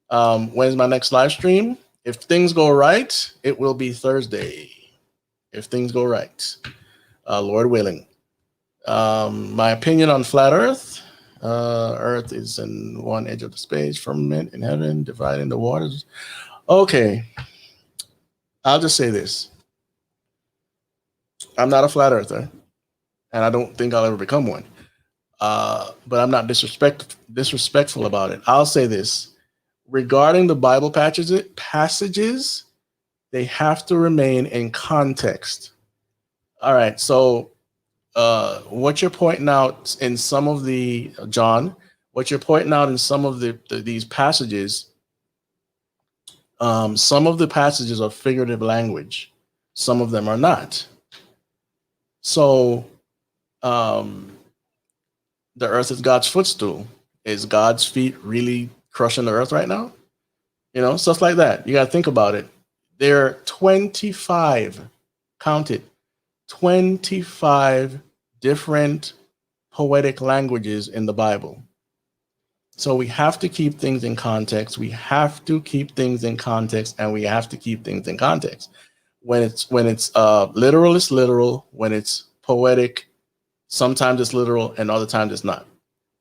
when's my next live stream? If things go right, it will be Thursday. If things go right, Lord willing. My opinion on flat Earth. Earth is in one edge of the space, firmament in heaven, dividing the waters. Okay, I'll just say this. I'm not a flat earther, and I don't think I'll ever become one. But I'm not disrespectful about it. I'll say this. Regarding the Bible passages, they have to remain in context. All right, so what you're pointing out in some of the, John, what you're pointing out in some of these passages, some of the passages are figurative language. Some of them are not. So the earth is God's footstool. Is God's feet really crushing the earth right now? You know, stuff like that. You got to think about it. There are 25, count it, 25 different poetic languages in the Bible. So we have to keep things in context. We have to keep things in context, and we have to keep things in context. When it's literal, it's literal. When it's poetic, sometimes it's literal, and other times it's not.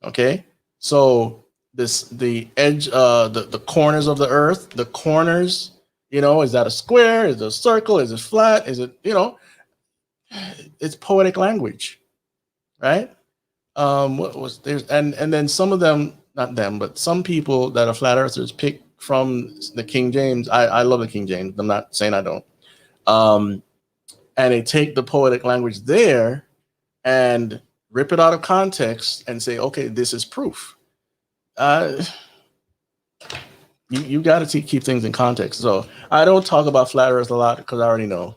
Okay, so the edge, the corners of the earth, the corners. You know, is that a square? Is it a circle? Is it flat? Is it, you know? It's poetic language, right? What was there's and then some of them, not them, but some people that are flat earthers pick from the King James. I love the King James. I'm not saying I don't. And they take the poetic language there and rip it out of context and say, okay, this is proof. You got to keep things in context. So I don't talk about flat earth a lot because I already know.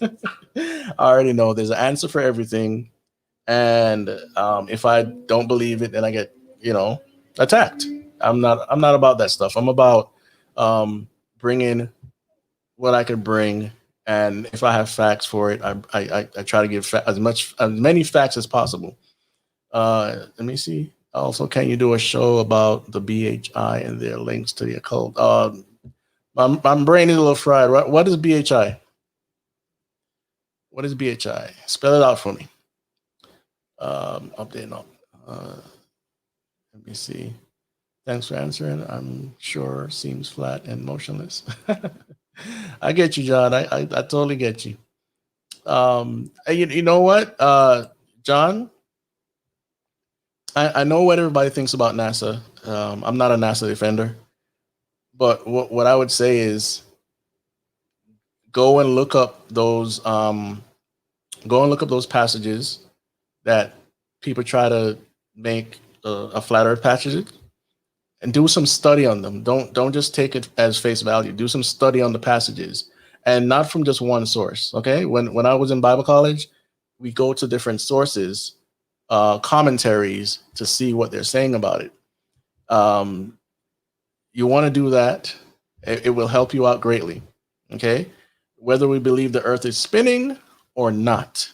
I already know there's an answer for everything. And if I don't believe it, then I get, you know, attacked. I'm not about that stuff. I'm about bringing what I could bring, and if I have facts for it, I try to give as many facts as possible. Let me see. Also, can you do a show about the BHI and their links to the occult? My brain is a little fried. What is BHI? What is BHI? Spell it out for me. Update up. Let me see. Thanks for answering. I'm sure seems flat and motionless. I get you, John. I totally get you. You know what, John? I know what everybody thinks about NASA. I'm not a NASA defender, but what I would say is go and look up those passages that people try to make a flat Earth passage, and do some study on them. Don't just take it as face value. Do some study on the passages, and not from just one source. Okay, when I was in Bible college, we go to different sources, commentaries, to see what they're saying about it. You want to do that. It will help you out greatly. Okay, whether we believe the earth is spinning or not,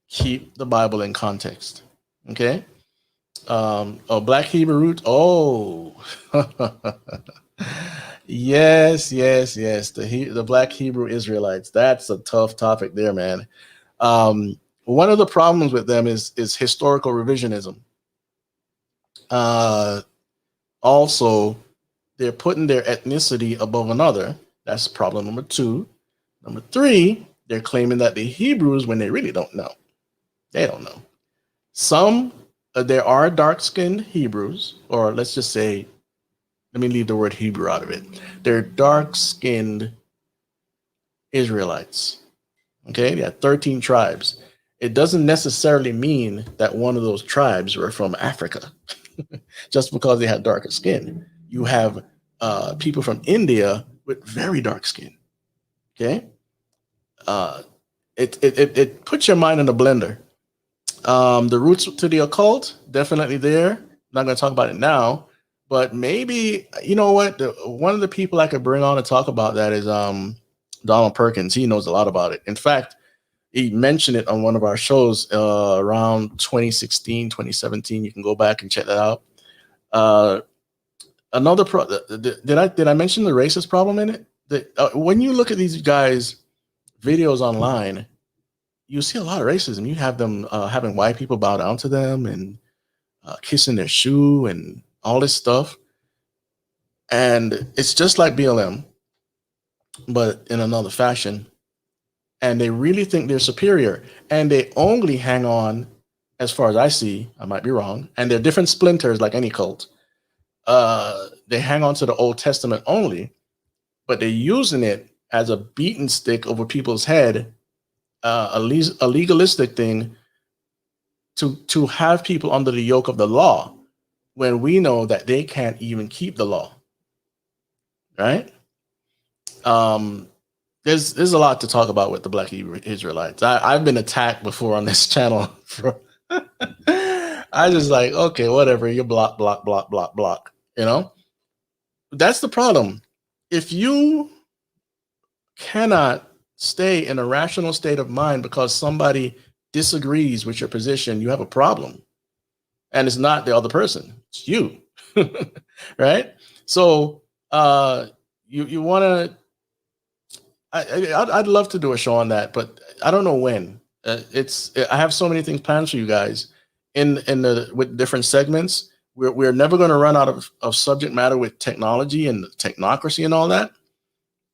keep the Bible in context. Okay. Black Hebrew root. Oh, yes. The Black Hebrew Israelites. That's a tough topic there, man. One of the problems with them is historical revisionism. Also, they're putting their ethnicity above another. That's problem number 2. Number 3, they're claiming that the Hebrews, when they really don't know. They don't know. There are dark-skinned Hebrews, or let's just say, let me leave the word Hebrew out of it. They're dark-skinned Israelites. Okay, they had 13 tribes. It doesn't necessarily mean that one of those tribes were from Africa just because they had darker skin. You have people from India with very dark skin. Okay, uh, it puts your mind in a blender. The roots to the occult definitely there. Not going to talk about it now, but maybe you know what? One of the people I could bring on to talk about that is Donald Perkins. He knows a lot about it. In fact, he mentioned it on one of our shows around 2016, 2017. You can go back and check that out. Did I mention the racist problem in it? When you look at these guys' videos online, you see a lot of racism. You have them having white people bow down to them and kissing their shoe and all this stuff. And it's just like BLM, but in another fashion. And they really think they're superior. And they only hang on, as far as I see, I might be wrong, and they're different splinters like any cult. They hang on to the Old Testament only, but they're using it as a beaten stick over people's head, a legalistic thing to have people under the yoke of the law when we know that they can't even keep the law. Right? There's a lot to talk about with the Black Israelites. I've been attacked before on this channel. I just like, okay, whatever. You block. You know, that's the problem. If you cannot stay in a rational state of mind because somebody disagrees with your position, you have a problem. And it's not the other person, it's you. Right? So you want to, I'd love to do a show on that, but I don't know when. I have so many things planned for you guys with different segments. We're never going to run out of subject matter with technology and technocracy and all that.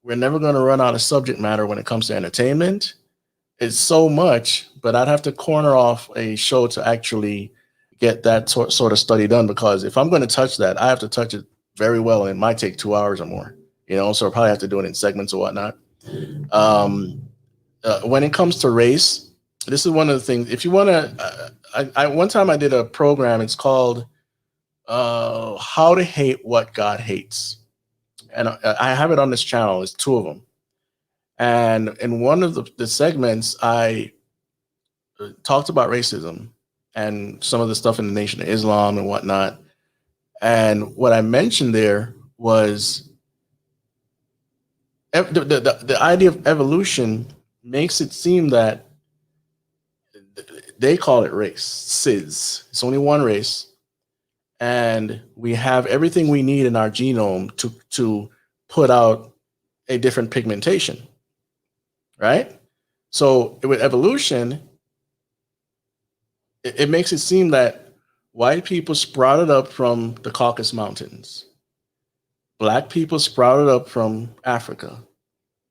We're never going to run out of subject matter when it comes to entertainment. It's so much, but I'd have to corner off a show to actually get that sort of study done, because if I'm going to touch that, I have to touch it very well, and it might take 2 hours or more. So I'll probably have to do it in segments or whatnot. When it comes to race, this is one of the things. If you want to, one time I did a program. It's called "How to Hate What God Hates," and I have it on this channel. It's 2 of them, and in one of the segments, I talked about racism and some of the stuff in the Nation of Islam and whatnot. And what I mentioned there was the idea of evolution makes it seem that they call it race, cis. It's only one race, and we have everything we need in our genome to put out a different pigmentation, right? So with evolution, it makes it seem that white people sprouted up from the Caucasus Mountains, Black people sprouted up from Africa,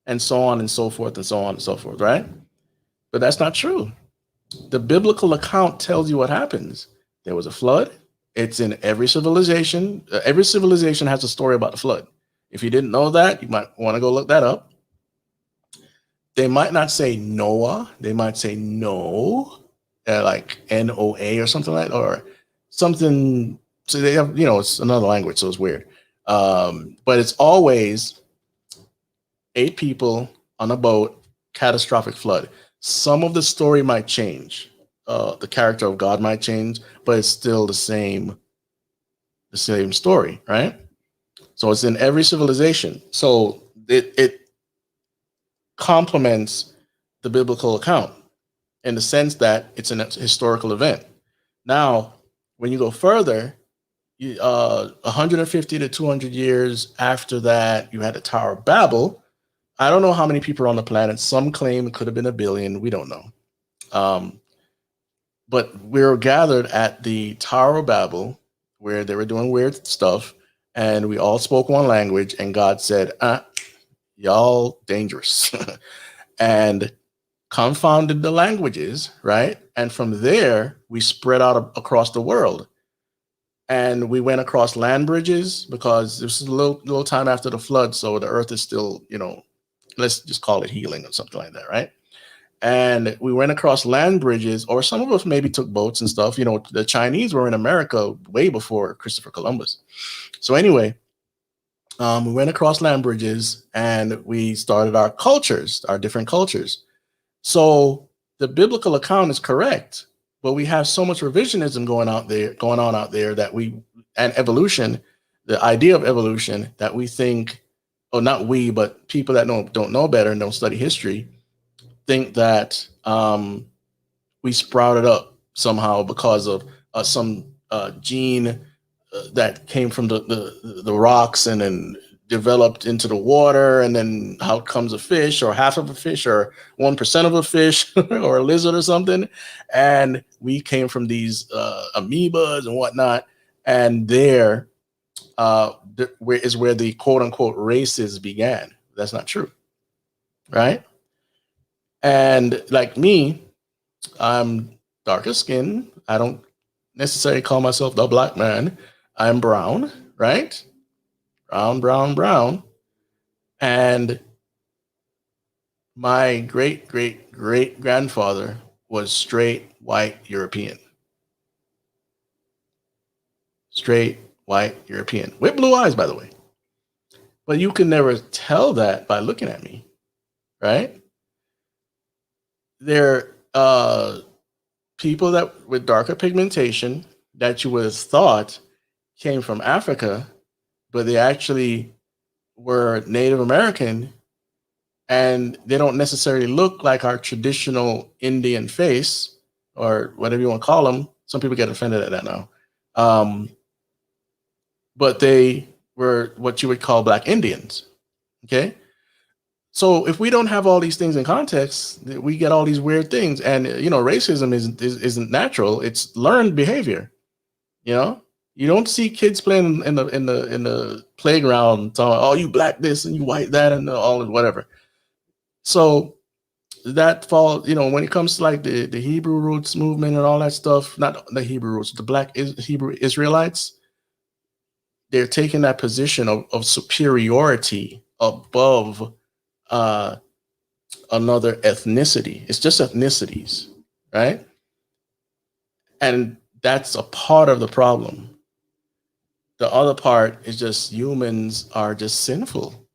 and so on and so forth and so on and so forth, right? But that's not true. The biblical account tells you what happens. There was a flood. It's in every civilization. Every civilization has a story about the flood. If you didn't know that, you might want to go look that up. They might not say Noah. They might say no, like Noa or something like that, or something. So they have, it's another language, so it's weird. But it's always 8 people on a boat, catastrophic flood. Some of the story might change. The character of God might change, but it's still the same story, right? So it's in every civilization. So it complements the biblical account in the sense that it's an historical event. Now, when you go further, 150 to 200 years after that, you had the Tower of Babel. I don't know how many people are on the planet. Some claim it could have been 1 billion. We don't know. But we were gathered at the Tower of Babel where they were doing weird stuff, and we all spoke one language, and God said, y'all dangerous, and confounded the languages, right? And from there, we spread out across the world. And we went across land bridges because this is a little time after the flood, so the earth is still, let's just call it healing or something like that, right? and we went across land bridges, or some of us maybe took boats and stuff. You know, the Chinese were in America way before Christopher Columbus. So anyway, we went across land bridges and we started our cultures, our different cultures. So the biblical account is correct, but we have so much revisionism going on out there that and evolution, the idea of evolution, that we think, oh, not we, but people that don't know better and don't study history, think that we sprouted up somehow because of some gene that came from the rocks and then developed into the water, and then out comes a fish or half of a fish or 1% of a fish or a lizard or something, and we came from these amoebas and whatnot, and there is where the quote unquote races began. That's not true, right? And like me, I'm darker skin. I don't necessarily call myself the black man. I'm brown, right? Brown. And my great grandfather was straight white European. Straight white European. With blue eyes, by the way. But you can never tell that by looking at me, right? There are people that with darker pigmentation that you would have thought came from Africa, but they actually were Native American, and they don't necessarily look like our traditional Indian face or whatever you want to call them. Some people get offended at that now. But they were what you would call Black Indians. Okay. So if we don't have all these things in context, we get all these weird things. And, you know, racism isn't natural. It's learned behavior. You know, you don't see kids playing in the playground talking, oh, you black this and you white that and all whatever. So that fall, you know, when it comes to like the Hebrew roots movement and all that stuff, not the Hebrew roots, the Black Hebrew Israelites, they're taking that position of superiority above another ethnicity. It's just ethnicities, right? And that's a part of the problem. The other part is just humans are just sinful.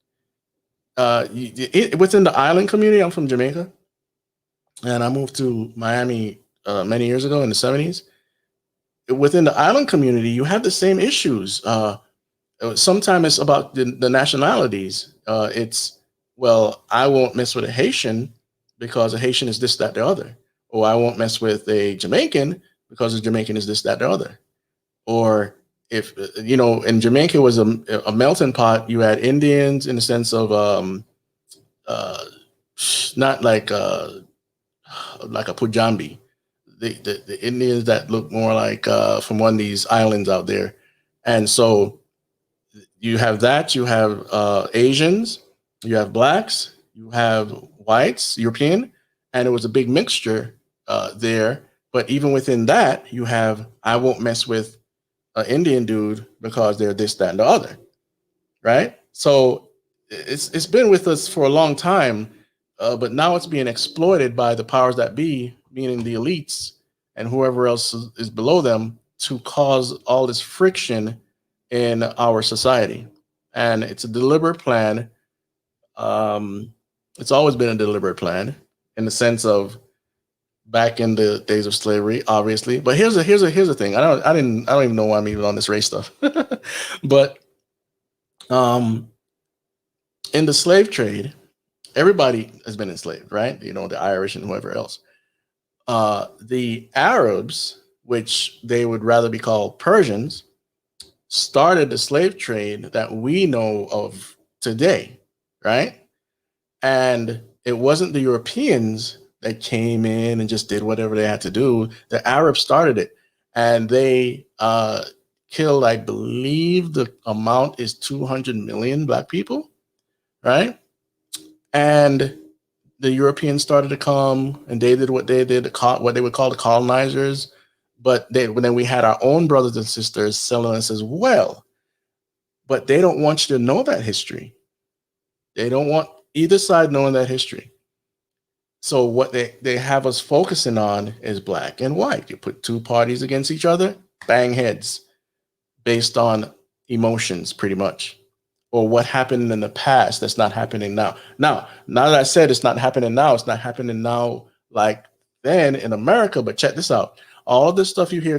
Within the island community, I'm from Jamaica, and I moved to Miami many years ago in the 70s. Within the island community, you have the same issues. Sometimes it's about the nationalities. It's, well, I won't mess with a Haitian because a Haitian is this, that, the other. Or I won't mess with a Jamaican because a Jamaican is this, that, the other. Or if, you know, in Jamaica was a melting pot, you had Indians in the sense of not like a Pujambi. The Indians that look more like from one of these islands out there. And so you have that, you have Asians, you have blacks, you have whites, European, and it was a big mixture there. But even within that, you have, I won't mess with an Indian dude because they're this, that, and the other, right? So it's been with us for a long time, but now it's being exploited by the powers that be, meaning the elites and whoever else is below them, to cause all this friction in our society. And it's a deliberate plan. It's always been a deliberate plan in the sense of back in the days of slavery, obviously. But here's the thing. I don't even know why I'm even on this race stuff. But in the slave trade, everybody has been enslaved, right? You know, the Irish and whoever else. The Arabs, which they would rather be called Persians, started the slave trade that we know of today, right? And it wasn't the Europeans that came in and just did whatever they had to do. The Arabs started it, and they killed, I believe the amount is 200 million Black people, right? And the Europeans started to come, and they did what they did, what they would call the colonizers. But then we had our own brothers and sisters selling us as well. But they don't want you to know that history. They don't want either side knowing that history. So what they have us focusing on is black and white. You put two parties against each other, bang heads, based on emotions, pretty much, or what happened in the past that's not happening now. Now that I said it's not happening now, it's not happening now like then in America. But check this out: all of this stuff you hear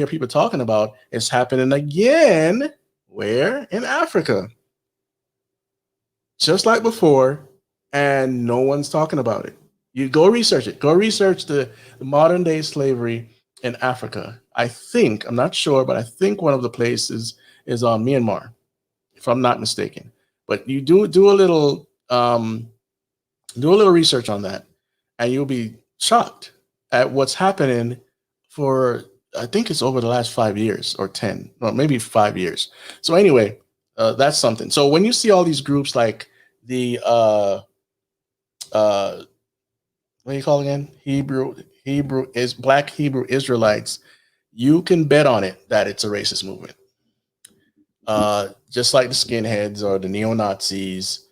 people talking about is happening again. Where? In Africa, just like before, and no one's talking about it. You go research it. Go research the modern day slavery in Africa. I think, I'm not sure, but I think one of the places is on Myanmar, if I'm not mistaken. But you do a little research on that, and you'll be shocked at what's happening for, I think it's over the last 5 years or 10, or maybe 5 years. So anyway, that's something. So when you see all these groups like the what do you call it again? Black Hebrew Israelites, you can bet on it that it's a racist movement. Just like the skinheads or the neo-Nazis.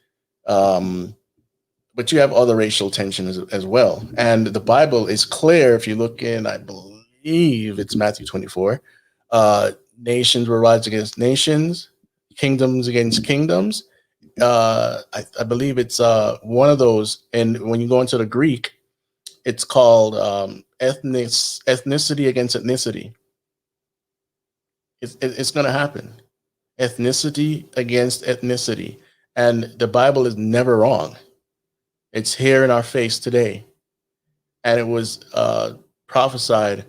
But you have other racial tension as well. And the Bible is clear. If you look in, I believe it's Matthew 24, nations will rise against nations, kingdoms against kingdoms. I believe it's one of those. And when you go into the Greek, it's called ethnicity against ethnicity. It's going to happen. Ethnicity against ethnicity. And the Bible is never wrong. It's here in our face today. And it was prophesied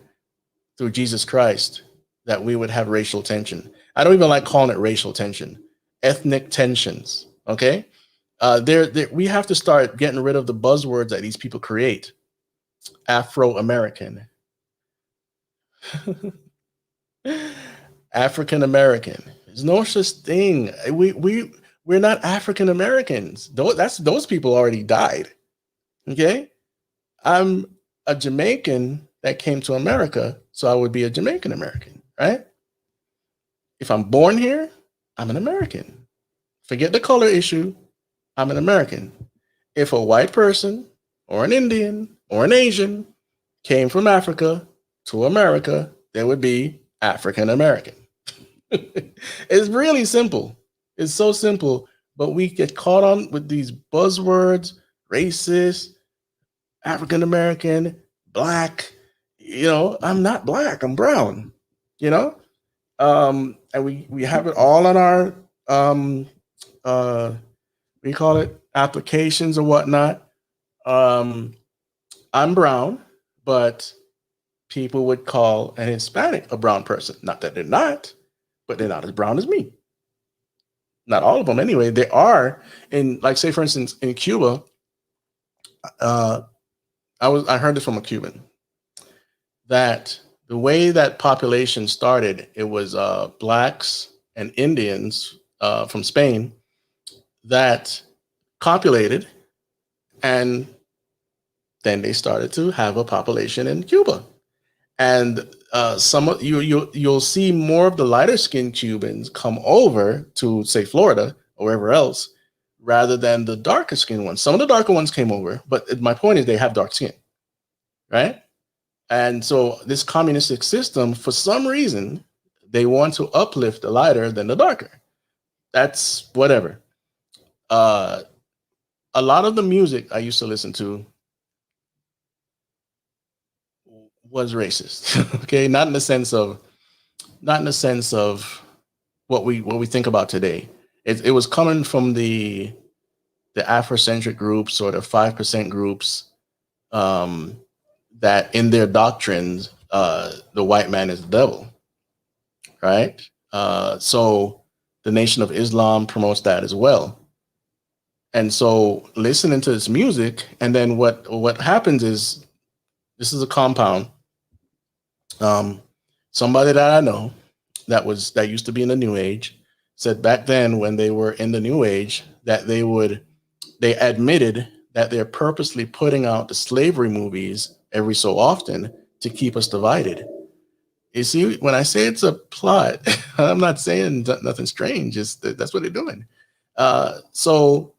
through Jesus Christ that we would have racial tension. I don't even like calling it racial tension. Ethnic tensions, okay? We have to start getting rid of the buzzwords that these people create. Afro-American. African-American. There's no such thing. We're not African Americans. Those people already died. Okay? I'm a Jamaican that came to America, so I would be a Jamaican American, right? If I'm born here, I'm an American. Forget the color issue. I'm an American. If a white person or an Indian or an Asian came from Africa to America, they would be African American. It's really simple. It's so simple, but we get caught on with these buzzwords: racist, African American, black. I'm not black, I'm brown, and we have it all on our we call it applications or whatnot. I'm brown, but people would call an Hispanic a brown person. Not that they're not, but they're not as brown as me. Not all of them anyway. They are in, like, say for instance, in Cuba, I heard this from a Cuban, that the way that population started, it was blacks and Indians from Spain that copulated, and then they started to have a population in Cuba. And you'll see more of the lighter skinned Cubans come over to, say, Florida or wherever else, rather than the darker skinned ones. Some of the darker ones came over, but my point is they have dark skin, right? And so this communistic system, for some reason, they want to uplift the lighter than the darker. That's whatever. A lot of the music I used to listen to was racist. Okay, not in the sense of what we think about today. It was coming from the Afrocentric groups or the 5% groups that in their doctrines the white man is the devil, right? So the Nation of Islam promotes that as well. And so listening to this music, and then what happens is, this is a compound. Somebody that I know that used to be in the New Age said back then, when they were in the New Age, that they admitted that they're purposely putting out the slavery movies every so often to keep us divided. You see, when I say it's a plot, I'm not saying nothing strange. That's what they're doing. So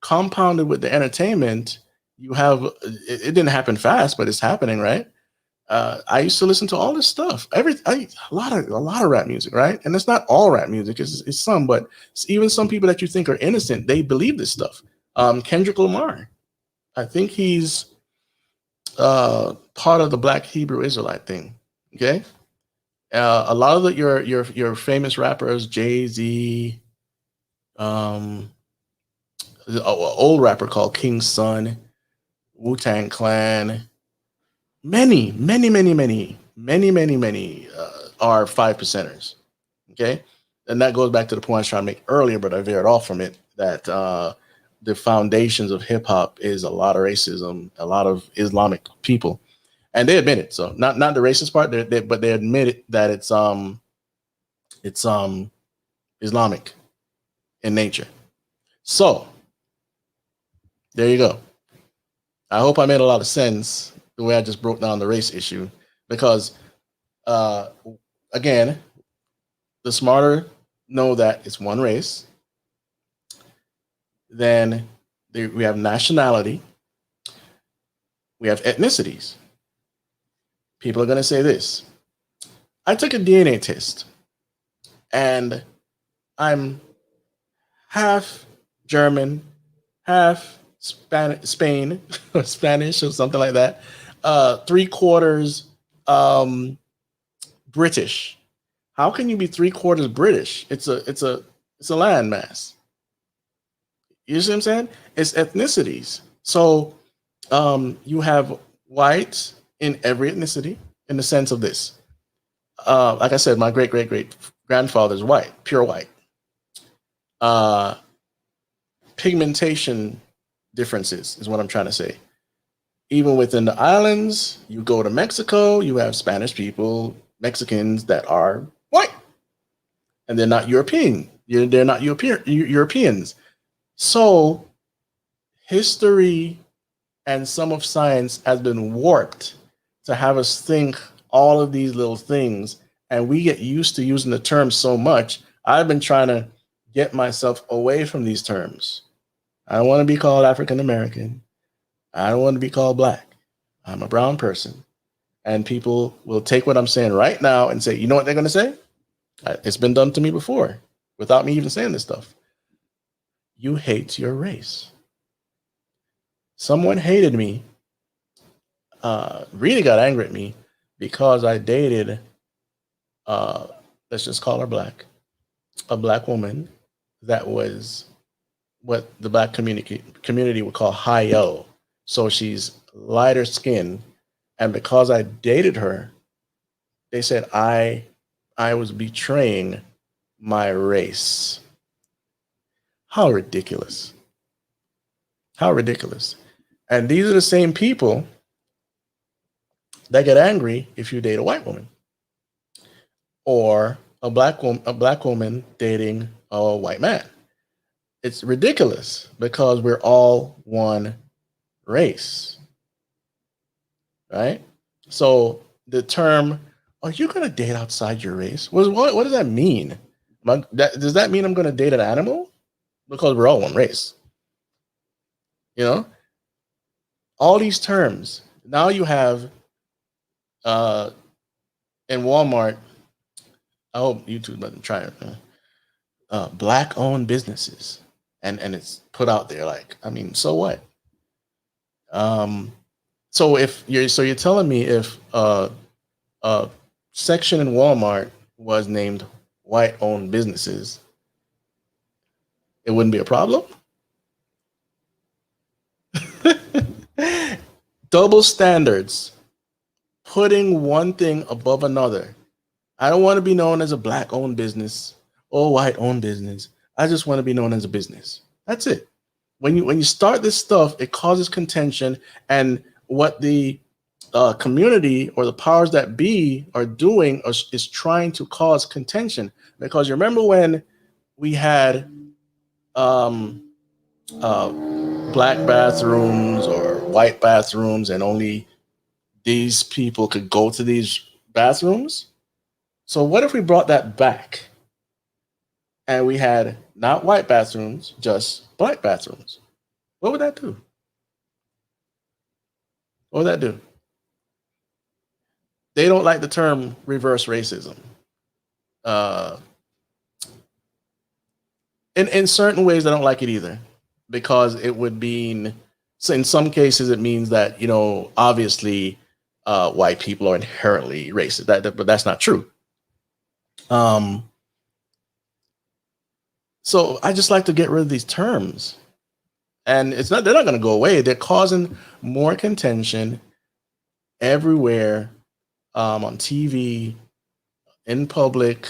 compounded with the entertainment, you have it didn't happen fast, but it's happening, right? I used to listen to all this stuff, a lot of rap music, right? And it's not all rap music; it's some, but even some people that you think are innocent, they believe this stuff. Kendrick Lamar, I think he's part of the Black Hebrew Israelite thing. Okay, a lot of your famous rappers, Jay Z, an old rapper called King's Son, Wu-Tang Clan, many are 5%ers. Okay, and that goes back to the point I was trying to make earlier, but I veered off from it. That the foundations of hip hop is a lot of racism, a lot of Islamic people, and they admit it. So not the racist part, but they admit it that it's Islamic in nature. So there you go. I hope I made a lot of sense the way I just broke down the race issue, because again, the smarter know that it's one race. Then we have nationality, we have ethnicities. People are going to say this: I took a DNA test and I'm half German, half Spain or Spanish or something like that, 3/4 British. How can you be 3/4 British? It's a landmass. You see what I'm saying? It's ethnicities. So you have white in every ethnicity in the sense of this. Like I said, my great grandfather is white, pure white. Pigmentation differences is what I'm trying to say. Even within the islands, you go to Mexico, you have Spanish people, Mexicans that are white, and they're not European. They're not Europeans. So history and some of science has been warped to have us think all of these little things, and we get used to using the term so much. I've been trying to get myself away from these terms. I don't want to be called African American. I don't want to be called black. I'm a brown person. And people will take what I'm saying right now and say, you know what they're going to say? It's been done to me before without me even saying this stuff. You hate your race. Someone hated me, really got angry at me because I dated, let's just call her black, a black woman that was what the black community would call high yellow. So she's lighter skin. And because I dated her, they said I was betraying my race. How ridiculous. How ridiculous. And these are the same people that get angry if you date a white woman or a black woman dating a white man. It's ridiculous because we're all one race, right? So the term, are you going to date outside your race? What does that mean? Does that mean I'm going to date an animal? Because we're all one race. You know, all these terms. Now you have in Walmart, I hope YouTube doesn't try it, black-owned businesses. And it's put out there like, I mean, so what? So you're telling me if a section in Walmart was named white-owned businesses, it wouldn't be a problem? Double standards, putting one thing above another. I don't want to be known as a black-owned business or white-owned business. I just want to be known as a business. That's it. When you start this stuff, it causes contention, and what the community or the powers that be are doing is trying to cause contention. Because you remember when we had black bathrooms or white bathrooms, and only these people could go to these bathrooms? So what if we brought that back and we had not white bathrooms, just black bathrooms? What would that do? What would that do? They don't like the term reverse racism. Uh, in certain ways, I don't like it either, because it would mean, so in some cases, it means that, obviously, white people are inherently racist. But that's not true. So I just like to get rid of these terms, and they're not going to go away. They're causing more contention everywhere, on TV, in public,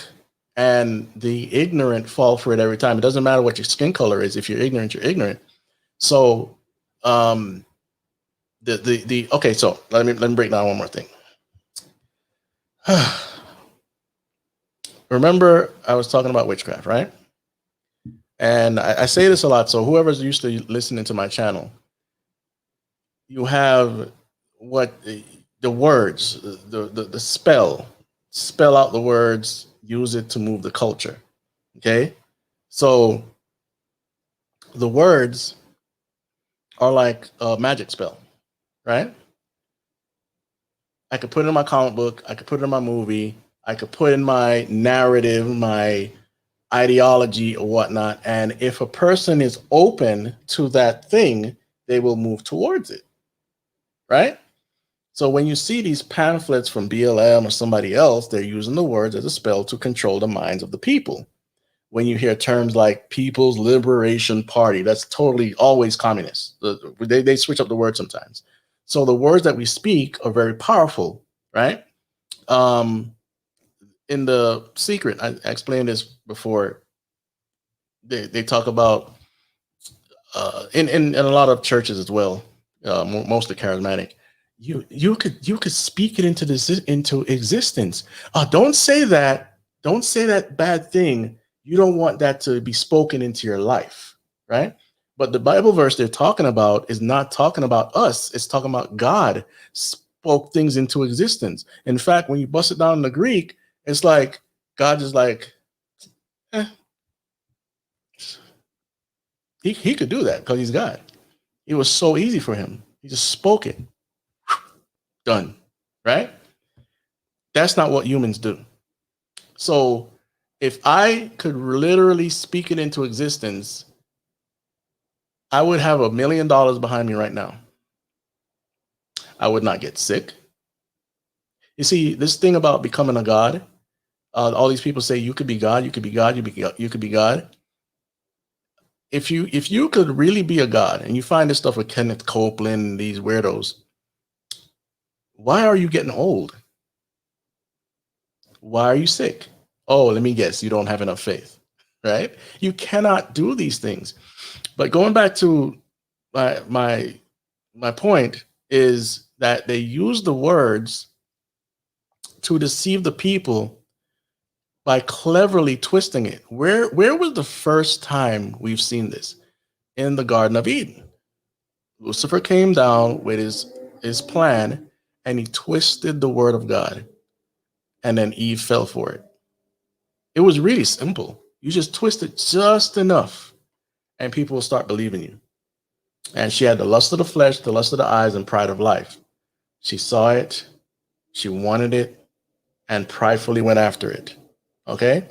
and the ignorant fall for it every time. It doesn't matter what your skin color is. If you're ignorant, you're ignorant. So, okay. So let me break down one more thing. Remember, I was talking about witchcraft, right? And I say this a lot. So whoever's used to listening to my channel, you have what the words, the spell out the words, use it to move the culture. Okay. So the words are like a magic spell, right? I could put it in my comic book. I could put it in my movie. I could put in my narrative, my ideology or whatnot. And if a person is open to that thing, they will move towards it, right? So when you see these pamphlets from BLM or somebody else, they're using the words as a spell to control the minds of the people. When you hear terms like People's Liberation Party, that's totally always communist. They switch up the word sometimes. So the words that we speak are very powerful, right? In The Secret, I explained this before. They talk about in a lot of churches as well, mostly charismatic. You could speak it into existence. Don't say that. Don't say that bad thing. You don't want that to be spoken into your life, right? But the Bible verse they're talking about is not talking about us. It's talking about God spoke things into existence. In fact, when you bust it down in the Greek, it's like God is like, he could do that because he's God. It was so easy for him. He just spoke it. Done. Right? That's not what humans do. So if I could literally speak it into existence, I would have $1 million behind me right now. I would not get sick. You see, this thing about becoming a god, all these people say you could be God, you could be God, you could be God. If you could really be a god, and you find this stuff with Kenneth Copeland, these weirdos, why are you getting old? Why are you sick? Oh, let me guess, you don't have enough faith, right? You cannot do these things. But going back to my point is that they use the words to deceive the people by cleverly twisting it. Where was the first time we've seen this? In the Garden of Eden. Lucifer came down with his plan, and he twisted the word of God, and then Eve fell for it. It was really simple. You just twist it just enough, and people will start believing you. And she had the lust of the flesh, the lust of the eyes, and pride of life. She saw it, she wanted it, and pridefully went after it. Okay?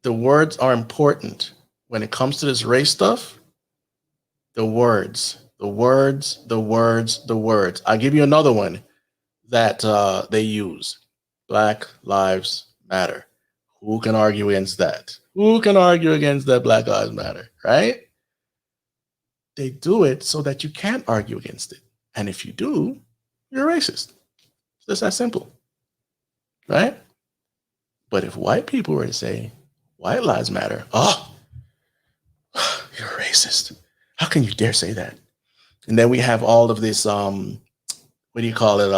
The words are important. When it comes to this race stuff, the words. I'll give you another one that they use. Black Lives Matter. Who can argue against that? Who can argue against that Black Lives Matter, right? They do it so that you can't argue against it. And if you do, you're a racist. It's just that simple, right? But if white people were to say, white lives matter, oh, you're a racist. How can you dare say that? And then we have all of this, what do you call it?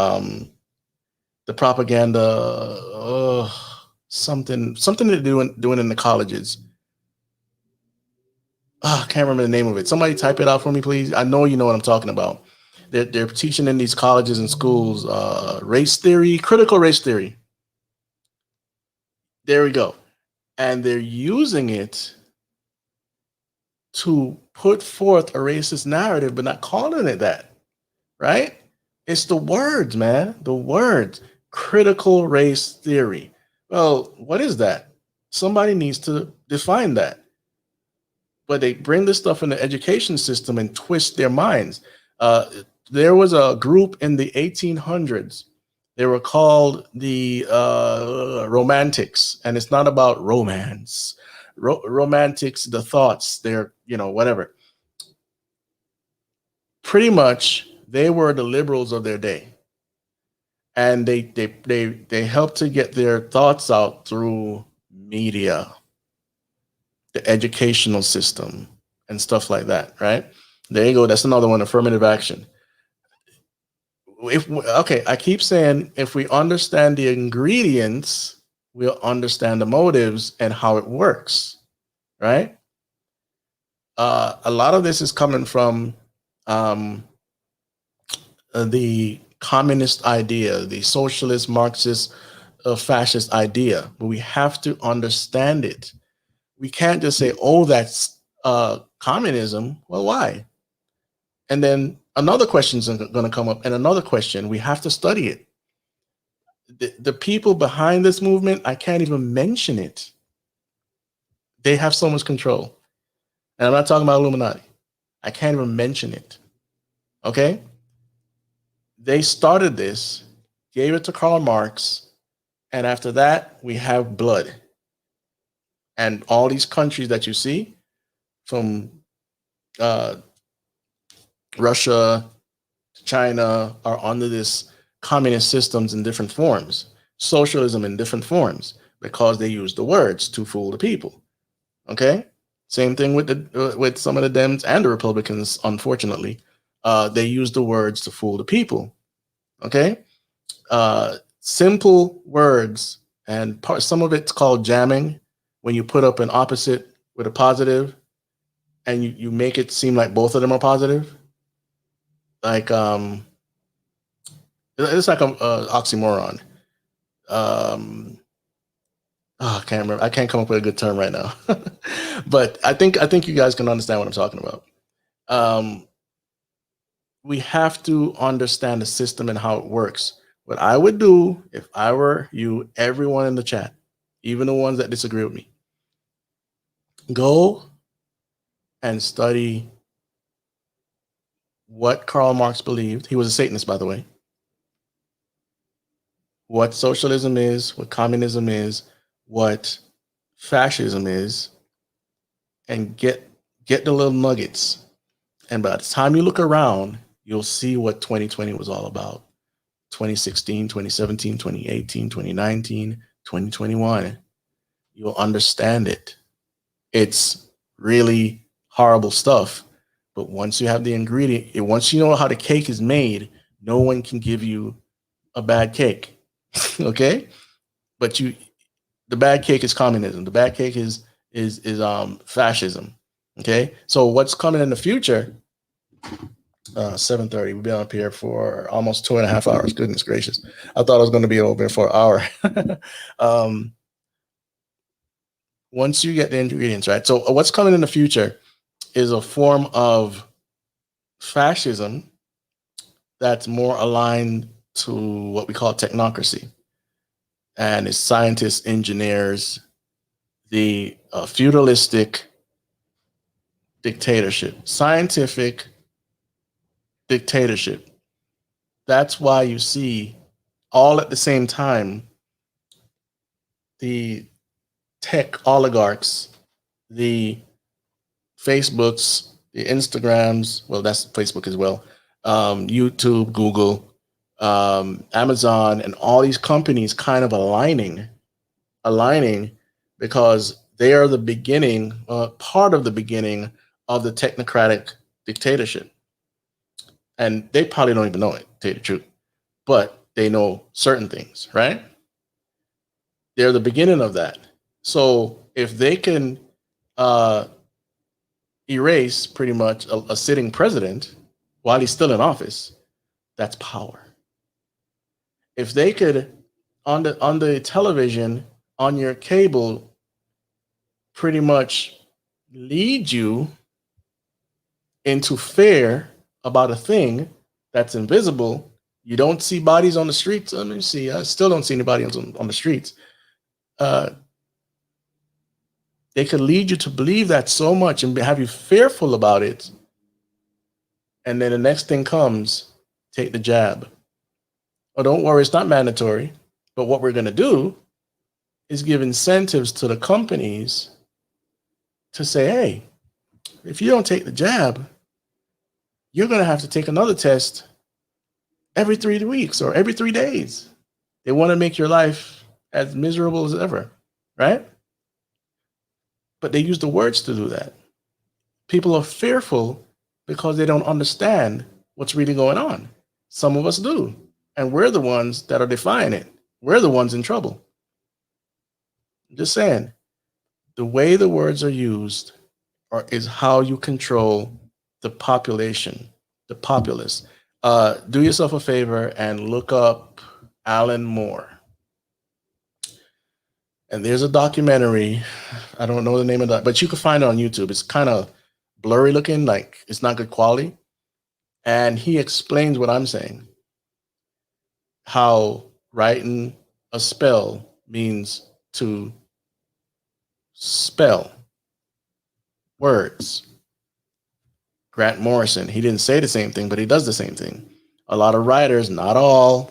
The propaganda, something they're doing in the colleges. I can't remember the name of it. Somebody type it out for me, please. I know you know what I'm talking about. They're teaching in these colleges and schools, race theory, critical race theory. There we go. And they're using it to put forth a racist narrative, but not calling it that, right? It's the words, man. The words. Critical race theory. Well, what is that? Somebody needs to define that. But they bring this stuff in the education system and twist their minds. Uh, there was a group in the 1800s. They were called the Romantics, and it's not about romance. Romantics, the thoughts, they're, whatever. Pretty much, they were the liberals of their day, and they helped to get their thoughts out through media, the educational system, and stuff like that, right? There you go. That's another one, affirmative action. Okay, I keep saying if we understand the ingredients, we'll understand the motives and how it works, right? A lot of this is coming from the communist idea, the socialist, Marxist, fascist idea, but we have to understand it. We can't just say, oh, that's communism. Well, why? And then another question is going to come up, and another question. We have to study it. The people behind this movement, I can't even mention it. They have so much control. And I'm not talking about Illuminati. I can't even mention it. Okay? They started this, gave it to Karl Marx, and after that, we have blood. And all these countries that you see, from Russia to China, are under this communist systems in different forms, socialism in different forms, because they use the words to fool the people. Okay? Same thing with some of the Dems and the Republicans, unfortunately. They use the words to fool the people. Okay? Simple words, and some of it's called jamming, when you put up an opposite with a positive and you make it seem like both of them are positive. Like it's like an oxymoron. I can't remember. I can't come up with a good term right now. But I think you guys can understand what I'm talking about. We have to understand the system and how it works. What I would do if I were you, everyone in the chat, even the ones that disagree with me, go and study what Karl Marx believed. He was a Satanist, by the way. What socialism is, what communism is, what fascism is, and get the little nuggets. And by the time you look around, you'll see what 2020 was all about. 2016, 2017, 2018, 2019, 2021. You'll understand it. It's really horrible stuff. But once you have the ingredient, once you know how the cake is made, no one can give you a bad cake. Okay? But the bad cake is communism. The bad cake is fascism. Okay? So what's coming in the future? 7:30. We've been up here for almost 2.5 hours. Goodness gracious. I thought I was going to be over for an hour. Once you get the ingredients, right? So what's coming in the future is a form of fascism that's more aligned to what we call technocracy. And it's scientists, engineers, the feudalistic dictatorship, scientific dictatorship. That's why you see all at the same time the tech oligarchs, the Facebooks, the Instagrams, well, that's Facebook as well, YouTube, Google, Amazon, and all these companies kind of aligning because they are the beginning, part of the beginning of the technocratic dictatorship. And they probably don't even know it, to tell you the truth, but they know certain things, right? They're the beginning of that. So if they can erase pretty much a sitting president while he's still in office, that's power. If they could, on the television, on your cable, pretty much lead you into fear about a thing that's invisible, You don't see bodies on the streets. Let me see. I still don't see anybody on the streets. They could lead you to believe that so much and have you fearful about it. And then the next thing comes, take the jab. Oh, don't worry, it's not mandatory. But what we're going to do is give incentives to the companies to say, hey, if you don't take the jab, you're going to have to take another test every 3 weeks or every 3 days. They want to make your life as miserable as ever, right? But they use the words to do that. People are fearful because they don't understand what's really going on. Some of us do. And we're the ones that are defying it. We're the ones in trouble. I'm just saying, the way the words are used is how you control the population, the populace. Do yourself a favor and look up Alan Moore. And there's a documentary. I don't know the name of that, but you can find it on YouTube. It's kind of blurry looking, like it's not good quality. And he explains what I'm saying. How writing a spell means to spell words. Grant Morrison, he didn't say the same thing, but he does the same thing. A lot of writers, not all,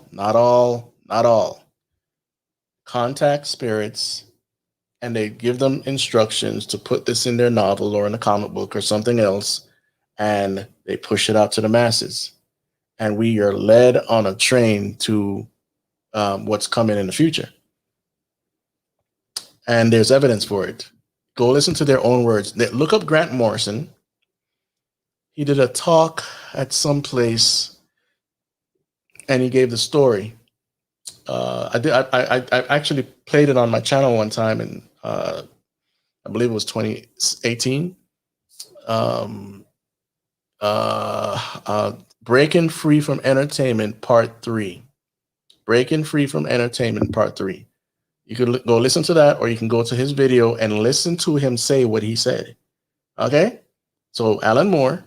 contact spirits and they give them instructions to put this in their novel or in a comic book or something else, and they push it out to the masses. And we are led on a train to what's coming in the future. And there's evidence for it. Go listen to their own words. Look up Grant Morrison. He did a talk at some place, and he gave the story. I actually played it on my channel one time, and I believe it was 2018. Breaking Free from Entertainment Part 3. Breaking Free from Entertainment Part 3. You could go listen to that, or you can go to his video and listen to him say what he said. Okay? So Alan Moore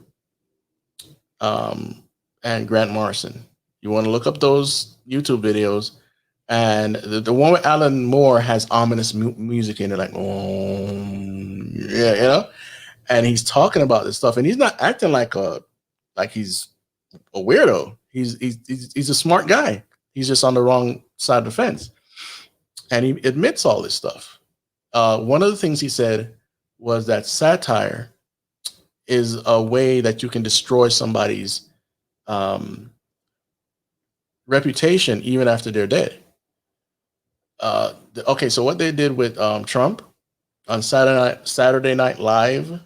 and Grant Morrison. You want to look up those YouTube videos. And the one with Alan Moore has ominous music in it, like, oh, yeah, you know? And he's talking about this stuff, and he's not acting like he's a weirdo. He's a smart guy. He's just on the wrong side of the fence. And he admits all this stuff. One of the things he said was that satire is a way that you can destroy somebody's reputation even after they're dead. Okay, so what they did with Trump on Saturday Night Live,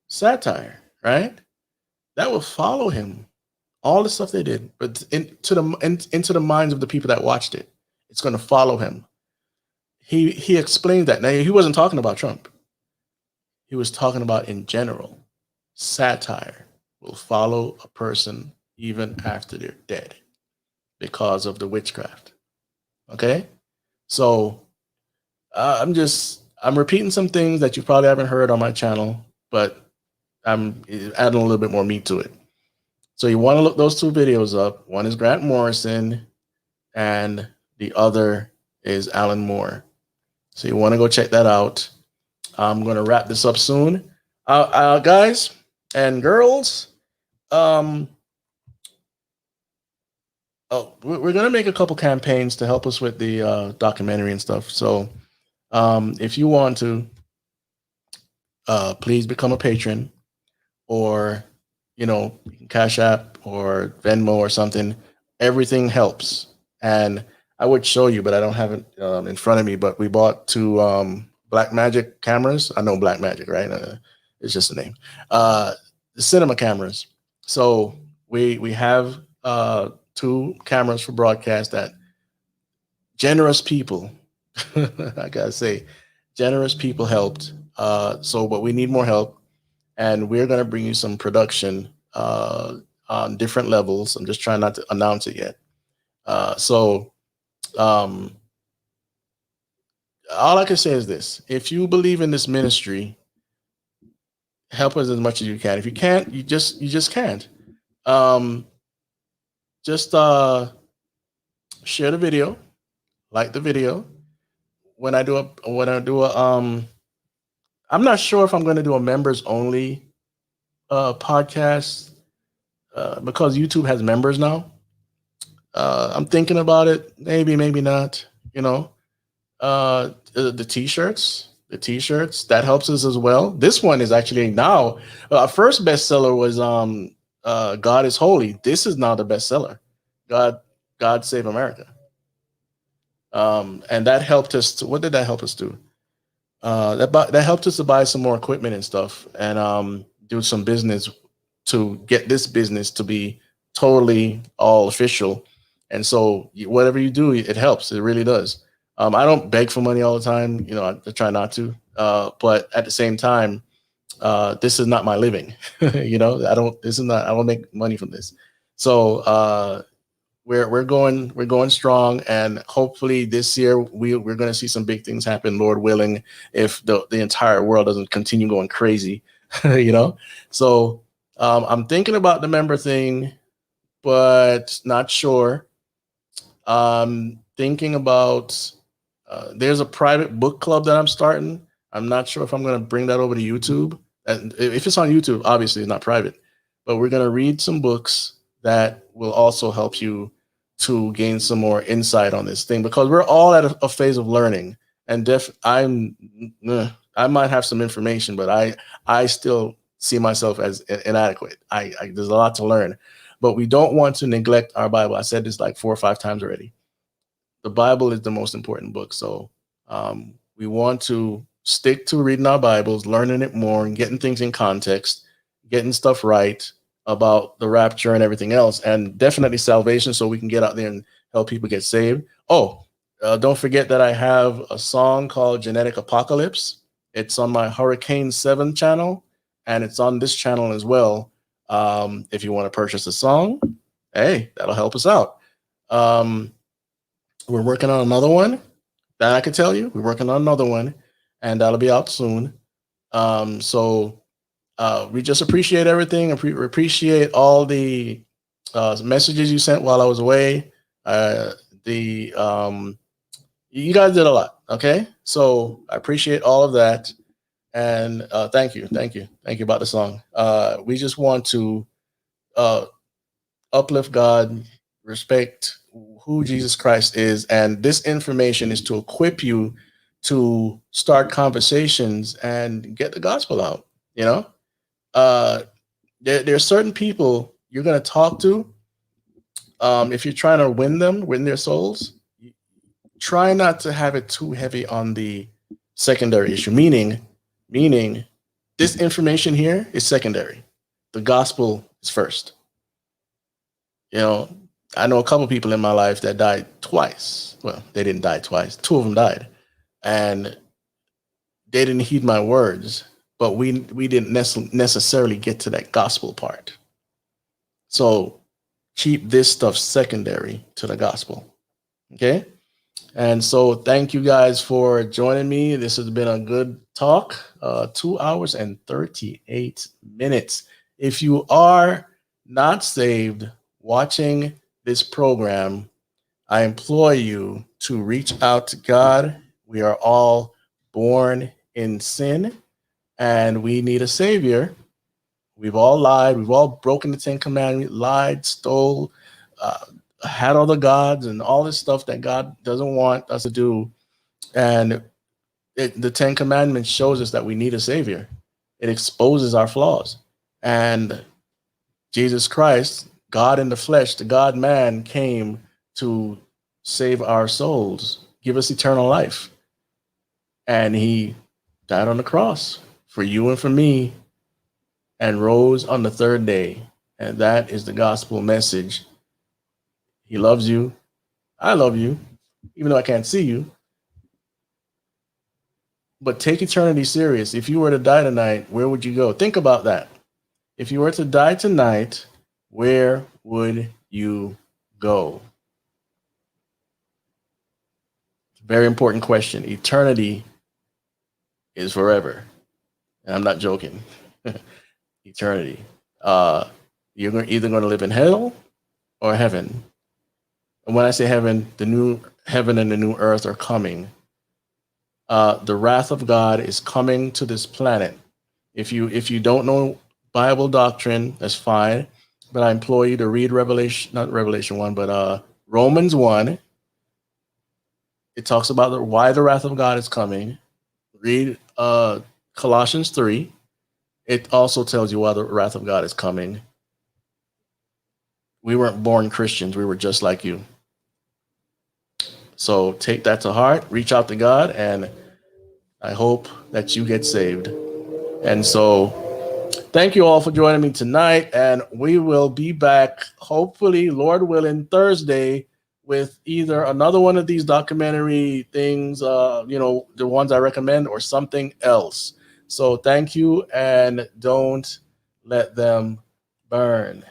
satire, right? That will follow him. All the stuff they did, but into the minds of the people that watched it, it's going to follow him. He explained that. Now, he wasn't talking about Trump. He was talking about in general. Satire will follow a person even after they're dead because of the witchcraft. Okay? So I'm repeating some things that you probably haven't heard on my channel, but I'm adding a little bit more meat to it. So you want to look those two videos up. One is Grant Morrison and the other is Alan Moore. So you want to go check that out. I'm going to wrap this up soon. Guys and girls, we're going to make a couple campaigns to help us with the documentary and stuff. So if you want to, please become a patron, or Cash App or Venmo or something. Everything helps. And I would show you, but I don't have it in front of me. But we bought 2 Black Magic cameras. I know Black Magic, right? It's just a name. The cinema cameras. So we have 2 cameras for broadcast that generous people, I gotta say, generous people helped. But we need more help. And we're going to bring you some production on different levels. I'm just trying not to announce it yet. All I can say is this. If you believe in this ministry, help us as much as you can. If you can't, you just can't. just share the video, like the video. When I do a I'm not sure if I'm going to do a members only podcast because YouTube has members now. I'm thinking about it. Maybe, maybe not. You know, the t-shirts, that helps us as well. This one is actually now our first bestseller was God is Holy. This is now the bestseller. God Save America. And that helped us to, what did that help us do? That helped us to buy some more equipment and stuff, and do some business to get this business to be totally all official. And so whatever you do, it helps. It really does. I don't beg for money all the time. You know, I try not to. But at the same time, this is not my living. You know, I don't make money from this. So we're going strong, and hopefully this year we're going to see some big things happen, Lord willing, if the entire world doesn't continue going crazy. You know, so I'm thinking about the member thing, but not sure. Thinking about there's a private book club that I'm starting. I'm not sure if I'm going to bring that over to YouTube. And if it's on YouTube, obviously it's not private, but we're going to read some books that will also help you to gain some more insight on this thing, because we're all at a phase of learning. And I might have some information, but I still see myself as inadequate. There's a lot to learn, but we don't want to neglect our Bible. I said this like 4 or 5 times already. The Bible is the most important book. So we want to stick to reading our Bibles, learning it more, and getting things in context, getting stuff right about the rapture and everything else, and definitely salvation, so we can get out there and help people get saved. Oh, don't forget that I have a song called Genetic Apocalypse. It's on my Hurricane 7 channel, and it's on this channel as well. If you want to purchase a song, hey, that'll help us out. We're working on another one that I can tell you. We're working on another one, and that'll be out soon. So we just appreciate everything. Appreciate all the messages you sent while I was away. You guys did a lot. Okay, so I appreciate all of that, and thank you about the song. We just want to uplift God, respect who Jesus Christ is, and this information is to equip you to start conversations and get the gospel out. You know, there are certain people you're going to talk to. If you're trying to win their souls, try not to have it too heavy on the secondary issue. Meaning, this information here is secondary. The gospel is first. You know, I know a couple people in my life that died twice. Well, they didn't die twice. 2 of them died, and they didn't heed my words. But we didn't necessarily get to that gospel part. So keep this stuff secondary to the gospel. Okay. And so thank you guys for joining me. This has been a good talk, 2 hours and 38 minutes. If you are not saved watching this program, I implore you to reach out to God. We are all born in sin, and we need a savior. We've all lied. We've all broken the 10 Commandments, lied, stole, had other gods, and all this stuff that God doesn't want us to do. And the 10 Commandments shows us that we need a savior. It exposes our flaws. And Jesus Christ, God in the flesh, the God-man, came to save our souls, give us eternal life. And he died on the cross for you and for me, and rose on the 3rd day. And that is the gospel message. He loves you. I love you, even though I can't see you. But take eternity serious. If you were to die tonight, where would you go? Think about that. If you were to die tonight, where would you go? Very important question. Eternity is forever. And I'm not joking. Eternity. You're either going to live in hell or heaven. And when I say heaven, the new heaven and the new earth are coming. The wrath of God is coming to this planet. If you don't know Bible doctrine, that's fine. But I implore you to read not Revelation 1, but Romans 1. It talks about why the wrath of God is coming. Read Colossians 3. It also tells you why the wrath of God is coming. We weren't born Christians. We were just like you. So take that to heart. Reach out to God, and I hope that you get saved. And so thank you all for joining me tonight. And we will be back, hopefully, Lord willing, Thursday with either another one of these documentary things, the ones I recommend, or something else. So thank you, and don't let them burn.